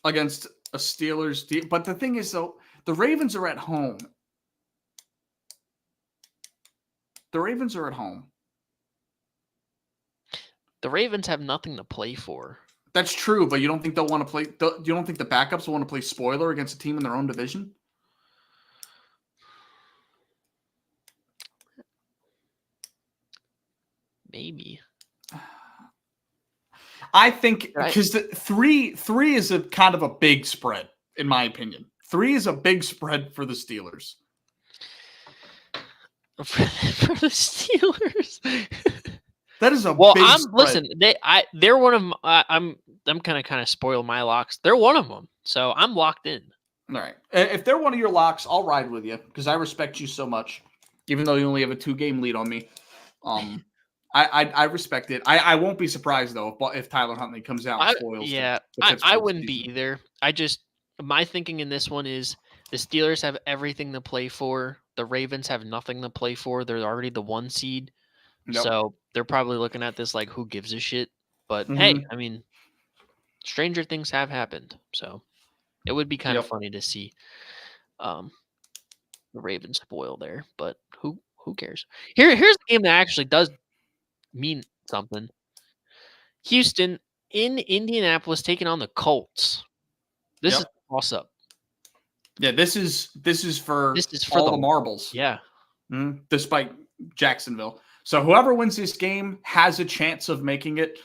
against a Steelers. But the thing is, though, the Ravens are at home. The Ravens have nothing to play for. That's true, but you don't think they'll want to play? You don't think the backups will want to play spoiler against a team in their own division? Maybe. I think because the three is a kind of a big spread, in my opinion. 3 is a big spread for the Steelers. For the Steelers. That is a big spread. Listen, they're one of I'm kind of spoil my locks. They're one of them, so I'm locked in. All right. If they're one of your locks, I'll ride with you because I respect you so much, even though you only have a 2-game lead on me. I respect it. I won't be surprised though if Tyler Huntley comes out and spoils. I wouldn't be either. My thinking in this one is the Steelers have everything to play for. The Ravens have nothing to play for. They're already the 1 seed. Yep. So they're probably looking at this like, who gives a shit? But hey, I mean, stranger things have happened. So it would be kind of funny to see the Ravens spoil there. But who cares? Here's the game that actually does mean something. Houston in Indianapolis taking on the Colts. This is a toss-up. Yeah, this is for all the marbles. Yeah. Despite Jacksonville. So whoever wins this game has a chance of making it.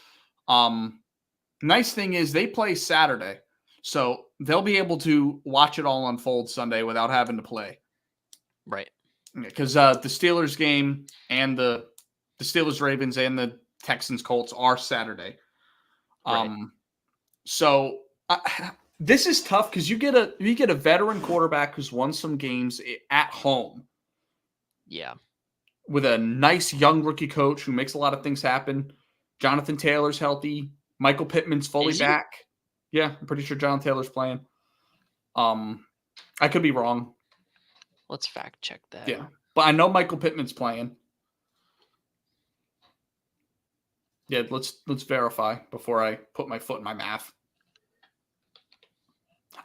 Nice thing is they play Saturday. So they'll be able to watch it all unfold Sunday without having to play. Right. Because the Steelers game and the The Steelers, Ravens, and the Texans, Colts are Saturday. Right. So this is tough because you get a veteran quarterback who's won some games at home. Yeah. With a nice young rookie coach who makes a lot of things happen. Jonathan Taylor's healthy. Michael Pittman's fully back. Yeah, I'm pretty sure Jonathan Taylor's playing. I could be wrong. Let's fact check that. Yeah, but I know Michael Pittman's playing. Yeah, let's verify before I put my foot in my mouth.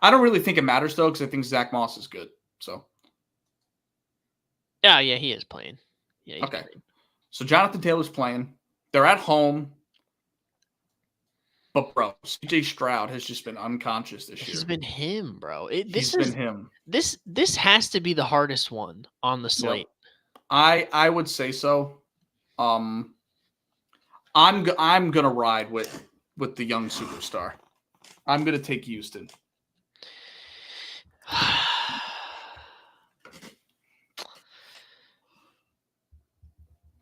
I don't really think it matters though, because I think Zach Moss is good. So. Yeah, he is playing. Yeah, he's okay. playing. So Jonathan Taylor's playing. They're at home. But bro, CJ Stroud has just been unconscious this year. He's been him, bro. He's been him. This has to be the hardest one on the slate. Yep. I would say so. I'm gonna ride with the young superstar. I'm gonna take Houston.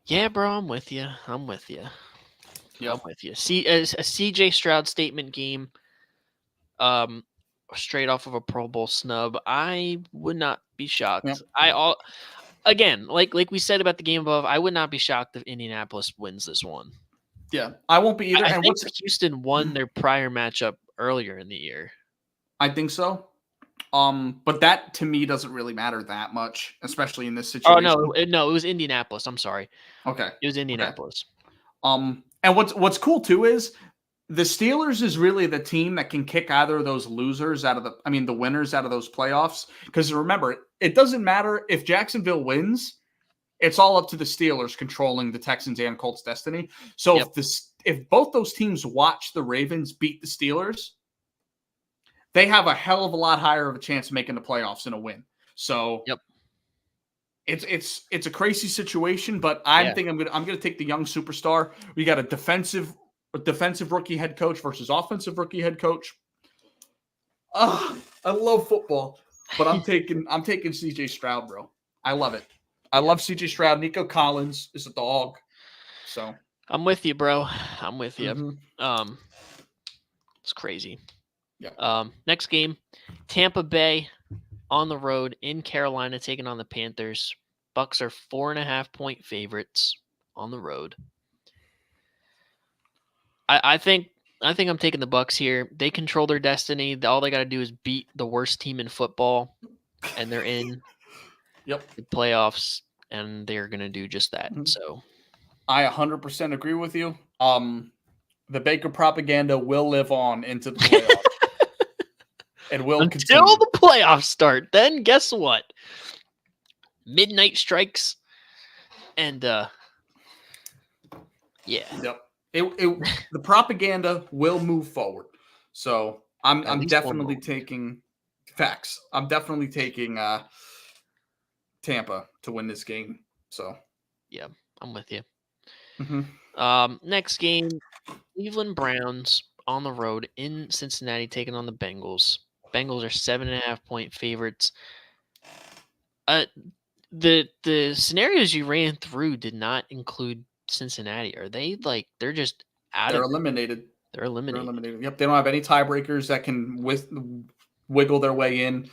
Yeah, bro, I'm with you. Yep. I'm with you. See, a CJ Stroud statement game, straight off of a Pro Bowl snub, I would not be shocked. Yep. Again, like we said about the game above, I would not be shocked if Indianapolis wins this one. Yeah, I won't be either. I think Houston won their prior matchup earlier in the year. I think so. But that to me doesn't really matter that much, especially in this situation. Oh no, it was Indianapolis. I'm sorry. Okay, it was Indianapolis. Okay. And what's cool too is the Steelers is really the team that can kick either of those losers out of the winners out of those playoffs. Because remember, it doesn't matter if Jacksonville wins; it's all up to the Steelers controlling the Texans and Colts' destiny. So if both those teams watch the Ravens beat the Steelers, they have a hell of a lot higher of a chance of making the playoffs in a win. So it's a crazy situation, but I think I'm gonna take the young superstar. We got a defensive rookie head coach versus offensive rookie head coach. I love football, but I'm taking CJ Stroud, bro. I love it. I love CJ Stroud. Nico Collins is a dog. So I'm with you, bro. I'm with you. Mm-hmm. It's crazy. Yeah. Next game, Tampa Bay on the road in Carolina taking on the Panthers. Bucks are 4.5-point favorites on the road. I think I'm taking the Bucks here. They control their destiny. All they got to do is beat the worst team in football, and they're in the playoffs, and they're gonna do just that. Mm-hmm. So, I 100% agree with you. The Baker propaganda will live on into the playoffs. It will until continue. The playoffs start. Then guess what? Midnight strikes, and Yep. The propaganda will move forward. So I'm definitely taking facts. I'm definitely taking Tampa to win this game. So yeah, I'm with you. Mm-hmm. Next game, Cleveland Browns on the road in Cincinnati taking on the Bengals. Bengals are 7.5-point favorites. The scenarios you ran through did not include Cincinnati. Are they they're just out? They're eliminated. They're eliminated. Yep, they don't have any tiebreakers that can wiggle their way in.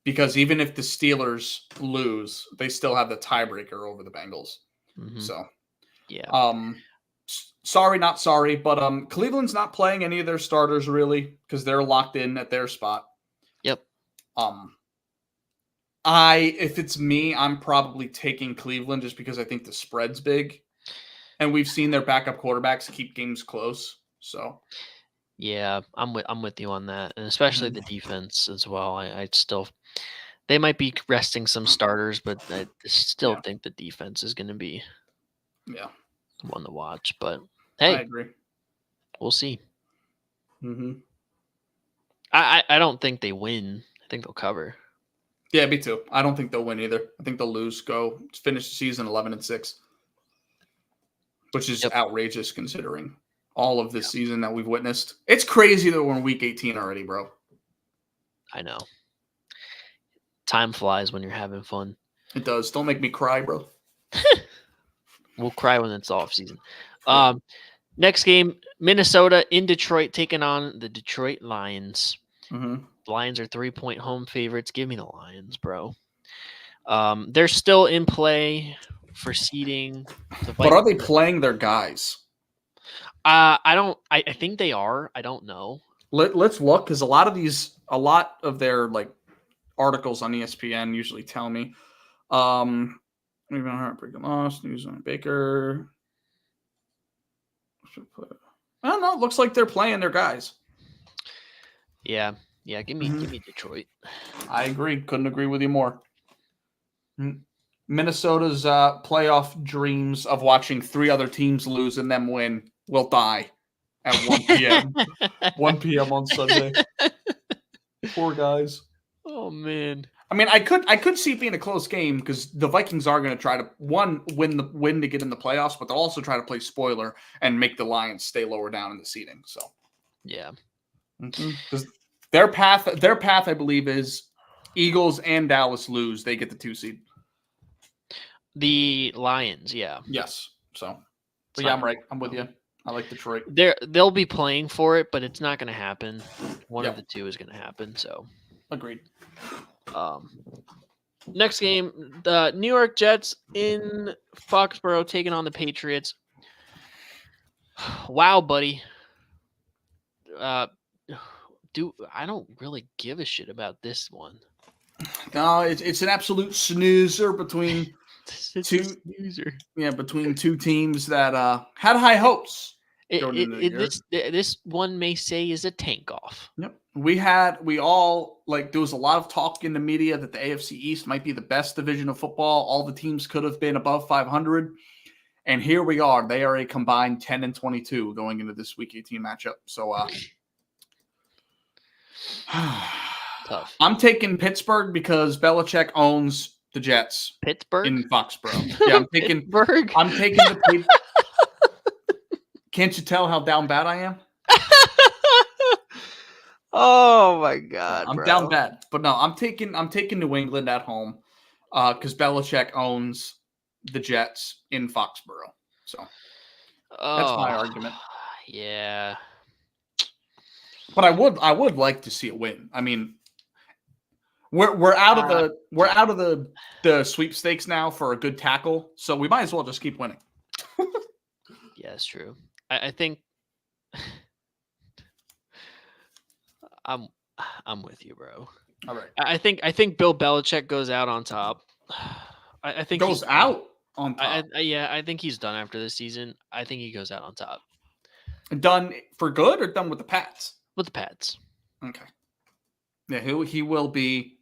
Because even if the Steelers lose, they still have the tiebreaker over the Bengals. Mm-hmm. So yeah. Sorry, not sorry, but Cleveland's not playing any of their starters really because they're locked in at their spot. Yep. If it's me, I'm probably taking Cleveland just because I think the spread's big, and we've seen their backup quarterbacks keep games close. So, yeah, I'm with you on that, and especially the defense as well. I still, they might be resting some starters, but I still think the defense is going to be one to watch. But hey, I agree. We'll see. Mm-hmm. I don't think they win. I think they'll cover. Yeah, me too. I don't think they'll win either. I think they'll lose. Finish the season 11-6, which is outrageous considering all of this season that we've witnessed. It's crazy that we're in week 18 already, bro. I know. Time flies when you're having fun. It does. Don't make me cry, bro. We'll cry when it's off season. Yeah. Next game, Minnesota in Detroit taking on the Detroit Lions. Mm-hmm. The Lions are 3-point home favorites. Give me the Lions, bro. They're still in play for seeding. But are they playing their guys? I think they are. I don't know. Let's look, because a lot of their like articles on ESPN usually tell me. Even heartbreaking loss, news on Baker. I don't know. It looks like they're playing their guys. Yeah. Give me Detroit. I agree. Couldn't agree with you more. Minnesota's playoff dreams of watching 3 other teams lose and them win will die at 1 p.m. 1 p.m. on Sunday. Poor guys. Oh man. I mean, I could see it being a close game, because the Vikings are going to try to win to get in the playoffs, but they'll also try to play spoiler and make the Lions stay lower down in the seeding. So yeah, because their path, I believe, is Eagles and Dallas lose, they get the 2 seed. The Lions, yeah. Yes. So, but yeah, I'm right. I'm with you. I like Detroit. They'll be playing for it, but it's not going to happen. One of the two is going to happen. So, agreed. Next game, the New York Jets in Foxborough taking on the Patriots. Wow, buddy. I don't really give a shit about this one. No, it's an absolute snoozer between between 2 teams that had high hopes. This one may say is a tank off. Yep. We all there was a lot of talk in the media that the AFC East might be the best division of football. All the teams could have been above 500. And here we are. They are a combined 10-22 going into this Week 18 matchup. So tough. I'm taking Pittsburgh because Belichick owns the Jets. Pittsburgh? In Foxborough. Yeah, I'm taking Pittsburgh. I'm taking the Can't you tell how down bad I am? Oh my god, I'm bro. down bad. But no, I'm taking New England at home because Belichick owns the Jets in Foxborough. So that's my argument. Yeah. But I would like to see it win. I mean, we're out of the sweepstakes now for a good tackle, so we might as well just keep winning. Yeah, that's true. I think I'm with you, bro. All right. I think Bill Belichick goes out on top. I think goes out on top. I think he's done after this season. I think he goes out on top. Done for good or done with the Pats? With the Pats. Okay. Yeah, he will be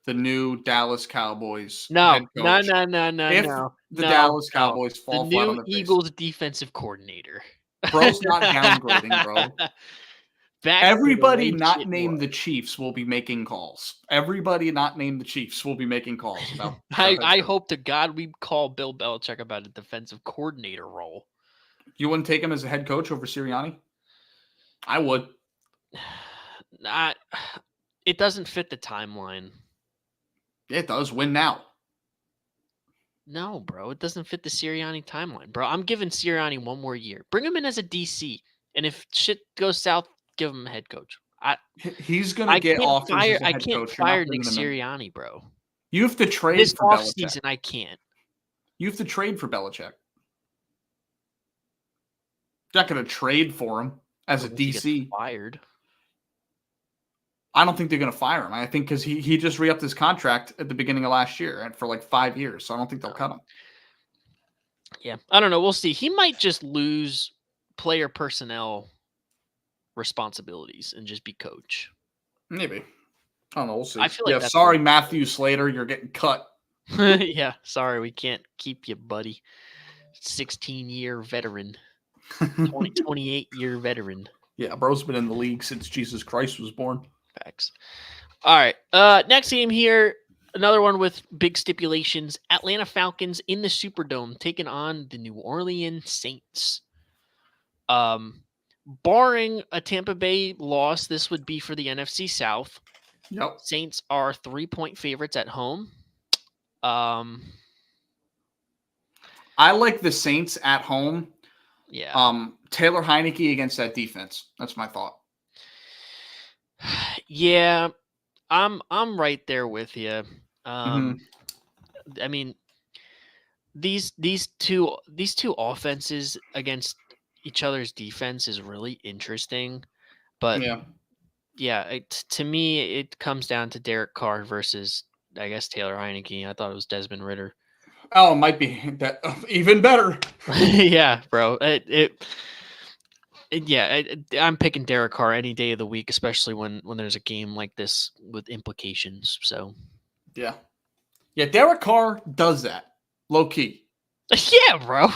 the new Dallas Cowboys head coach. No. The Dallas Cowboys fall the flat on new their Eagles defensive coordinator. Bro's not downgrading, bro. Everybody not named the Chiefs will be making calls. Everybody not named the Chiefs will be making calls. I hope to God we call Bill Belichick about a defensive coordinator role. You wouldn't take him as a head coach over Sirianni? I would. It doesn't fit the timeline. It does. Win now. No, bro. It doesn't fit the Sirianni timeline, bro. I'm giving Sirianni 1 more year. Bring him in as a DC. And if shit goes south, give him a head coach. He's going to get offers as a head coach. I can't fire Nick Sirianni, bro. You have to trade this for Belichick. This offseason, I can't. You have to trade for Belichick. You're not going to trade for him as a DC. Fired. I don't think they're going to fire him. I think because he just re-upped his contract at the beginning of last year and for 5 years. So I don't think they'll cut him. Yeah. I don't know. We'll see. He might just lose player personnel responsibilities and just be coach. Maybe. I don't know. We'll see. I feel like sorry, Matthew Slater. You're getting cut. Yeah. Sorry. We can't keep you, buddy. 16-year veteran. 28-year veteran. Yeah. Bro's been in the league since Jesus Christ was born. Facts. All right. Next game here. Another one with big stipulations. Atlanta Falcons in the Superdome taking on the New Orleans Saints. Barring a Tampa Bay loss, this would be for the NFC South. Yep. Saints are 3-point favorites at home. I like the Saints at home. Yeah. Taylor Heineke against that defense. That's my thought. Yeah, I'm right there with you. Mhm. I mean, these two offenses against each other's defense is really interesting, but Yeah. yeah, to me it comes down to Derek Carr versus I guess Taylor Heineke. I thought it was Desmond Ritter. Oh, it might be that even better. Yeah, bro. Yeah, I'm picking Derek Carr any day of the week, especially when there's a game like this with implications. So, Yeah. Yeah, Derek Carr does that. Low key. yeah, bro.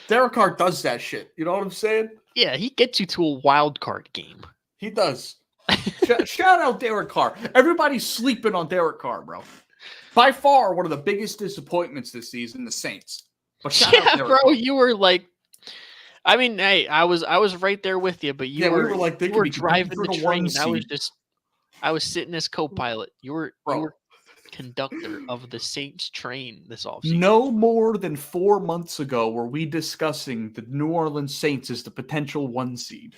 Derek Carr does that shit. You know what I'm saying? Yeah, he gets you to a wild card game. He does. Shout out Derek Carr. Everybody's sleeping on Derek Carr, bro. By far, one of the biggest disappointments this season, the Saints. But shout out Yeah, Derek bro, Carr. you were like, I mean, hey, I was right there with you, but Yeah, we were like, they you could were be competing driving for the the one train. seed. I was sitting as co-pilot. You were Bro. conductor of the Saints train this offseason. No more than 4 months ago were we discussing the New Orleans Saints as the potential one seed.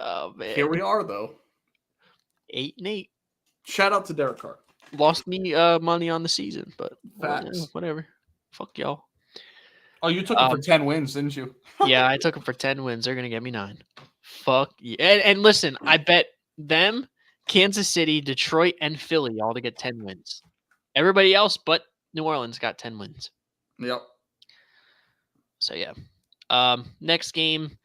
Oh man. Here we are, though. 8-8. Shout out to Derek Carr. Lost me money on the season, but Facts. whatever. Fuck y'all. Oh, you took it for 10 wins, didn't you? Yeah, I took them for 10 wins. They're gonna get me 9. Fuck yeah. And listen, I bet them, Kansas City, Detroit, and Philly all to get 10 wins. Everybody else but New Orleans got 10 wins. Yep. So yeah. Next game,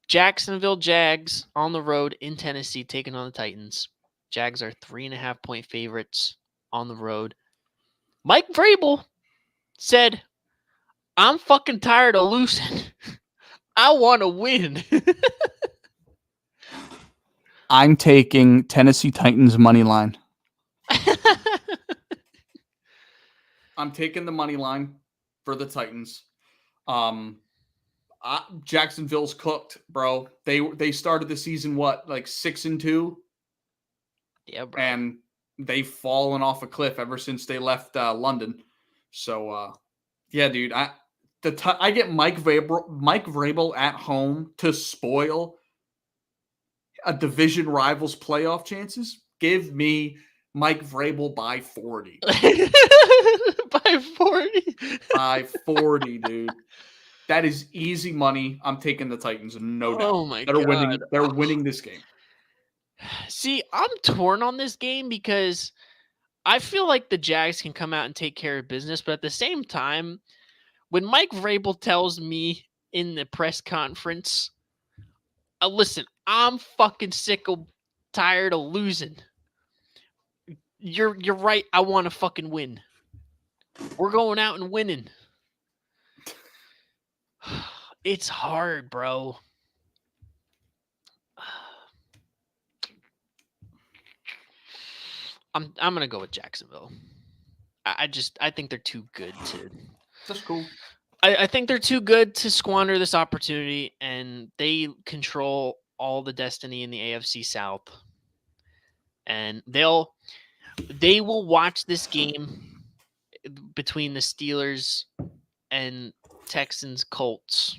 Jacksonville Jags on the road in Tennessee taking on the Titans. Jags are 3.5-point favorites on the road. Mike Vrabel said, "I'm fucking tired of losing. I want to win." I'm taking Tennessee Titans money line. I'm taking the money line for the Titans. Jacksonville's cooked, bro. They started the season like 6-2. Yeah, bro. And they've fallen off a cliff ever since they left London. So yeah, dude, I get Mike Vrabel at home to spoil a division rival's playoff chances. Give me Mike Vrabel by 40. By 40? By 40, dude. That is easy money. I'm taking the Titans, no doubt. Oh my God. They're winning this game. See, I'm torn on this game because I feel like the Jags can come out and take care of business, but at the same time, when Mike Vrabel tells me in the press conference, listen, I'm fucking tired of losing. You're right. I want to fucking win. We're going out and winning. It's hard, bro. I'm gonna go with Jacksonville. I think they're too good to. That's cool. I think they're too good to squander this opportunity, and they control all the destiny in the AFC South. And they will watch this game between the Steelers and Texans Colts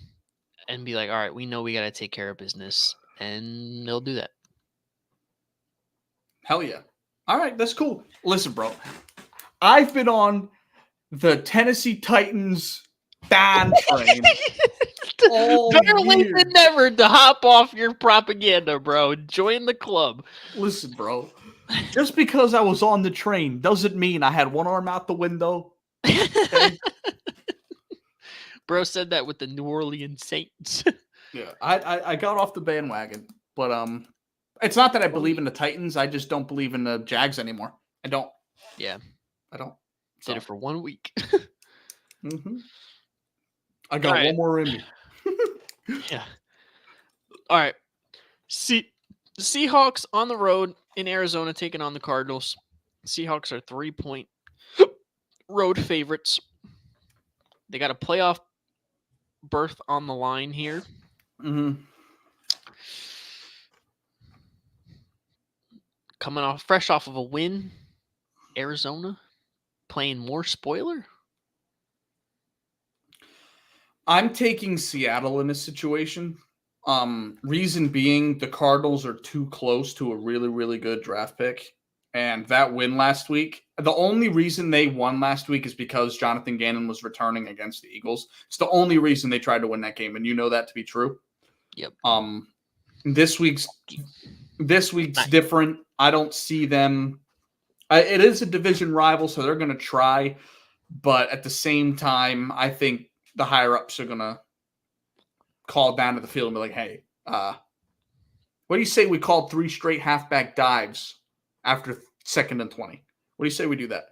and be like, all right, we know we got to take care of business, and they'll do that. Hell yeah. All right, that's cool. Listen, bro, I've been on the Tennessee Titans ban train Better late than never to hop off your propaganda, bro. Join the club. Listen, bro, just because I was on the train doesn't mean I had one arm out the window. Okay? Bro said that with the New Orleans Saints. Yeah, I got off the bandwagon, but it's not that I believe in the Titans. I just don't believe in the Jags anymore. I don't. Yeah, I don't. So. Did it for 1 week. Mm-hmm. I got one more in me. Yeah. All right. Seahawks on the road in Arizona taking on the Cardinals. Seahawks are 3-point road favorites. They got a playoff berth on the line here. Mm-hmm. coming fresh off of a win. Arizona playing more spoiler. I'm taking Seattle in this situation. Reason being, the Cardinals are too close to a really, really good draft pick. And that win last week, the only reason they won last week is because Jonathan Gannon was returning against the Eagles. It's the only reason they tried to win that game, and you know that to be true. Yep. This week's Nice. different. I don't see them. It is a division rival, so they're going to try. But at the same time, I think the higher-ups are going to call down to the field and be like, hey, what do you say we called 3 straight halfback dives after 2nd and 20? What do you say we do that?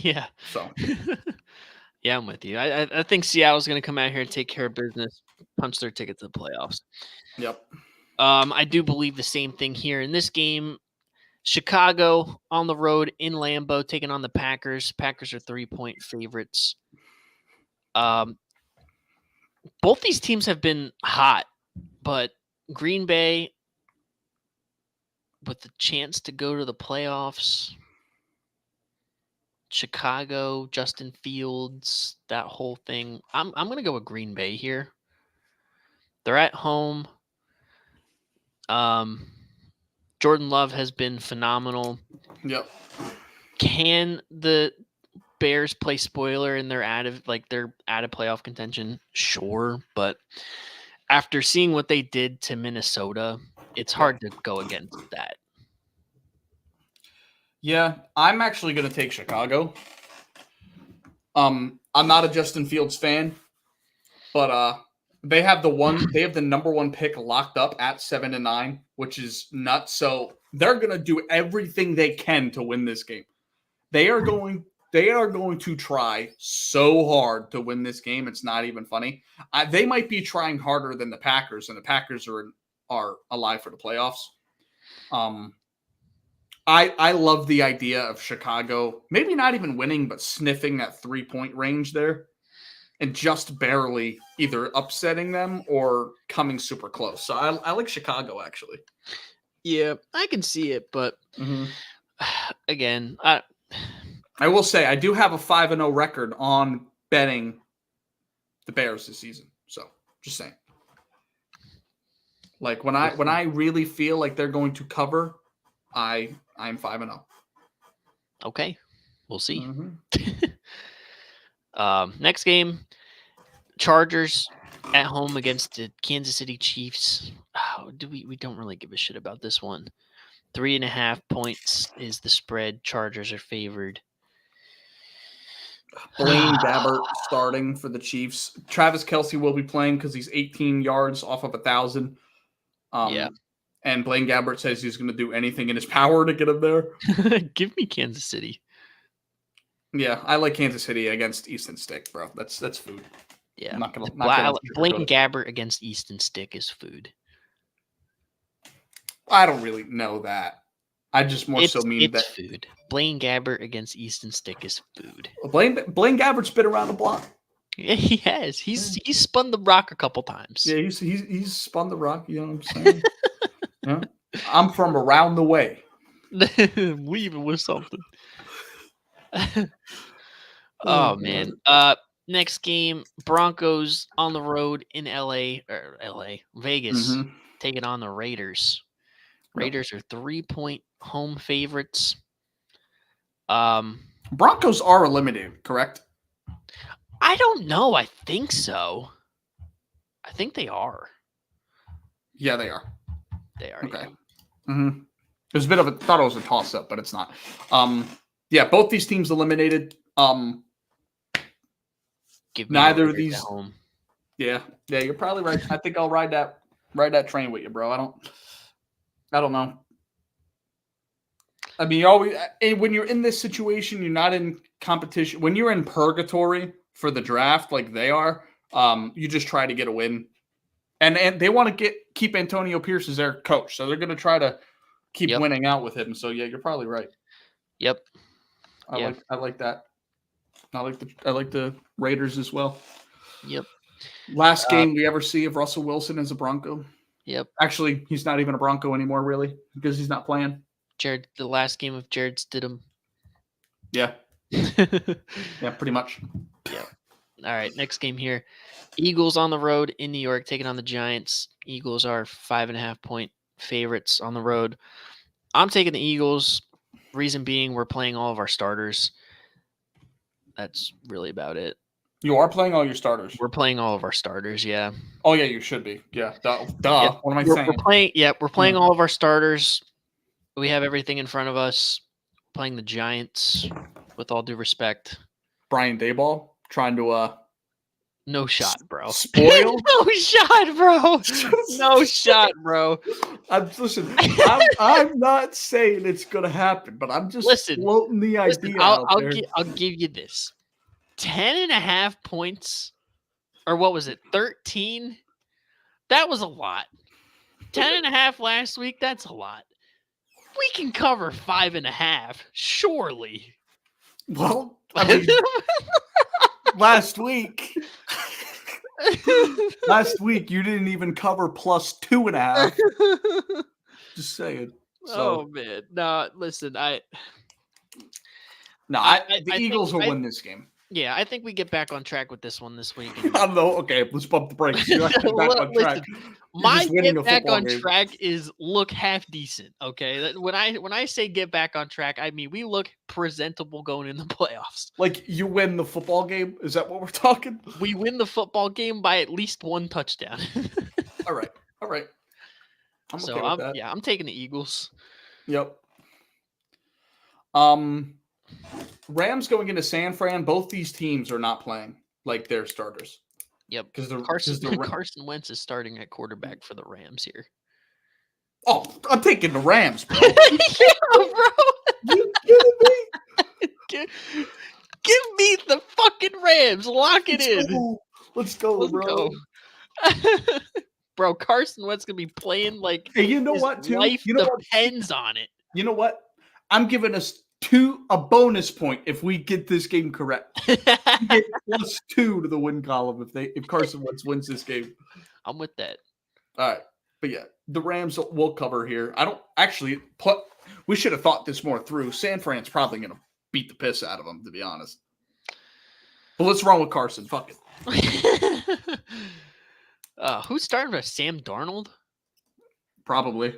Yeah. So, yeah, I'm with you. I think Seattle's going to come out here and take care of business, punch their ticket to the playoffs. yep. I do believe the same thing here in this game. Chicago on the road in Lambeau taking on the Packers. Packers are 3-point favorites. Both these teams have been hot, but Green Bay with the chance to go to the playoffs. Chicago, Justin Fields, that whole thing. I'm going to go with Green Bay here. They're at home. Jordan Love has been phenomenal. Yep. Can the Bears play spoiler and they're out of playoff contention? Sure, but after seeing what they did to Minnesota, it's hard to go against that. Yeah, I'm actually going to take Chicago. I'm not a Justin Fields fan, but they have the number 1 pick locked up at 7-9, which is nuts. So they're going to do everything they can to win this game. They are going to try so hard to win this game. It's not even funny. They might be trying harder than the Packers, and the Packers are alive for the playoffs. I love the idea of Chicago, maybe not even winning, but sniffing that 3-point range there and just barely either upsetting them or coming super close. So I like Chicago, actually. Yeah, I can see it, but again, I will say I do have a 5-0 record on betting the Bears this season. So just saying. Like when I really feel like they're going to cover, I'm 5-0. Okay, we'll see. Mm-hmm. Next game, Chargers at home against the Kansas City Chiefs. Oh, we don't really give a shit about this one. 3.5 points is the spread. Chargers are favored. Blaine Gabbert starting for the Chiefs. Travis Kelce will be playing because he's 18 yards off of 1,000. Yeah. And Blaine Gabbert says he's going to do anything in his power to get him there. Give me Kansas City. Yeah, I like Kansas City against Easton Stick, bro. That's food. Yeah. I'm not gonna Blaine Gabbert against Easton Stick is food. I don't really know that. I just mean that food. Blaine Gabbert against Easton Stick is food. Blaine Gabbert's been around the block. Yeah, he has. He's spun the rock a couple times. Yeah, he's spun the rock. You know what I'm saying? Yeah. I'm from around the way. Weaving with something. Oh man. Next game, Broncos on the road in Vegas, taking on the Raiders. Raiders are 3-point home favorites. Broncos are eliminated, correct? I don't know. I think so. I think they are. Yeah, they are. They are. Okay. Yeah. There's a bit of thought it was a toss-up, but it's not. Yeah, both these teams eliminated. Neither of these. Yeah, you're probably right. I think I'll ride that train with you, bro. I don't know. I mean, when you're in this situation, you're not in competition. When you're in purgatory for the draft, like they are, you just try to get a win, and they want to keep Antonio Pierce as their coach, so they're going to try to keep winning out with him. So yeah, you're probably right. Yep. I like that. I like the Raiders as well. Yep. Last game we ever see of Russell Wilson as a Bronco. Yep. Actually, he's not even a Bronco anymore, really, because he's not playing. Jared, the last game of Jared Stidham. Yeah. Yeah, pretty much. Yep. All right, next game here. Eagles on the road in New York taking on the Giants. Eagles are 5.5-point favorites on the road. I'm taking the Eagles. Reason being, we're playing all of our starters. That's really about it. You are playing all your starters. We're playing all of our starters, yeah. Oh yeah, you should be. Yeah. Duh. Yep. What am I We're saying? playing. Yep, we're playing all of our starters. We have everything in front of us. Playing the Giants, with all due respect. Brian Daboll trying to No shot, bro. spoil. No shot, bro. No shot, bro. I'm not saying it's gonna happen, but I'm just floating the idea out there. I'll give you this. 10.5 points, or what was it? 13. That was a lot. 10.5 last week. That's a lot. We can cover 5.5, surely. Well, I mean, last week you didn't even cover plus 2.5. Just saying. So, oh man, no. Listen, the Eagles will win this game. Yeah, I think we get back on track with this one this week. I don't know. Okay, let's bump the brakes. You're back on track. My get back on track is look half decent. Okay, when I say get back on track, I mean we look presentable going in the playoffs. Like you win the football game. Is that what we're talking? We win the football game by at least one touchdown. All right. I'm okay with that. I'm taking the Eagles. Yep. Rams going into San Fran. Both these teams are not playing like their starters. Yep. Because Carson Wentz is starting at quarterback for the Rams here. Oh, I'm taking the Rams, bro. Yeah, bro. You kidding me? Give me the fucking Rams. Lock it in. Let's go, bro. Bro, Carson Wentz gonna be playing like hey, you know what? Too life depends on it. You know what? I'm giving us a bonus point if we get this game correct. We get +2 to the win column if Carson Wentz wins this game. I'm with that. All right, but yeah, the Rams will cover here. I don't actually we should have thought this more through. San Fran's probably gonna beat the piss out of them, to be honest. But let's run with Carson. Fuck it. Who's starting for Sam Darnold? Probably.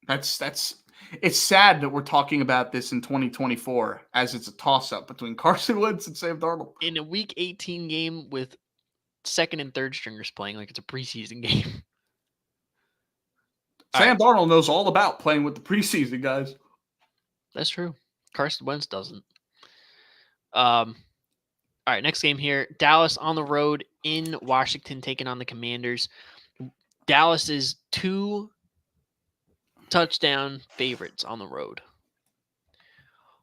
That's. It's sad that we're talking about this in 2024 as it's a toss-up between Carson Wentz and Sam Darnold. In a Week 18 game with second and third stringers playing like it's a preseason game. Sam Darnold knows all about playing with the preseason guys. That's true. Carson Wentz doesn't. All right, next game here. Dallas on the road in Washington taking on the Commanders. Dallas is 2 touchdown favorites on the road.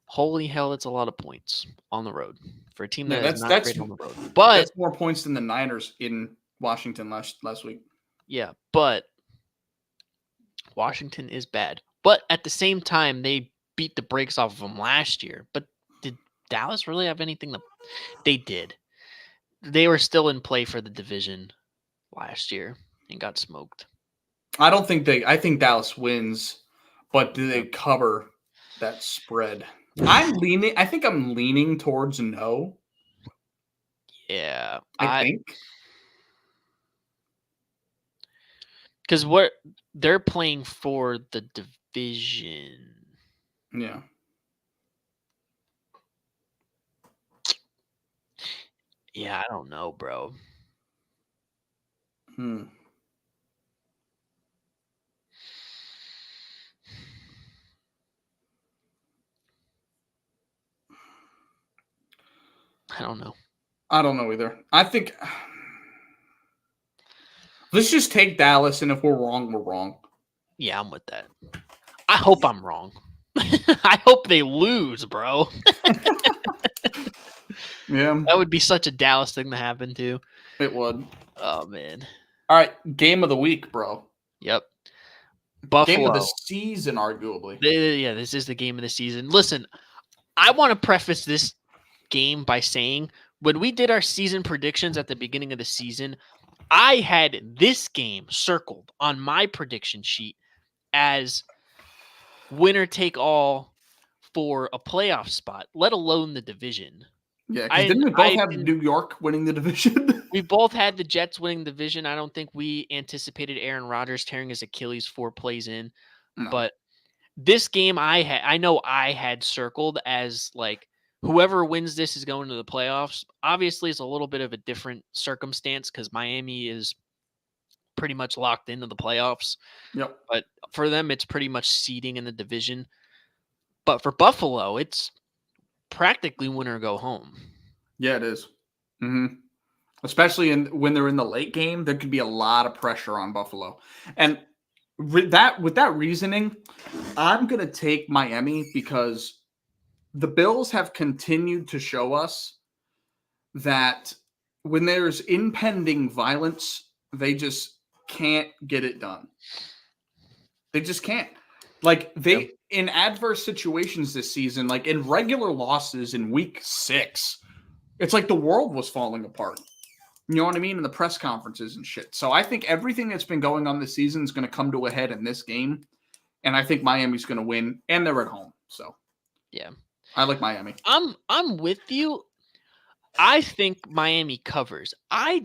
Holy hell, that's a lot of points on the road for a team that's not great on the road. But that's more points than the Niners in Washington last week. Yeah, but Washington is bad. But at the same time, they beat the brakes off of them last year. But did Dallas really have anything to... They did. They were still in play for the division last year and got smoked. I think Dallas wins, but do they cover that spread? I think I'm leaning towards no. Yeah. I think. Because they're playing for the division. Yeah. Yeah, I don't know, bro. I don't know. I don't know either. I think let's just take Dallas, and if we're wrong, we're wrong. Yeah, I'm with that. I hope I'm wrong. I hope they lose, bro. Yeah. That would be such a Dallas thing to happen to. It would. Oh, man. All right, game of the week, bro. Yep. Buffalo. Game of the season, arguably. Yeah, this is the game of the season. Listen, I want to preface this game by saying when we did our season predictions at the beginning of the season, I had this game circled on my prediction sheet as winner take all for a playoff spot, let alone the division. Yeah, because didn't we both have New York winning the division? We both had the Jets winning the division. I don't think we anticipated Aaron Rodgers tearing his Achilles 4 plays in. No. But this game I know I had circled as like whoever wins this is going to the playoffs. Obviously, it's a little bit of a different circumstance because Miami is pretty much locked into the playoffs. Yep. But for them, it's pretty much seeding in the division. But for Buffalo, it's practically win or go home. Yeah, it is. Mm-hmm. Especially when they're in the late game, there could be a lot of pressure on Buffalo. And with that reasoning, I'm going to take Miami because the Bills have continued to show us that when there's impending violence, they just can't get it done. They just can't. Like in adverse situations this season, like in regular losses in week 6, it's like the world was falling apart. You know what I mean? In the press conferences and shit. So I think everything that's been going on this season is going to come to a head in this game. And I think Miami's going to win, and they're at home. So yeah, I like Miami. I'm with you. I think Miami covers. I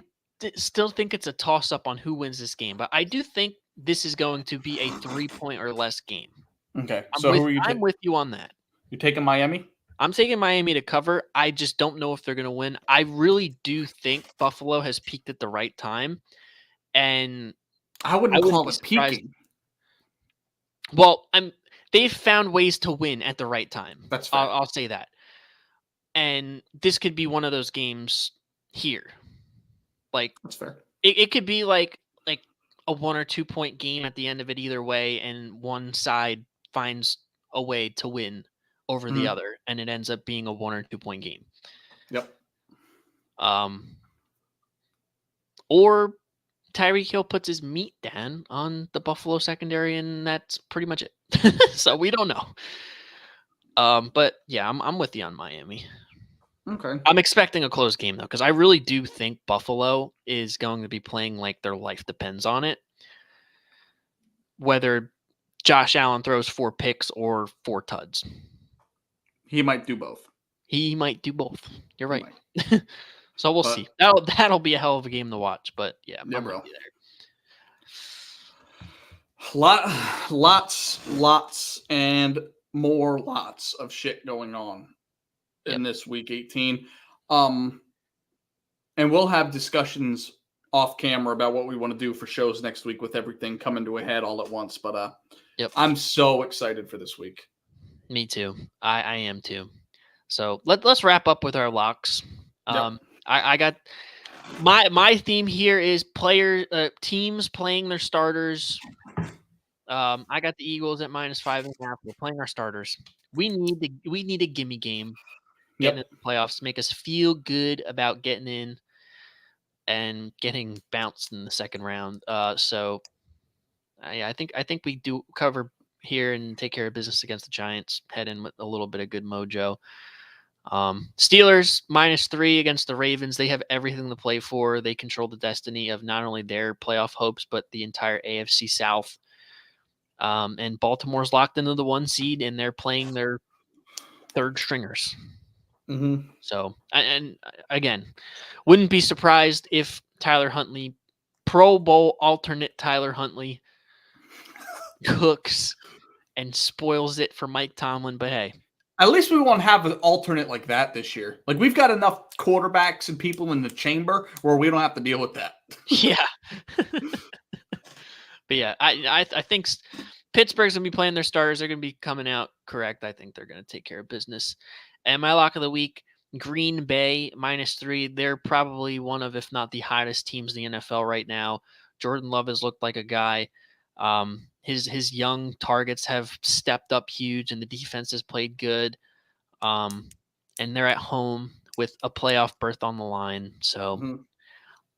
still think it's a toss-up on who wins this game, but I do think this is going to be a 3-point or less game. Okay, I'm with you on that. You're taking Miami? I'm taking Miami to cover. I just don't know if they're going to win. I really do think Buffalo has peaked at the right time, and I wouldn't call it peaking. Well, they've found ways to win at the right time. That's fair. I'll say that. And this could be one of those games here. Like that's fair. It could be like a 1 or 2 point game at the end of it either way, and one side finds a way to win over the other, and it ends up being a 1 or 2 point game. Yep. Or Tyreek Hill puts his meat down on the Buffalo secondary, and that's pretty much it. So we don't know. But yeah, I'm with you on Miami. Okay. I'm expecting a close game though, because I really do think Buffalo is going to be playing like their life depends on it. Whether Josh Allen throws 4 picks or 4 tuds. He might do both. He might do both. You're right. So we'll see. That'll be a hell of a game to watch. But yeah, I'm bro. with you there. Lots, and more lots of shit going on in this week 18. And we'll have discussions off camera about what we want to do for shows next week with everything coming to a head all at once. But I'm so excited for this week. Me too. I am too. So let's wrap up with our locks. I got my theme here is teams playing their starters. I got the Eagles at -5.5. We're playing our starters. We need a gimme game. Getting in the playoffs to make us feel good about getting in and getting bounced in the second round. So I think we do cover here and take care of business against the Giants. Head in with a little bit of good mojo. Steelers -3 against the Ravens. They have everything to play for. They control the destiny of not only their playoff hopes, but the entire AFC South. And Baltimore's locked into the 1 seed, and they're playing their third stringers. Mm-hmm. So, and again, wouldn't be surprised if Tyler Huntley, Pro Bowl alternate Tyler Huntley, cooks and spoils it for Mike Tomlin. But hey, at least we won't have an alternate like that this year. Like, we've got enough quarterbacks and people in the chamber where we don't have to deal with that. Yeah. But yeah, I think Pittsburgh's going to be playing their starters. They're going to be coming out correct. I think they're going to take care of business. And my lock of the week, Green Bay -3. They're probably one of, if not the hottest teams in the NFL right now. Jordan Love has looked like a guy. His young targets have stepped up huge, and the defense has played good. And they're at home with a playoff berth on the line. So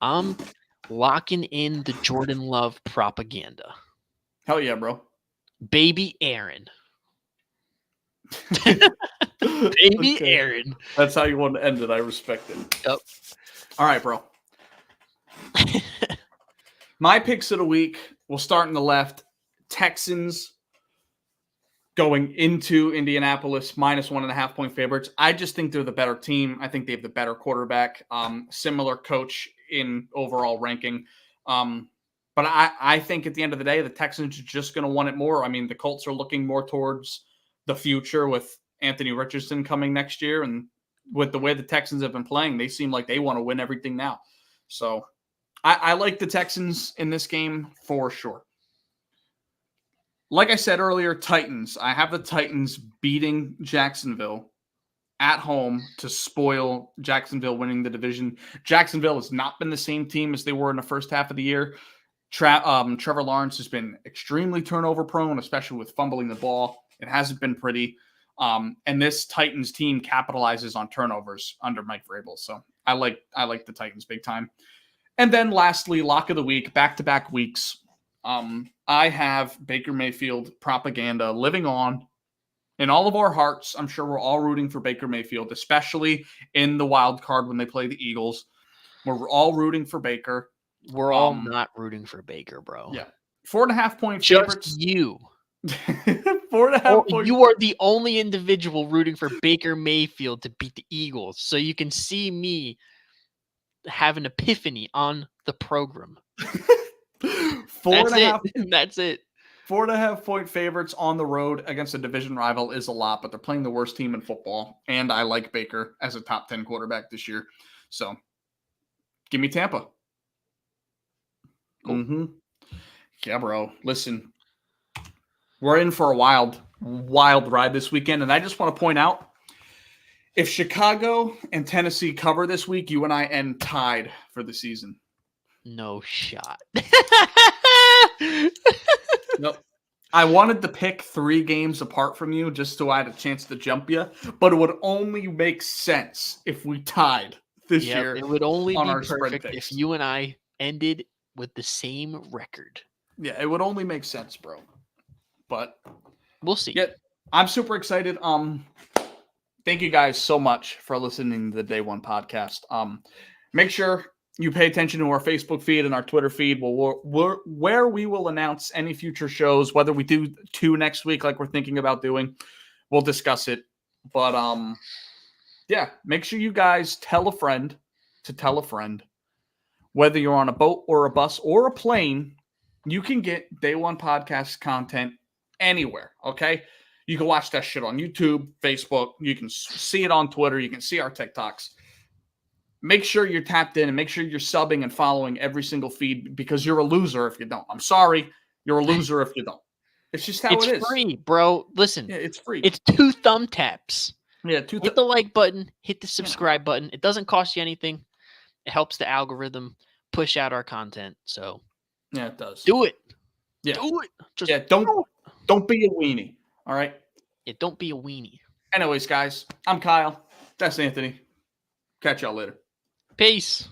I'm locking in the Jordan Love propaganda. Hell yeah, bro. Baby Aaron. Baby Aaron. That's how you want to end it. I respect it. Yep. All right, bro. My picks of the week, we'll start on the left. Texans going into Indianapolis minus 1.5 point favorites. I just think they're the better team. I think they have the better quarterback, similar coach in overall ranking. But I think at the end of the day, the Texans are just going to want it more. I mean, the Colts are looking more towards the future with Anthony Richardson coming next year. And with the way the Texans have been playing, they seem like they want to win everything now. So I like the Texans in this game for sure. Like I said earlier, Titans. I have the Titans beating Jacksonville at home to spoil Jacksonville winning the division. Jacksonville has not been the same team as they were in the first half of the year. Trevor Lawrence has been extremely turnover prone, especially with fumbling the ball. It hasn't been pretty. And this Titans team capitalizes on turnovers under Mike Vrabel. So I like the Titans big time. And then lastly, lock of the week, back-to-back weeks. I have Baker Mayfield propaganda living on in all of our hearts. I'm sure we're all rooting for Baker Mayfield, especially in the wild card when they play the Eagles. We're all rooting for Baker. We're all not rooting for Baker, bro. Yeah. 4.5 point Just favorites. you. 4.5 point. You are the only individual rooting for Baker Mayfield to beat the Eagles. So you can see me have an epiphany on the program. That's it. 4.5 point favorites on the road against a division rival is a lot, but they're playing the worst team in football. And I like Baker as a top 10 quarterback this year. So give me Tampa. Cool. Mm-hmm. Yeah, bro. Listen, we're in for a wild ride this weekend. And I just want to point out, if Chicago and Tennessee cover this week, you and I end tied for the season. No shot. Nope. I wanted to pick 3 games apart from you just so I had a chance to jump you, but it would only make sense if we tied this year. It would only on be our perfect if you and I ended with the same record. Yeah, it would only make sense, bro. But we'll see. Yeah, I'm super excited. Thank you guys so much for listening to the Day One podcast. Make sure you pay attention to our Facebook feed and our Twitter feed, where we will announce any future shows, whether we do 2 next week like we're thinking about doing. We'll discuss it. But yeah, make sure you guys tell a friend to tell a friend. Whether you're on a boat or a bus or a plane, you can get Day One podcast content anywhere, okay? You can watch that shit on YouTube, Facebook. You can see it on Twitter. You can see our TikToks. Make sure you're tapped in and make sure you're subbing and following every single feed because you're a loser if you don't. I'm sorry. You're a loser if you don't. It's just how it is. It's free, bro. Listen. Yeah, it's free. It's 2 thumb taps. Yeah, hit the like button. Hit the subscribe button. It doesn't cost you anything. It helps the algorithm push out our content. So yeah, it does. Do it. Yeah. Do it. Don't be a weenie. All right. Yeah, don't be a weenie. Anyways, guys, I'm Kyle. That's Anthony. Catch y'all later. Peace.